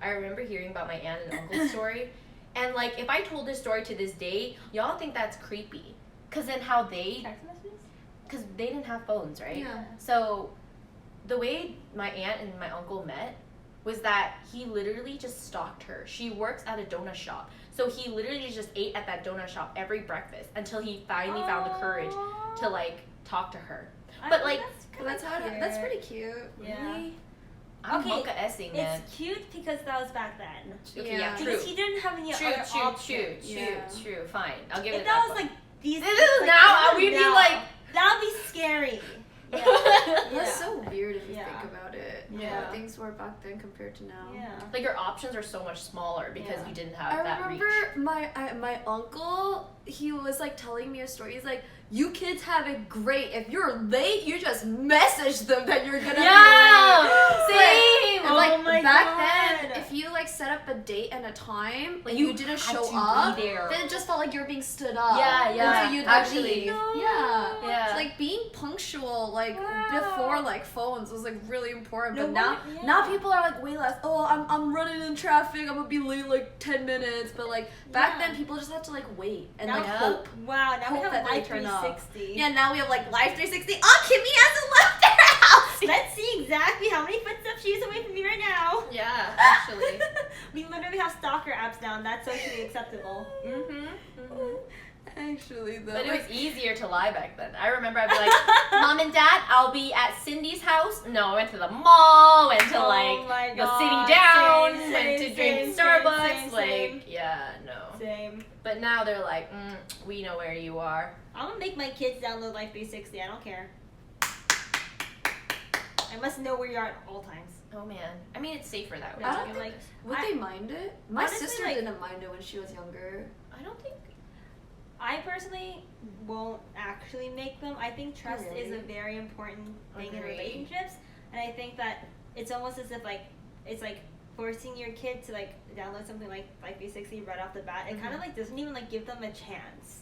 B: I remember hearing about my aunt and uncle's story, and like if I told this story to this day, y'all think that's creepy, cause then how they,
A: Text messages?
B: cause they didn't have phones, right?
C: Yeah.
B: So the way my aunt and my uncle met was that he literally just stalked her. She works at a donut shop, so he literally just ate at that donut shop every breakfast until he finally found the courage to like talk to her. But like
C: That's pretty cute.
A: Yeah.
B: really? I'm
A: Okay,
B: mocha essing, man.
A: It's cute because that was back then.
B: Okay, yeah, true.
A: Because he didn't have any other options.
B: True. Fine, I'll give
A: If
B: it
A: that was
B: one.
A: like these.
B: This is
A: like,
B: now, we'd be
A: now,
B: like.
A: that would be scary. Yeah.
C: That's
A: Yeah.
C: so weird if you
A: Yeah.
C: think about it.
A: Yeah.
C: How things were back then compared to now.
A: Yeah.
B: Like your options are so much smaller because
A: Yeah.
B: you didn't have
C: I
B: that
C: remember
B: reach.
C: my uncle, he was like telling me a story. He's like, you kids have it great. If you're late, you just message them that you're gonna
B: Yeah,
C: be late.
B: same.
C: And
A: Oh
C: like
A: my
C: back
A: God.
C: then, if you like set up a date and a time and
B: You
C: you didn't
B: had
C: show
B: to be
C: up,
B: there.
C: then it just felt like you were being stood up.
B: Yeah, yeah,
C: Until you'd
B: actually.
C: leave.
A: No.
C: Yeah.
B: Yeah.
C: It's like being punctual, like
A: Wow.
C: before like phones was like really important.
A: No
C: But now,
A: wonder- yeah.
C: now people are like way less. Oh, I'm running in traffic. I'm gonna be late like 10 minutes. But like back
A: Yeah.
C: then, people just had to like wait and
A: Now-
C: like hope.
A: Wow, now we
C: Hope
A: have
C: that they
A: Life
C: turn up.
A: 360.
C: Yeah, now we have like Life 360. Oh, Kimi hasn't left their house.
A: Let's see exactly how many footsteps she is away from me right now.
B: Yeah, actually.
A: We literally have stalker apps down. That's socially acceptable.
C: Actually, though.
B: But it was easier to lie back then. I remember I'd be like, Mom and Dad, I'll be at Cindy's house. No, I went to the mall, went to
A: Oh
B: like
A: my
B: the
A: God.
B: city down,
A: Same,
B: went to
A: same,
B: drink
A: same,
B: Starbucks.
A: same,
B: like,
A: same.
B: yeah, no.
A: Same.
B: But now they're like, we know where you are.
A: I'm gonna make my kids download Life 360. I don't care. I must know where you are at all times.
B: Oh man. I mean, it's safer that way.
C: I don't
B: too.
C: think-
A: like.
C: Would
A: I-
C: they mind it? My
A: honestly,
C: sister
A: like-
C: didn't mind it when she was younger.
B: I don't think.
A: I personally won't actually make them. I think trust is a
C: Really?
A: very important thing in
B: Agreed.
A: relationships, and I think that it's almost as if like it's like forcing your kid to like download something like 360 right off the bat, it kind of like doesn't even like give them a chance.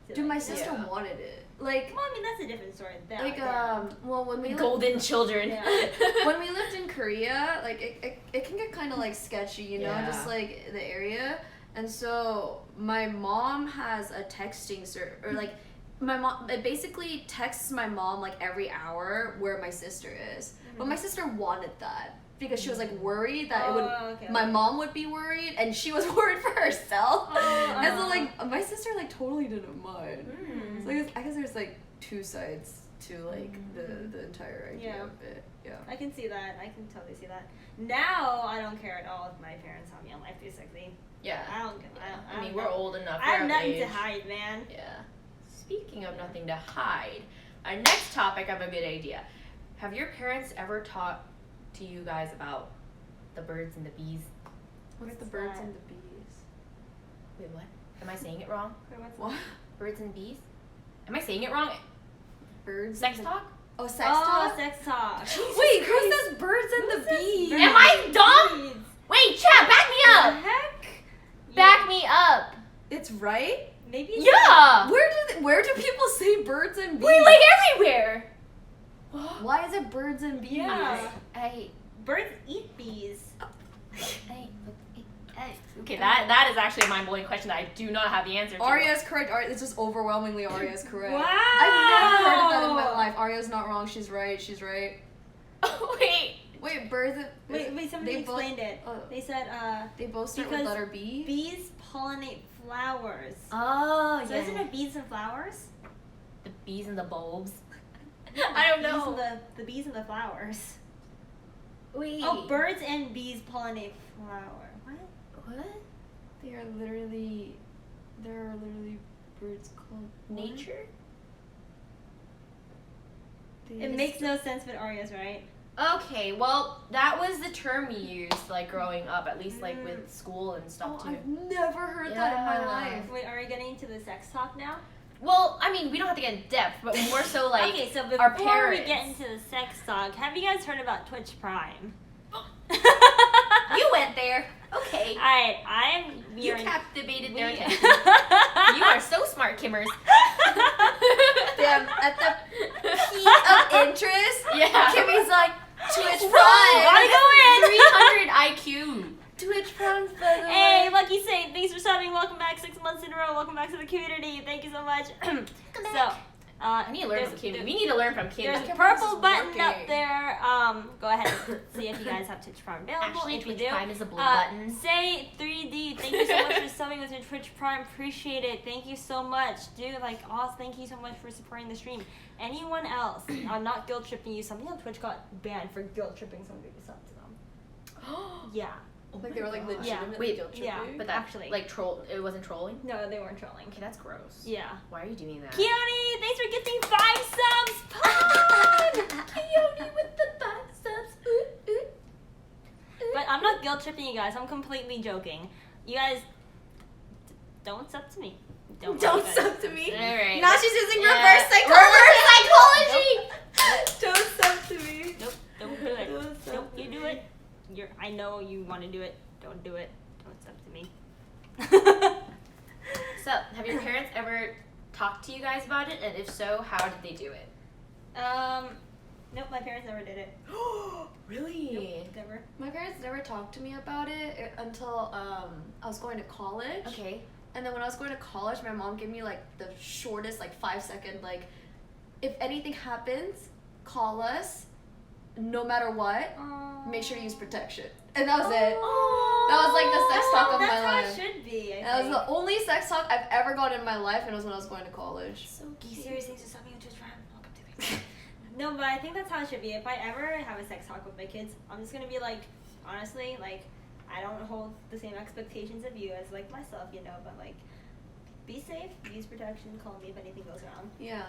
A: To,
C: Dude,
A: like,
C: my sister wanted it. Like,
A: well, I mean that's a different story.
C: like well, when we
B: Golden children.
A: Yeah.
C: when we lived in Korea, like it can get kind of like sketchy, you know,
B: Yeah.
C: just like the area. And so my mom has a texting or like my mom, it basically texts my mom like every hour where my sister is. But my sister wanted that because she was like worried that it would my mom would be worried, and she was worried for herself. And so like my sister like totally didn't mind. So I guess there's like two sides to like the entire idea of it. Yeah.
A: I can see that. I can totally see that. Now I don't care at all if my parents have me on Life 360.
B: Yeah.
A: I don't care.
B: I mean, we're old enough.
A: I have
B: we're of
A: nothing
B: age.
A: to hide, man.
B: Yeah. Speaking of nothing to hide, our next topic, I have a good idea. Have your parents ever talked to you guys about the birds and the bees?
C: What's the
A: What's
C: birds
A: that?
C: and the bees?
B: Wait, what? Am I saying it wrong?
C: What?
B: Birds and bees? Am I saying it wrong?
C: Birds?
B: Sex
C: and the-
B: talk?
C: Oh, sex
A: Oh,
C: talk?
A: sex talk.
C: Wait, who says birds and the bees?
A: Birds.
B: Am I dumb?
A: Bees.
B: Wait, chat, back me
A: The
B: up!
A: heck?
B: Back me up!
C: It's right?
A: Maybe. It's
B: Yeah!
C: Where do people say birds and bees?
B: Wait, like everywhere!
C: Why is it birds and bees?
A: Yeah.
B: I
A: Birds eat bees.
B: okay, that is actually a mind-blowing question that I do not have the answer to.
C: Aria is correct. It's just overwhelmingly Aria is correct.
A: Wow.
C: I've never heard of that in my life. Aria's not wrong. She's right. She's right.
B: Wait.
C: Wait, birds and...
A: Wait, somebody
C: they both-
A: explained it.
C: oh.
A: They said,
C: They both start
A: Because
C: with letter B?
A: bees pollinate flowers.
B: Oh,
A: So isn't it bees and flowers?
B: the bees and the bulbs? I don't know.
A: Bees and the bees and the flowers.
B: Wait.
A: Oh, birds and bees pollinate flower. What?
B: What?
C: There are literally birds called...
B: Nature?
A: It makes no sense, but Aria's right.
B: Okay, well, that was the term we used, like, growing up, at least, like, with school and stuff,
C: Oh,
B: too.
C: I've never heard that in my
B: Yeah.
C: life.
A: Wait, are we getting into the sex talk now?
B: Well, I mean, we don't have to get in depth, but more so, like,
A: okay, so
B: our
A: before
B: parents.
A: we get into the sex talk, have you guys heard about Twitch Prime?
B: You went there. Okay.
A: Alright,
B: You captivated their
A: we-
B: attention. You are so smart, Kimmers.
C: Damn, at the peak of interest,
B: Yeah.
C: Kimmy's like, Twitch
A: Whoa,
C: Prime!
A: gotta go in!
B: 300 IQ.
C: Twitch Prime's by the
A: Hey,
C: way.
A: Lucky Saint, thanks for subbing. Welcome back 6 months in a row. Welcome back to the community. Thank you so much. So,
B: I need to learn from Kimi. We need to learn from Kimi.
A: There's a
C: Kim
A: purple
C: is
A: button
C: working.
A: up there. Go ahead and see if you guys have Twitch Prime available.
B: Actually,
A: if
B: Twitch
A: you do,
B: Prime is a blue button.
A: Say 3D. Thank you so much for subbing with your Twitch Prime. Appreciate it. Thank you so much, dude. Like, awesome. Thank you so much for supporting the stream. Anyone else? I'm not guilt tripping you. Something on Twitch got banned for guilt tripping somebody to sub to them. Yeah.
C: Like they were like
A: Yeah.
C: legitimately
B: Wait,
C: guilt
A: yeah.
C: tripping.
B: But that,
A: Actually.
B: like, it wasn't trolling?
A: No, they weren't trolling.
B: Okay, that's gross.
A: Yeah.
B: Why are you doing that?
A: Keone, thanks for gifting 5 subs. Pun!
B: Keone with the 5 subs. Ooh, ooh.
A: But I'm not guilt tripping you guys. I'm completely joking. You guys don't sub to me. Don't
C: sub to me.
B: Alright.
C: Now she's using
B: Yeah.
C: reverse psychology.
B: Reverse psychology!
C: Don't sub to me.
A: Nope, don't do it.
C: Don't sub
A: Nope,
C: to
A: you do
C: me.
A: it. I know you want to do it. Don't do it. Don't sub to me.
B: So, have your parents ever talked to you guys about it? And if so, how did they do it?
A: Nope, my parents never did it.
B: Really?
A: Nope, never.
C: My parents never talked to me about it until I was going to college.
B: Okay.
C: And then when I was going to college, my mom gave me like the shortest, like 5-second, like, if anything happens, call us. No matter what, make sure to use protection. And that was it. That was like the sex talk of my
A: That's how
C: life.
A: it should be.
C: That was the only sex talk I've ever gotten in my life, and it was when I was going to college.
B: So
A: You serious things to stop me on Twitch Prime. Welcome to me. No, but I think that's how it should be. If I ever have a sex talk with my kids, I'm just gonna be like, honestly, like, I don't hold the same expectations of you as like myself, you know. But like, be safe, use protection, call me if anything goes wrong.
C: Yeah,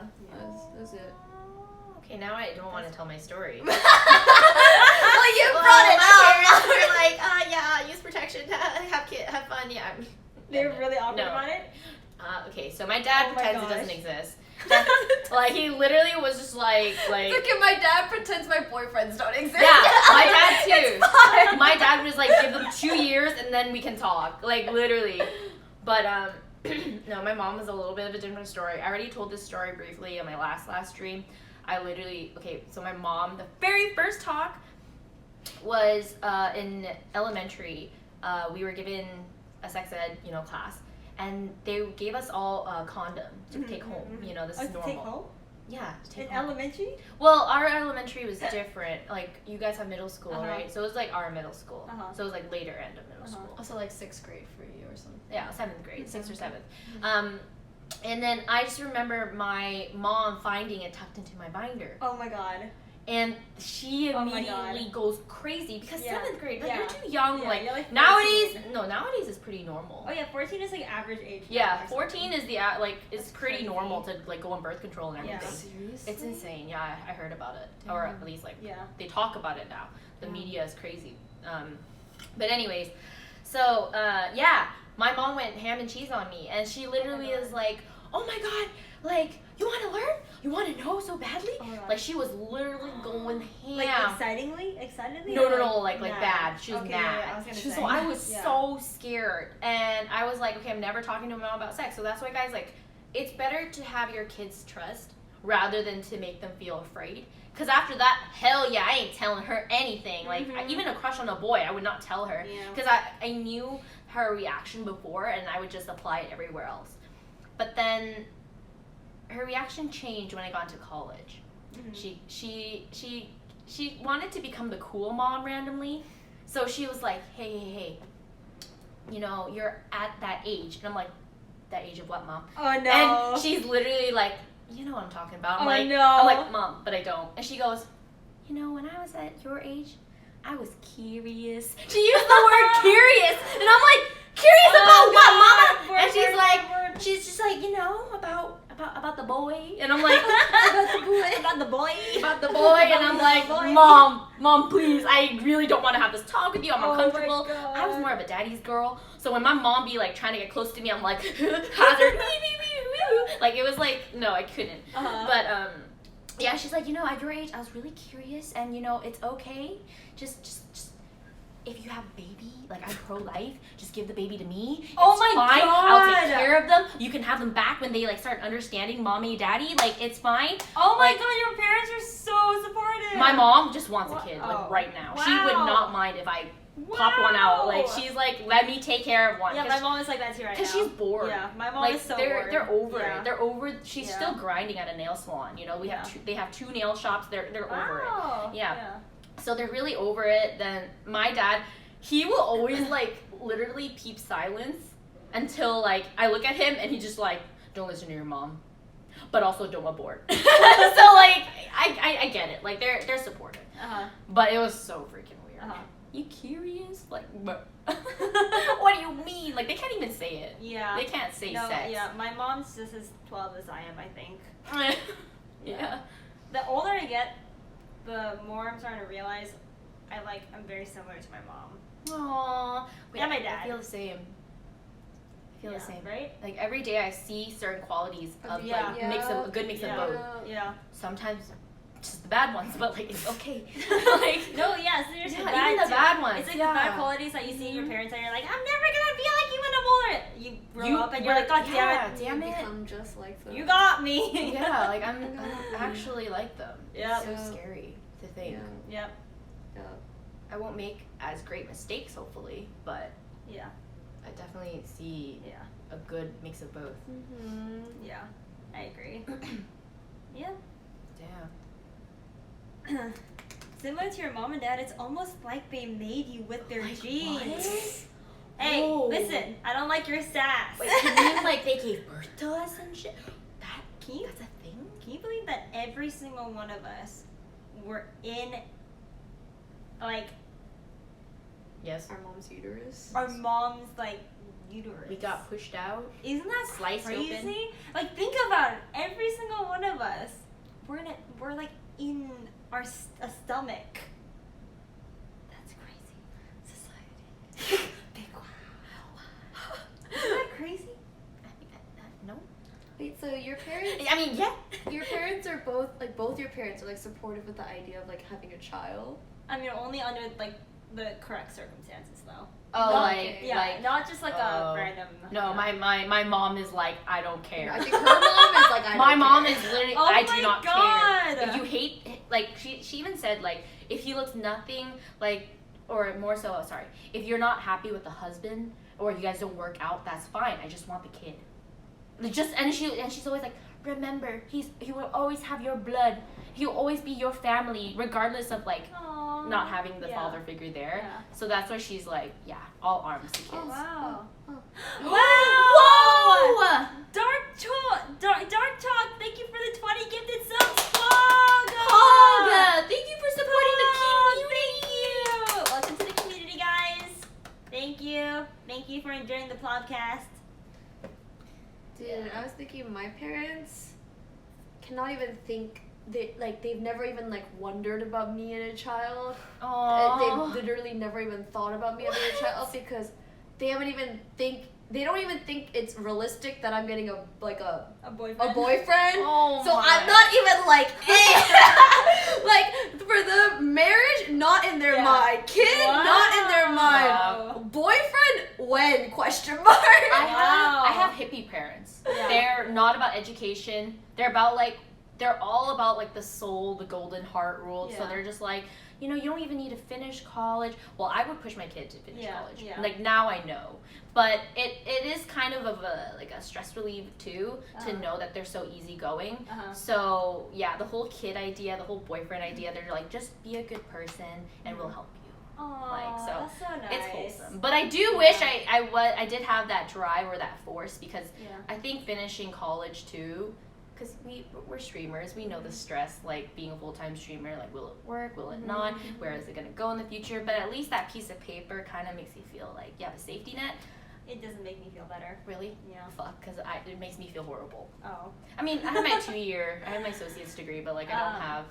C: that's it.
B: Okay, now I don't want to tell my story.
C: Well, you brought it up.
B: They're like, yeah, use protection, have fun, yeah.
A: They're really awkward
B: No.
A: about it.
B: Okay, so my dad
A: Oh my
B: pretends it
A: gosh.
B: doesn't exist. Like he literally was just like.
C: Look at my dad pretends my boyfriends don't exist.
B: Yeah, my dad too.
C: It's fine.
B: My dad was like, give them 2 years and then we can talk. Like literally. But no, my mom was a little bit of a different story. I already told this story briefly in my last stream. So my mom, the very first talk was in elementary. We were given a sex ed, class, and they gave us all a condom to take home. This is normal.
A: Take home?
B: Yeah, to take
A: In
B: home.
A: elementary?
B: Well, our elementary was different. Like, you guys have middle school,
A: Uh-huh.
B: right? So it was like our middle school.
A: Uh-huh.
B: So it was like later end of middle
A: Uh-huh.
B: school.
C: Also like 6th grade for you or something.
B: Yeah, 7th grade, 6th or 7th. And then I just remember my mom finding it tucked into my binder.
A: Oh my god.
B: And she
A: Oh my
B: immediately
A: God.
B: goes crazy because
A: Yeah.
B: 7th grade, like
A: Yeah.
B: you're too young.
A: Yeah,
B: like,
A: you're like
B: nowadays,
A: 14.
B: nowadays is pretty normal.
A: Oh yeah, 14 is like average age.
B: Yeah,
A: or
B: 14
A: something.
B: is it's pretty
A: crazy.
B: normal to like go on birth control and
A: Yeah.
B: everything.
C: Seriously?
B: It's insane. Yeah, I heard about it, or at least like
A: Yeah.
B: they talk about it now. The
A: Yeah.
B: media is crazy. But anyways, so yeah, my mom went ham and cheese on me, and she literally
A: God.
B: is like, "Oh my god, like you want to learn? You want to know so badly?"
A: Oh my God.
B: Like she was literally going ham.
A: Like excitedly?
B: No,
A: or
B: like
A: mad?
B: bad. She was
A: Okay,
B: mad.
A: yeah, I was gonna
B: So
A: say.
B: I was
A: Yeah.
B: so scared, and I was like, okay, I'm never talking to my mom about sex. So that's why, guys, like, it's better to have your kids trust rather than to make them feel afraid. Because after that, hell yeah, I ain't telling her anything. Like, even a crush on a boy, I would not tell her.
A: Yeah.
B: Because I knew her reaction before, and I would just apply it everywhere else. But then her reaction changed when I got into college. She wanted to become the cool mom randomly. So she was like, hey, you're at that age. And I'm like, that age of what, Mom?
A: Oh no.
B: And she's literally like, you know what I'm talking about. I'm
A: Oh,
B: like,
A: no.
B: I'm like, Mom, but I don't. And she goes, when I was at your age, I was curious. She used the word curious. And I'm like, curious about what, Mama?
A: Word,
B: And she's
A: word,
B: like,
A: word.
B: she's just like, about the boy. And I'm like,
A: About the boy. About the boy.
B: about the boy. And I'm like,
A: Boy.
B: Mom, please, I really don't want to have this talk with you. I'm
A: Oh my
B: uncomfortable.
A: God.
B: I was more of a daddy's girl. So when my mom be like trying to get close to me, I'm like, hazard. Like it was like, no, I couldn't.
A: Uh-huh.
B: But yeah, she's like, at your age, I was really curious, and it's okay. Just if you have a baby, like I'm pro-life, just give the baby to me. It's
A: Oh my
B: fine. I'll take
A: God.
B: care of them. You can have them back when they like start understanding mommy, daddy. Like it's fine.
A: Oh my
B: Like,
A: god, your parents are so supportive.
B: my mom just wants a kid,
A: Oh.
B: like right now. She would
A: Wow.
B: not mind if I pop one out. Like
A: Wow.
B: she's like, let me take care of one.
A: Yeah, my mom is like that too right now.
B: Because she's bored.
A: Yeah, my mom
B: Like
A: is so
B: they're
A: bored.
B: they're over
A: Yeah.
B: it. They're over. She's
A: Yeah.
B: still grinding at a nail salon. We
A: Yeah.
B: have they have 2 nail shops. They're over it.
A: Wow.
B: Yeah. So they're really over it. Then my dad, he will always like literally keep silence until like I look at him and he just like, don't listen to your mom, but also don't abort. So like I get it. Like they're supportive.
A: Uh-huh.
B: But it was so freaking weird.
A: Uh-huh.
B: You curious? Like what? What do you mean? Like they can't even say it.
A: Yeah.
B: They can't say
A: No,
B: sex.
A: yeah, my mom's just as 12 as I am, I think.
B: Yeah.
A: The older I get, the more I'm starting to realize I'm very similar to my mom.
B: Aww.
A: Yeah, my dad.
B: I feel the same. I feel
A: Yeah,
B: the same.
A: right?
B: Like every day I see certain qualities of
A: Yeah.
B: like a good mix
A: Yeah.
B: of both.
A: Yeah.
B: Sometimes just the bad ones, but like it's okay. Like
A: No, yeah, seriously,
B: Yeah,
A: bad
B: even the
A: too.
B: bad ones,
A: It's like
B: yeah.
A: the bad qualities that you see in your parents and you're like, I'm never gonna be like you when I'm older. You grow up and you're like, God
B: yeah,
A: damn it.
B: damn
C: You
B: it.
C: become just like them.
A: You got me.
B: Yeah, like I'm actually like them.
A: Yeah.
B: It's so
C: Yeah.
B: scary to think.
C: Yeah.
A: Yep.
C: Yeah.
B: I won't make as great mistakes, hopefully, but
A: Yeah.
B: I definitely see
A: Yeah.
B: a good mix of both.
C: Mm-hmm.
A: Yeah. I agree. Yeah.
B: Damn.
A: Similar to your mom and dad, it's almost like they made you with their
B: Like
A: genes.
B: what?
A: Hey,
B: No.
A: listen, I don't like your sass.
B: Wait, you mean like they gave birth to us and shit?
A: Can you,
B: That's a thing?
A: can you believe that every single one of us were in, like,
B: Yes.
C: Our mom's uterus.
A: our mom's, like, uterus?
B: We got pushed out.
A: Isn't that
B: sliced
A: crazy?
B: open.
A: Like, think about it. Every single one of us, we're like in a stomach. That's crazy. Society. Big wow. Isn't that crazy?
B: No.
C: Wait, So your parents,
D: I mean, yeah.
C: your parents are both your parents are like supportive of the idea of like having a child.
A: I mean, only under like the correct circumstances, though.
D: Oh,
A: Not-
D: like,
A: yeah,
D: like,
A: not just like a random.
D: no, my mom is like, I don't care.
C: I think her mom is like, I
D: My
C: don't
D: mom
C: care.
D: is literally,
A: Oh
D: I
A: my
D: do not
A: God.
D: care. If you hate, like, she even said, like, if he looks nothing like, or more so, sorry, if you're not happy with the husband, or you guys don't work out, that's fine. I just want the kid. And she's always like, remember, he will always have your blood. He'll always be your family, regardless of like
A: Aww.
D: not having the
A: Yeah.
D: father figure there.
A: Yeah.
D: So that's why she's like, yeah, all arms to kids.
A: Oh, wow.
C: Oh.
A: Wow! Dark talk. Thank you for the 20 gifted subs.
D: Olga, thank you for supporting the community.
A: Thank you. Welcome to the community, guys. Thank you. Thank you for enjoying the podcast.
C: Dude, I was thinking my parents cannot even think they've never even like wondered about me and a child.
D: Aww.
C: They've literally never even thought about me having a child because they don't even think it's realistic that I'm getting a
A: boyfriend.
C: boyfriend.
D: Oh
C: So
D: my.
C: I'm not even like like for the marriage, not in their
A: Yeah.
C: mind. Kid, not in their mind.
A: Wow.
C: Boyfriend, when? Question mark.
D: I have hippie parents.
A: Yeah.
D: They're not about education. They're all about like the soul, the golden heart rule. So
A: Yeah.
D: they're just like, you know, you don't even need to finish college. Well, I would push my kid to finish
A: Yeah,
D: college.
A: yeah.
D: Like now I know. But it is kind of a stress relief too to
A: Uh-huh.
D: know that they're so easygoing.
A: Uh-huh.
D: So yeah, the whole kid idea, the whole boyfriend idea, they're like, just be a good person and we'll help you.
A: Aww,
D: Like, so
A: that's so nice.
D: It's wholesome. But I do wish I did have that drive or that force because
A: Yeah.
D: I think finishing college too, because we're streamers, we know the stress, like being a full-time streamer, like will it work, will it not, where is it going to go in the future, but at least that piece of paper kind of makes you feel like you have a safety net.
A: It doesn't make me feel better.
D: Really?
A: Yeah.
D: Fuck, because it makes me feel horrible.
A: Oh.
D: I mean, I have I have my associate's degree, but like I don't have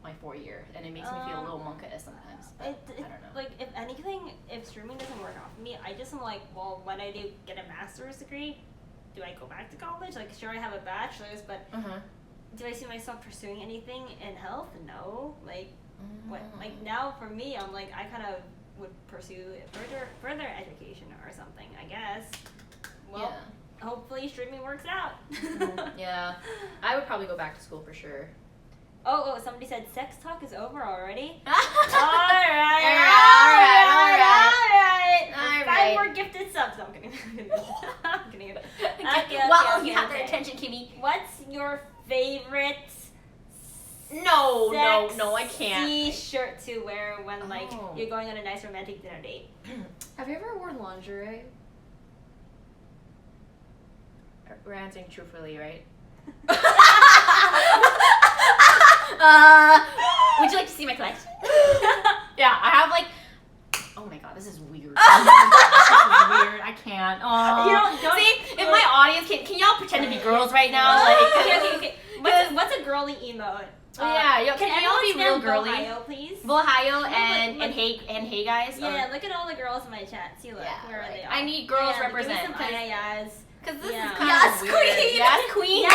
D: my 4-year, and it makes me feel a little monka-ish sometimes. But I don't know.
A: Like, if anything, if streaming doesn't work out for me, I just am like, well, when I do get a master's degree, do I go back to college? Like, sure, I have a bachelor's, but do I see myself pursuing anything in health? No. Like, what? Like, now for me, I'm like, I kind of would pursue further education or something, I guess. Well, hopefully streaming works out.
D: Yeah, I would probably go back to school for sure.
A: Oh, somebody said sex talk is over already.
D: All
A: Alright.
D: All
A: 5
D: right.
A: more gifted subs. No, I'm kidding. I'm kidding. Okay,
D: Wow,
A: okay,
D: you have their
A: okay.
D: attention, Kimi.
A: What's your favorite
D: No, I can't.
A: sexy shirt to wear when like
D: Oh.
A: you're going on a nice romantic dinner date?
C: Have you ever worn lingerie?
D: We're answering truthfully, right? Would you like to see my collection? Yeah, I have like. Oh my god, this is weird. This is weird. I can't.
A: You don't
D: See, if my audience can y'all pretend to be girls right now? Like,
A: okay. What's a girly emote?
D: Yeah,
A: can
D: y'all be real
A: everyone spell
D: girly?
A: Ohio, please?
D: Ohio
A: look.
D: and hey guys.
A: Yeah, look at all the girls in my chat. See, look, where are they all?
D: I need girls
A: yeah,
D: represent.
A: Give me some yes.
D: Because this
A: Yeah.
D: is kind
C: Yes,
D: of weird.
C: queen!
D: Yes, queen!
A: Yes!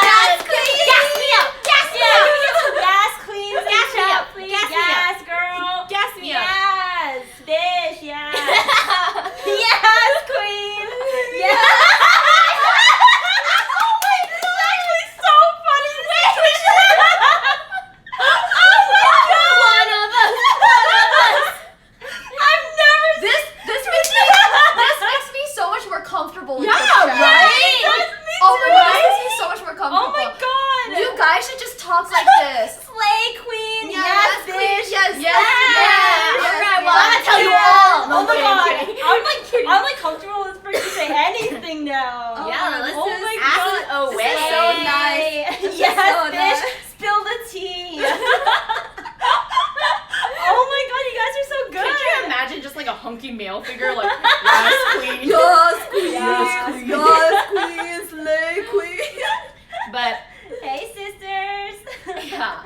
D: Yes, queen! Gas me up! Gas me up!
A: Yes, queens.
D: Gas me up!
A: Please.
D: Gas me up!
A: Yes, girl.
D: Gas me up!
A: Yes, bitch. Yes. Yes, queen. Yes. Oh my god, this is actually so funny. Oh my god.
D: One of us!
A: I've never
C: This makes me so much more comfortable with
D: Yeah,
C: this chat.
D: right?
C: Oh my god, this makes me so much more comfortable.
A: Oh my god.
C: You guys should just talk like this.
A: Slay queen.
C: Yeah,
A: Yes,
C: queen.
A: bitch.
C: Yes,
D: Yes,
C: yes.
D: alright, well,
C: yes,
D: I'm gonna tell you
C: yes.
D: all.
A: Oh my
D: Okay,
A: god.
D: okay.
A: I'm like comfortable with this person to say anything now.
C: Oh
D: Yeah, let's
A: Oh
D: just
A: my
D: ask
A: god.
D: it away.
C: This is so nice. This is
A: Yes,
C: so
A: bitch.
C: nice.
A: Spill the tea. Oh my god, you guys are so good.
D: Could you imagine just like a hunky male figure like, yes, queen?
C: Yes, queen.
A: Yes, queen.
C: Yes, queen. Slay queen.
D: But
A: Hey, sisters.
D: yeah.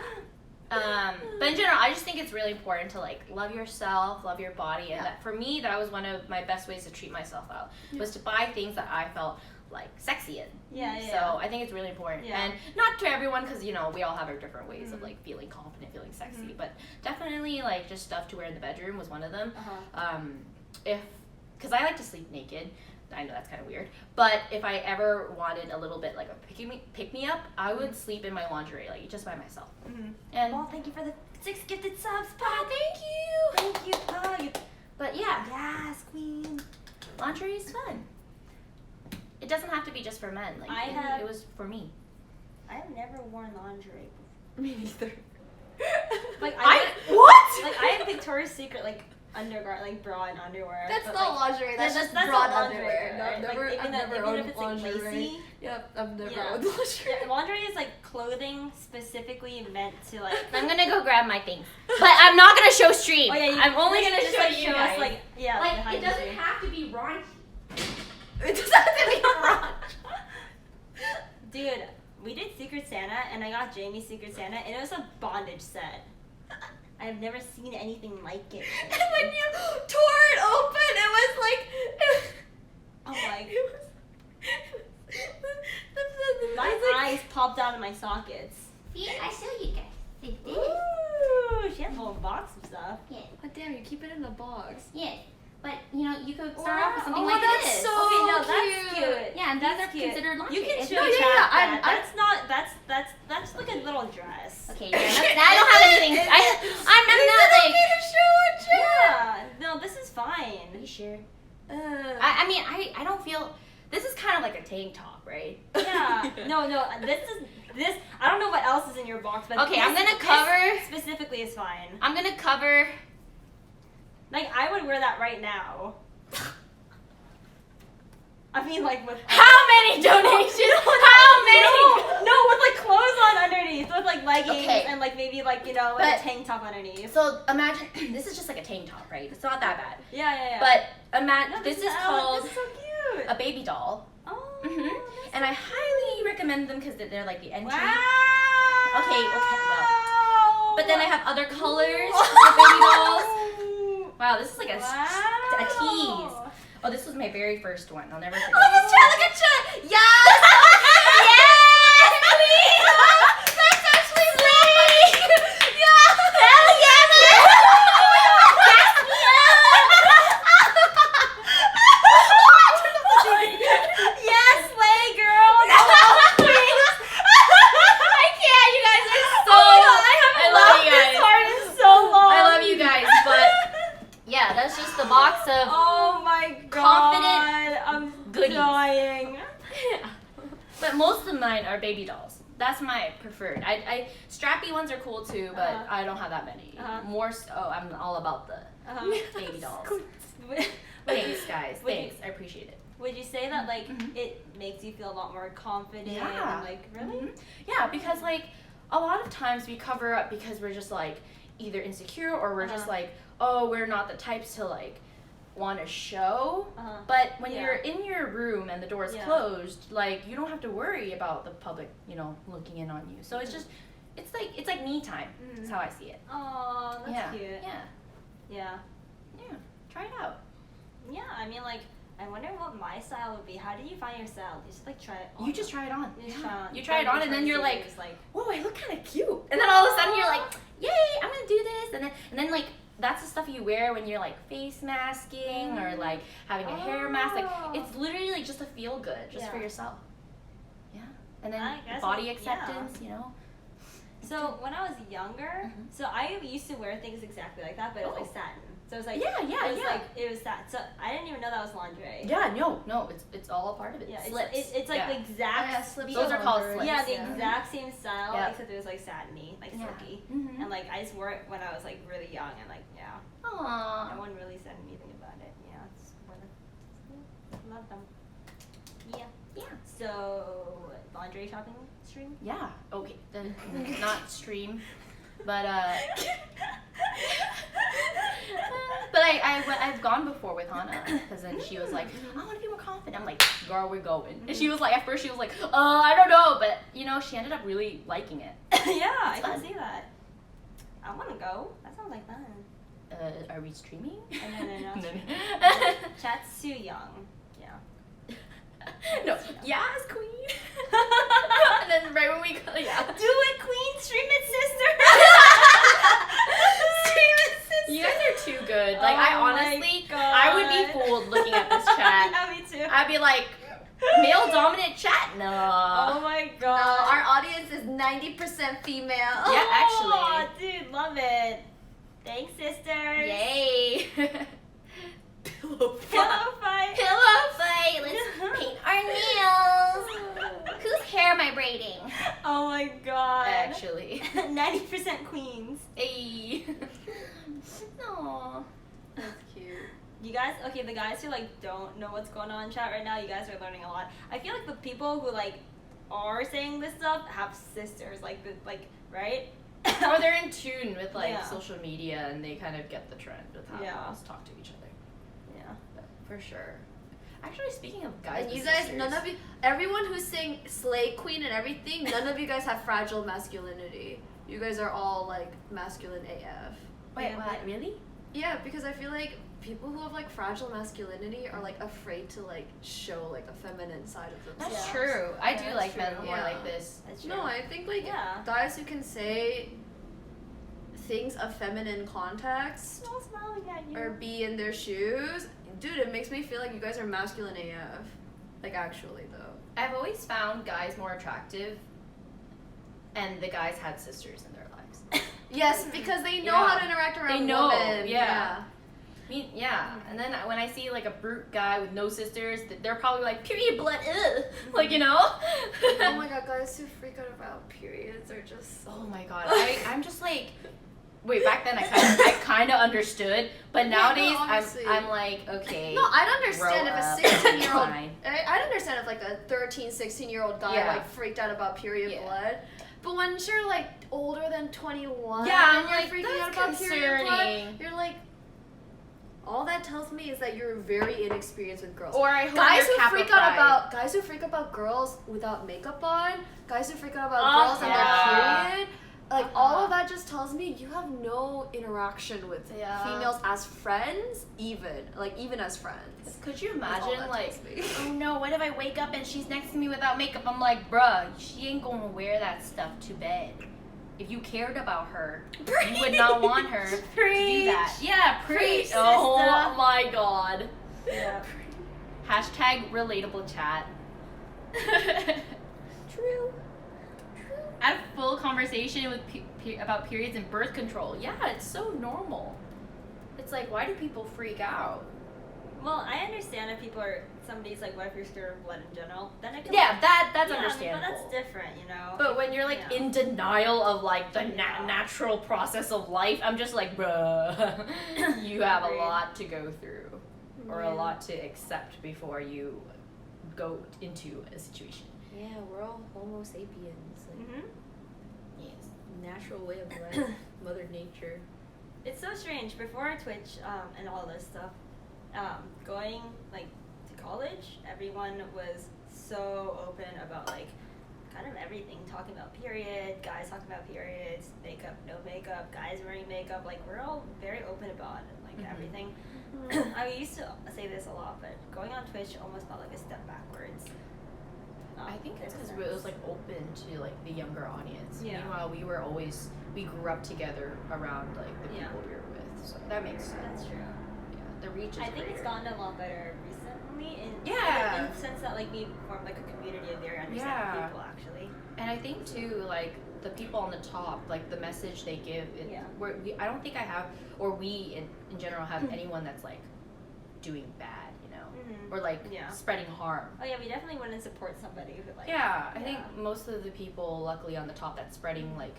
D: But in general, I just think it's really important to like love yourself, love your body, and that for me, that was one of my best ways to treat myself out was to buy things that I felt like sexy in.
A: Yeah.
D: So I think it's really important,
A: Yeah.
D: and not to everyone, because you know we all have our different ways of like feeling confident, feeling sexy. But definitely like just stuff to wear in the bedroom was one of them. Because I like to sleep naked. I know that's kind of weird, but if I ever wanted a little bit like a pick me up, I would sleep in my lingerie, like just by myself. And
A: Well, thank you for the 6 gifted subs,
D: oh,
A: Pop.
D: thank you.
A: Thank you, Pop.
D: But yeah,
A: Yes, queen.
D: lingerie is fun. It doesn't have to be just for men. Like it was for me.
A: I have never worn lingerie before.
C: Me neither.
A: Like
D: what?
A: Like I have Victoria's Secret like undergarment, like bra and underwear.
C: That's
A: but,
C: not
A: like,
C: lingerie. That's just
A: not
C: broad
A: lingerie,
C: underwear.
A: right?
C: No,
A: Like,
C: I've never
A: even
C: owned
A: if it's like
C: lingerie.
A: lacy.
C: Yep, I've never
A: Yeah.
C: owned lingerie.
A: Yeah, lingerie is like clothing specifically meant to like.
D: I'm gonna go grab my things, but I'm not gonna show stream.
A: Oh yeah,
D: I'm only gonna
A: just
D: show
A: like
D: you
A: show
D: guys.
A: us like
D: like
A: behind
D: it
A: the
D: doesn't
A: screen.
D: have to be raunchy.
C: It doesn't have to be raunchy.
A: Dude, we did Secret Santa and I got Jamie's Secret Santa and it was a bondage set. I have never seen anything like it.
C: And when you tore it open, it was like.
A: Oh my.
C: The
A: My eyes popped out of my sockets.
D: See, I show you guys.
A: Ooh, she has a whole box of stuff.
D: Yeah,
C: Oh damn! You keep it in a box.
D: yeah. But you know, you could start off with something
C: Oh,
D: like
C: that's
D: this.
C: so
A: Okay, no,
C: cute.
A: that's cute.
D: Yeah, and these are
A: cute.
D: considered lingerie.
A: You can
D: It's-
A: show
C: No,
A: chat
C: yeah,
A: that.
C: I'm-
A: That's not. That's like a little dress.
D: Okay, yeah, I don't have anything. I'm not like.
A: Yeah. No, this is fine.
D: Are you sure?
C: Uh,
D: I mean, I don't feel. This is kind of like a tank top, right?
A: Yeah. No. This. I don't know what else is in your box, but
D: Okay, I'm gonna cover.
A: this specifically is fine.
D: I'm gonna cover.
A: Like I would wear that right now. I mean, like with
D: How many donations? How many?
A: No, with like clothes on underneath, with like leggings
D: Okay.
A: and like maybe like like
D: But-
A: a tank top underneath.
D: So imagine this is just like a tank top, right? It's not that bad.
A: Yeah.
D: But imagine
A: No,
D: this is
A: This
D: called
A: is so cute.
D: a baby doll,
A: Oh.
D: and I highly recommend them because they're like the entry.
A: Wow.
D: Okay, well. But then I have other colors of baby dolls. Wow, this is like a tease. Oh, this was my very first one. I'll never forget.
C: look at Chet! Look at Chet! Yes!
D: Yes, please!
C: That's actually sweet! Yeah!
D: Hell yeah, man! Gas me
A: Yes, slay girl.
D: I can't. You guys are so. I love you guys.
A: This part is so long.
D: I love you guys, but yeah, that's just the box of.
A: Oh my god.
D: Confident
A: I'm
D: goodies.
A: dying.
D: But most of mine are baby dolls. That's my preferred. I strappy ones are cool too, but
A: Uh-huh.
D: I don't have that many.
A: Uh-huh.
D: More so, I'm all about the baby dolls. Thanks, guys.
A: Would you-
D: Thanks. I appreciate it.
A: Would you say that like
D: Mhm.
A: it makes you feel a lot more confident?
D: Yeah.
A: And, like really?
D: Mhm. Yeah, because like a lot of times we cover up because we're just like either insecure or we're just
A: Uh-huh.
D: like, oh, we're not the types to like want to show.
A: Uh-huh.
D: But when
A: Yeah.
D: you're in your room and the door is
A: Yeah.
D: closed, like you don't have to worry about the public, looking in on you. So it's just, it's like me time.
A: Mhm.
D: That's how I see it.
A: Oh, that's
D: yeah.
A: cute.
D: Yeah.
A: Yeah.
D: Yeah. Try it out.
A: Yeah. I mean, like, I wonder what my style would be. How do you find your style? You just like try it on.
D: You just try it on.
A: You just
D: Yeah.
A: try it on.
D: You try it on, and then you're like,
A: Just like
D: whoa, I look kind of cute. And then all of a sudden you're like, yay, I'm gonna do this. And then like, that's the stuff you wear when you're like face masking or like having a hair mask. Like,
A: Oh.
D: it's literally like just to feel good, just for
A: Yeah.
D: yourself. Yeah. And
A: I
D: then
A: guess
D: body
A: yeah.
D: acceptance,
A: So when I was younger,
D: Mhm.
A: so I used to wear things exactly like that, but it was like
D: Oh.
A: satin. So it was like
D: Yeah,
A: it was satin. So I didn't even know that was lingerie.
D: Yeah, no, it's all a part of it.
A: Yeah,
D: Slips.
A: it's like
D: Yeah.
A: the exact.
C: Yeah, slips
D: Those are called
C: lingerie.
D: slips.
A: Yeah, the
C: Yeah.
A: exact same style,
D: Yeah.
A: except it was like satiny, like
D: Yeah.
A: silky.
D: Mhm.
A: And like I just wore it when I was like really young, and like yeah, no
D: Aww.
A: one really said anything about it. Yeah, it's love them. Yeah.
D: Yeah.
A: So lingerie shopping stream.
D: Yeah. Okay. Then not stream, but but I've gone before with Hannah because then she was like, I want to be more confident. I'm like, girl, we're going. And she was like, at first she was like, I don't know, but she ended up really liking it.
A: Yeah, I
D: It's
A: can
D: fun.
A: see that. I want to go. That sounds like fun.
D: Are we streaming?
A: No.
D: No.
A: Chat's too young. Yeah.
D: No, yes, queen. And then right when we go, yeah.
A: Do it, queen. Stream it, sister. Stream it, sister.
D: You guys are too good. Like, I
A: Oh my
D: honestly,
A: God.
D: I would be fooled looking at this chat.
A: Yeah, me too.
D: I'd be like, male dominant chat? No.
A: Oh my
C: No,
A: god.
C: our audience is 90% female.
D: Yeah, actually.
A: Oh, dude, love it. Thanks, sisters.
D: Yay.
C: Pillow
A: Pillow fight.
D: Pillow fight. Let's paint our nails. Whose hair am I braiding?
A: Oh my god.
D: Actually.
A: 90% queens.
D: Hey. Aww.
C: That's cute.
A: You guys, okay, the guys who like don't know what's going on in chat right now, you guys are learning a lot. I feel like the people who like are saying this stuff have sisters, like right?
D: Or they're in tune with like
A: Yeah.
D: social media and they kind of get the trend with how
A: Yeah.
D: girls talk to each other.
A: Yeah.
D: But for sure. Actually, speaking of guys,
C: And you
D: with
C: guys,
D: sisters,
C: none of you, everyone who's saying slay queen and everything, none of you guys have fragile masculinity. You guys are all like masculine AF.
D: Wait, what? Really?
C: Yeah, because I feel like people who have like fragile masculinity are like afraid to like show like a feminine side of themselves.
D: That's
A: Yeah.
D: true. I
A: Yeah,
D: do
A: that's
D: like men
A: true.
D: more
C: Yeah.
D: like this.
A: That's true.
C: No, I think like
A: Yeah.
C: guys who can say things of feminine context
A: I'm smiling at you.
C: or be in their shoes, dude, it makes me feel like you guys are masculine AF. Like actually though.
D: I've always found guys more attractive, and the guys had sisters in their lives.
C: Yes, because they know
D: Yeah.
C: how to interact around
D: They know,
C: women.
D: yeah. Yeah, and then when I see like a brute guy with no sisters, they're probably like period blood, ugh. Like, you know.
C: Oh my god, guys who freak out about periods are just.
D: Oh my god, I'm just like, wait. Back then I kind of understood, but
C: Yeah, no,
D: nowadays
C: obviously.
D: I'm like, okay.
C: No, I'd understand
D: grow
C: if
D: up.
C: a 16-year-old.
D: Fine.
C: I'd understand if like a 13, 16-year-old guy
D: Yeah.
C: like freaked out about period
D: Yeah.
C: blood. But when you're like older than 21,
D: Yeah,
C: and
D: I'm like,
C: you're freaking out
D: that's
C: about period blood,
D: concerning.
C: you're like, all that tells me is that you're very inexperienced with girls.
D: Or I hope
C: Guys
D: you're
C: who freak
D: Kappa
C: out
D: pride.
C: guys who freak out about girls without makeup on, guys who freak out about
A: Oh,
C: girls and
D: yeah.
C: their period, like all of that just tells me you have no interaction with
D: Yeah.
C: females as friends, even as friends.
D: Could you
C: That's all
D: imagine
C: that
D: like,
C: tells me.
D: oh no, what if I wake up and she's next to me without makeup? I'm like, bruh, she ain't gonna wear that stuff to bed. If you cared about her, you would not want her to do that. Yeah, preach.
A: Preach,
D: Oh
A: sister.
D: my god.
A: Yeah.
D: Hashtag relatable chat.
A: True.
D: I have full conversation with about periods and birth control. Yeah, it's so normal. It's like, why do people freak out?
A: Well, I understand if people are somebody's like, what if you're scared of blood in general? Then it can
D: Yeah, that's
A: yeah,
D: understandable.
A: but that's different, you know.
D: But when you're like
A: Yeah.
D: in denial of like the
A: Yeah.
D: natural process of life, I'm just like, bruh, you have a
A: Agreed.
D: lot to go through, or
C: Yeah.
D: a lot to accept before you go into a situation.
C: Yeah, we're all Homo sapiens. Like,
A: Mhm.
D: Yes.
C: natural way of life, Mother Nature.
A: It's so strange. Before Twitch and all this stuff, going like to college, everyone was so open about like kind of everything, talking about period, guys talking about periods, makeup, no makeup, guys wearing makeup. Like we're all very open about it, like
D: Mhm.
A: everything. I used to say this a lot, but going on Twitch almost felt like a step backwards.
D: I think it's
A: in a
D: because it was
A: sense.
D: like open to like the younger audience.
A: Yeah.
D: Meanwhile, we grew up together around like the
A: Yeah.
D: people we were with, so that makes sense.
A: That's true.
D: Yeah, the reach is
A: I think it's
D: greater.
A: gotten a lot better recently in
D: Yeah.
A: in the sense that like we formed like a community of very understanding
D: Yeah.
A: people actually.
D: And I think too, like the people on the top, like the message they give.
A: Yeah.
D: I don't think I have, or we in general have anyone that's like doing bad, you know,
A: Mhm.
D: or like
A: Yeah.
D: spreading harm.
A: Oh yeah, we definitely wouldn't support somebody who like
D: Yeah, I think most of the people, luckily on the top, that's spreading like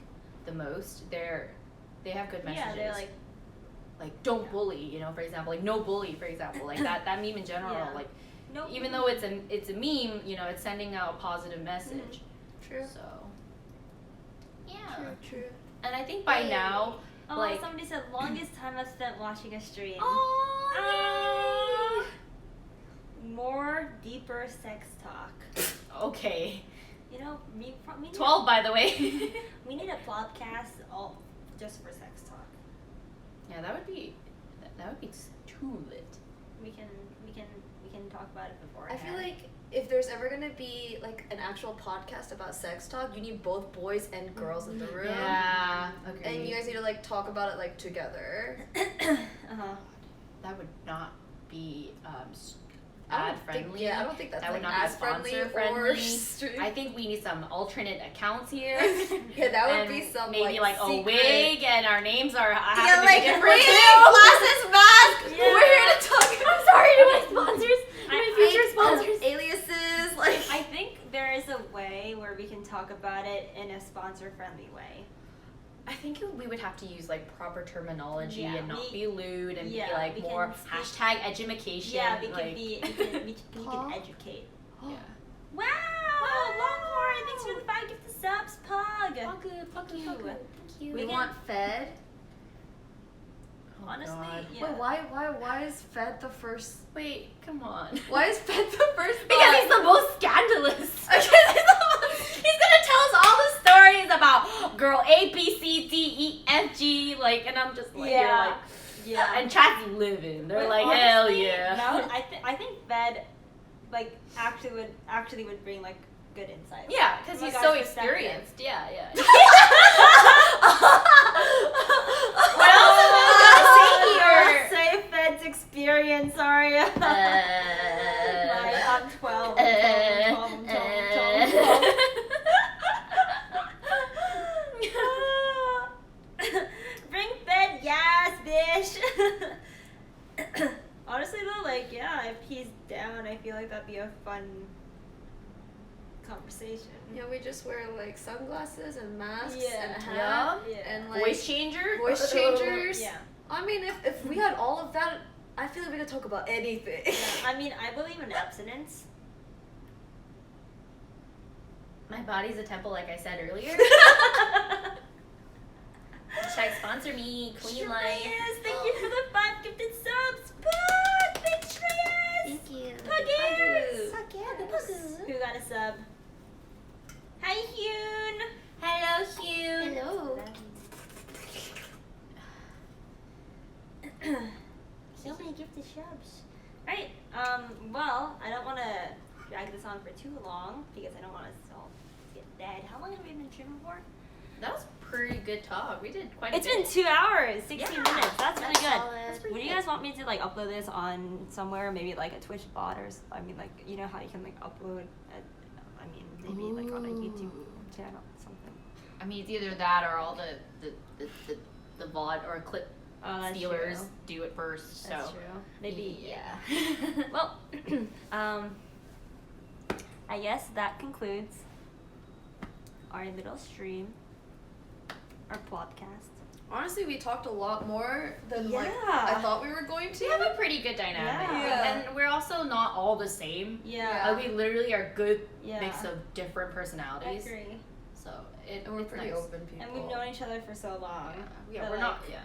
D: the most, they have good messages.
A: Yeah, they're
D: like don't bully, you know, for example, like no bully, for example, like that meme in general,
A: Yeah.
D: like
A: no
D: even though it's a meme, you know, it's sending out a positive message.
C: True.
D: So yeah,
C: True.
D: and I think by
C: Yay.
D: now,
A: Oh,
D: like
A: somebody said longest time I've spent watching a stream.
D: oh
A: More deeper sex talk.
D: okay,
A: You know, me
D: 12 by the way.
A: We need a Plobcast all just for sex talk.
D: Yeah, that would be too lit.
A: we can talk about it before.
C: I feel like if there's ever gonna be like an actual podcast about sex talk, you need both boys and girls in the room.
D: Yeah, agreed.
C: And you guys need to like talk about it like together.
D: That would not be
C: I
D: ad
C: don't think-
D: friendly.
C: yeah, I don't think that's
D: that would
C: like
D: not be
C: ad friendly
D: sponsor
C: or
D: friendly.
C: stream.
D: I think we need some alternate accounts here.
C: Yeah, that would
D: And
C: be some
D: maybe like a
C: secret-
D: wig, and our names are have
C: Yeah,
D: to be
C: like
D: different
C: wig,
D: too.
C: glasses, mask.
A: Yeah.
C: We're here to talk.
D: I'm sorry to my sponsors, my future
C: Like,
D: sponsors.
C: aliases, like.
A: I think there is a way where we can talk about it in a sponsor-friendly way.
D: I think we would have to use like proper terminology
A: Yeah,
D: and not
A: we-
D: be lewd and
A: yeah,
D: be like
A: we
D: more
A: can speak-
D: hashtag edumacation.
A: Yeah, we
D: like,
A: can be. We can educate.
D: Yeah.
A: Wow, Longhorn! Thanks for the 5 gifted subs, Pug.
D: Fuck you.
A: you.
D: Thank you.
C: We want Fed.
D: Oh,
A: Honestly,
D: God.
A: yeah.
C: Wait, why is Fed the first?
D: Wait, come on.
C: Why is Fed the first?
D: Because he's the most scandalous. He's gonna tell us all the stories about girl A, B, C, D, E, F, G, like, and I'm just like,
A: Yeah.
D: you're like,
A: Yeah.
D: and chat's living. They're
A: But
D: like,
A: honestly,
D: hell yeah.
A: No, I think Fed, like, actually would bring like good insight.
D: Yeah, because
A: From a
D: he's
A: guy's
D: so
A: perspective.
D: experienced. Yeah, yeah.
C: What
D: else am I
A: Or
D: gonna say here?
A: say Fed's experience, Aria. I'm 12. I'm 12. Bring Fed, yes, bitch. Honestly though, like, yeah, if he's down, I feel like that'd be a fun conversation.
C: Yeah, we just wear like sunglasses and masks
A: Yeah.
C: and a hat
A: Yeah.
C: and like
D: Voice changer?
C: voice changers.
A: Yeah.
C: I mean, if we had all of that, I feel like we could talk about anything.
A: Yeah, I mean, I believe in abstinence.
D: My body's a temple, like I said earlier. Hashtag sponsor me, Queen Life.
A: Shreyas, thank you for the 5 gifted subs. Pug, thanks, Shreyas.
C: Thank you.
A: Puggers. Who got a sub? Hi, Hyun.
D: Hello, Hugh.
C: Hello.
A: So many gifted subs. Right. Well, I don't want to drag this on for too long because I don't want us all to get dead. How long have we been streaming for?
D: That was pretty good talk. We did quite a
A: It's
D: bit.
A: been 2 hours, 16
D: Yeah,
A: minutes. That's really good.
C: solid.
A: Would you guys want me to like upload this on somewhere, maybe like a Twitch bot or I mean like you know how you can like upload maybe like on a YouTube channel or something.
D: I mean, it's either that or all the VOD or clip
A: Oh, that's
D: stealers
A: true.
D: do it first.
A: That's
D: so
A: true. Maybe
D: yeah.
A: Well, I guess that concludes our little stream, our podcast.
C: Honestly, we talked a lot more than like
A: Yeah.
C: I thought we were going to.
D: We have a pretty good dynamic,
C: Yeah.
D: and we're also not all the same.
A: Yeah.
D: Like, we literally are good
A: Yeah.
D: mix of different
A: I
D: personalities.
A: agree.
D: So
C: And we're
D: it's
C: pretty
D: nice.
C: open people.
A: And we've known each other for so long.
D: Yeah,
A: But,
D: we're not.
A: like,
D: Yeah,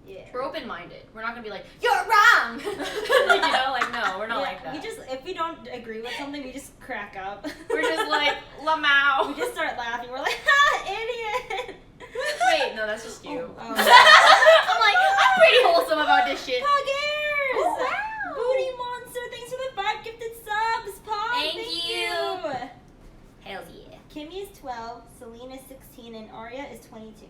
A: Yeah.
D: we're open-minded. We're not gonna be like, you're wrong. You know, like no, we're not
A: Yeah,
D: like that.
A: We just if we don't agree with something, we just crack up.
D: We're just like Lamau.
A: we just start laughing. We're like, ha, idiot.
D: Wait, no, that's just you.
A: Oh.
D: I'm like, I'm pretty wholesome about this shit.
A: Poggers!
D: Oh, wow.
A: Booty Monster, thanks for the 5 gifted subs, Pog.
D: Thank you. Hells yeah.
A: Kimi is 12, Celine is 16, and Aria is 22.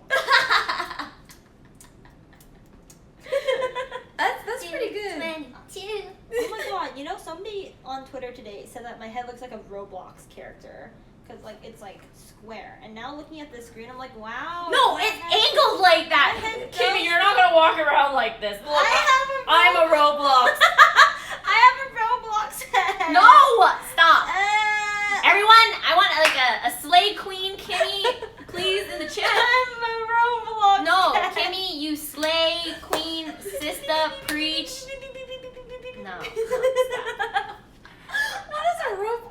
C: That's pretty good.
D: 22.
A: Oh my god, you know, somebody on Twitter today said that my head looks like a Roblox character. Because, like, it's, like, square. And now looking at the screen, I'm like, wow.
D: No,
A: my
D: it's
A: head-
D: angled like
A: my
D: that.
A: head
D: Kimmy,
A: does
D: you're not gonna walk around like this. Look, I'm a Roblox.
A: I have a Roblox head.
D: No, stop.
A: Uh,
D: Everyone, I want like a slay queen, Kimmy, please in the chat.
A: I'm a Roblox
D: No,
A: head.
D: Kimmy, you slay queen, sister, preach. No, stop.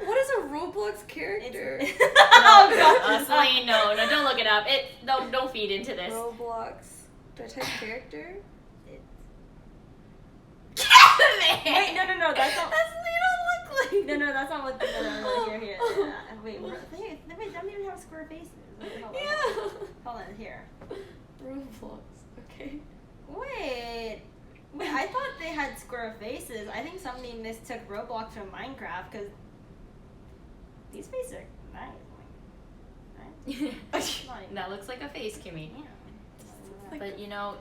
C: What is a Roblox character?
A: Oh god.
D: Celine, no, don't look it up. Don't feed into this.
C: Roblox. Do I type character?
A: Wait, no, that's not.
C: That's what you don't look like.
A: No, that's not what. No, here. Yeah. Wait, they don't even have square faces. Wait, hold on.
C: Yeah.
A: Hold on, here.
C: Roblox. Okay.
A: Wait. Wait, I thought they had square faces. I think somebody mistook Roblox from Minecraft because these faces are nice. Right?
D: That looks like a face, Kimi.
A: Yeah.
D: But you know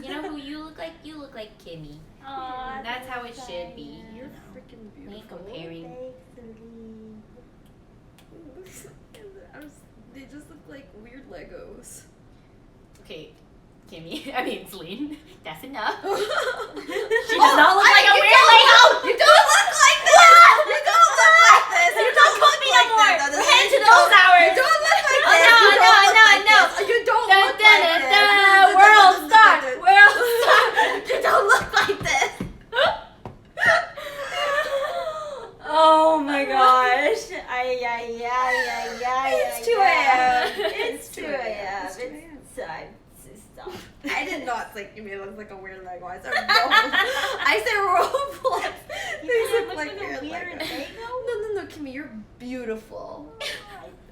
D: who you look like? You look like Kimi.
A: Aw,
D: That's how it should be.
C: You're
D: You know.
C: freaking
D: We ain't
C: beautiful.
D: comparing.
C: They just look like weird Legos.
D: Okay, Kimi. I mean, Celine. That's enough.
C: She
D: She does not look like a weird Lego.
C: You don't look like this! You don't look like this! You don't look
D: me
C: like
D: no more.
C: this!
D: We're heading to those hours.
C: You don't look like
D: Oh,
C: this!
D: no,
C: You
D: no,
C: don't look
D: no,
C: like
D: no.
C: this. You don't
D: Dun,
C: look
D: dun,
C: like
D: dun,
C: this!
D: dun. World star. World star.
C: You don't look like this!
A: Oh my gosh.
C: It's 2 a.m.
A: It's 2 a.m.
C: It's 2 a.m.
A: It's time to stop.
C: I did not say you made it look like a weird Lego. I said Roblox. I said Roblox. These look like weird Lego. No, Kimi, you're beautiful.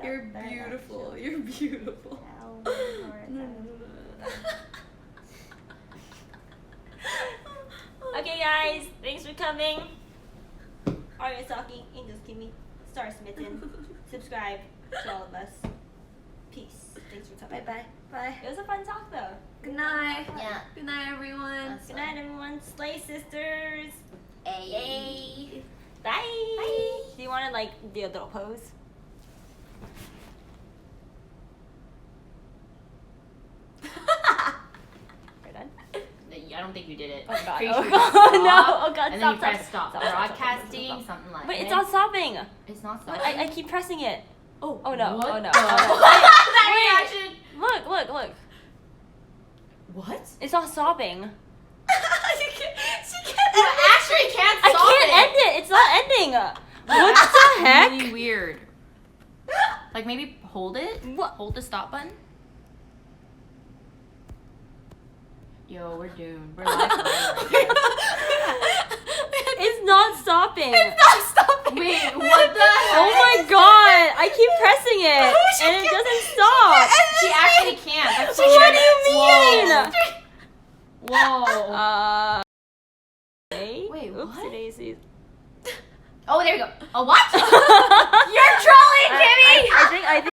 C: You're beautiful. You're beautiful.
A: Okay, guys, thanks for coming. AriaSaki, AngelsKimi, Starsmitten. Subscribe to all of us. Peace. Thanks for coming.
C: Bye. Bye.
A: It was a fun talk, though.
C: Good night.
D: Yeah.
C: Good night, everyone.
A: Good night, everyone. Slay sisters.
D: Hey.
A: Bye.
D: Bye.
A: Do you want to do a little pose? We're done.
D: I don't think you did it.
A: Oh god.
D: Pretty
A: Oh
D: sure you
A: god.
D: stop,
A: No. Oh god.
D: And then
A: Stop.
D: you press stop.
A: Stop.
D: Broadcasting, something like
A: Wait,
D: that.
A: it's not stopping.
D: It's not
A: Look,
D: stopping.
A: I keep pressing it.
D: Oh.
A: Oh no.
D: What
A: Oh no.
D: the-
A: Oh, no.
D: That reaction.
A: Look.
D: What?
A: It's not stopping.
C: She can't.
D: You actually can't
A: I
D: stop
A: can't end it. It's not ending. What the heck?
D: Really weird. Like maybe hold it.
A: What?
D: Hold the stop button. Yo, we're doomed. We're live right now.
A: It's not stopping.
C: Stop stopping.
D: Wait, what the heck?
A: Oh my god! I keep pressing it and it doesn't stop.
D: She actually can't. That's so
A: What do
D: weird.
A: you mean?
D: Whoa.
A: Okay.
D: Wait,
A: Oopsie
D: what?
A: daisies.
D: Oh, there we go. Oh, what? You're trolling, Kimmy!
A: I think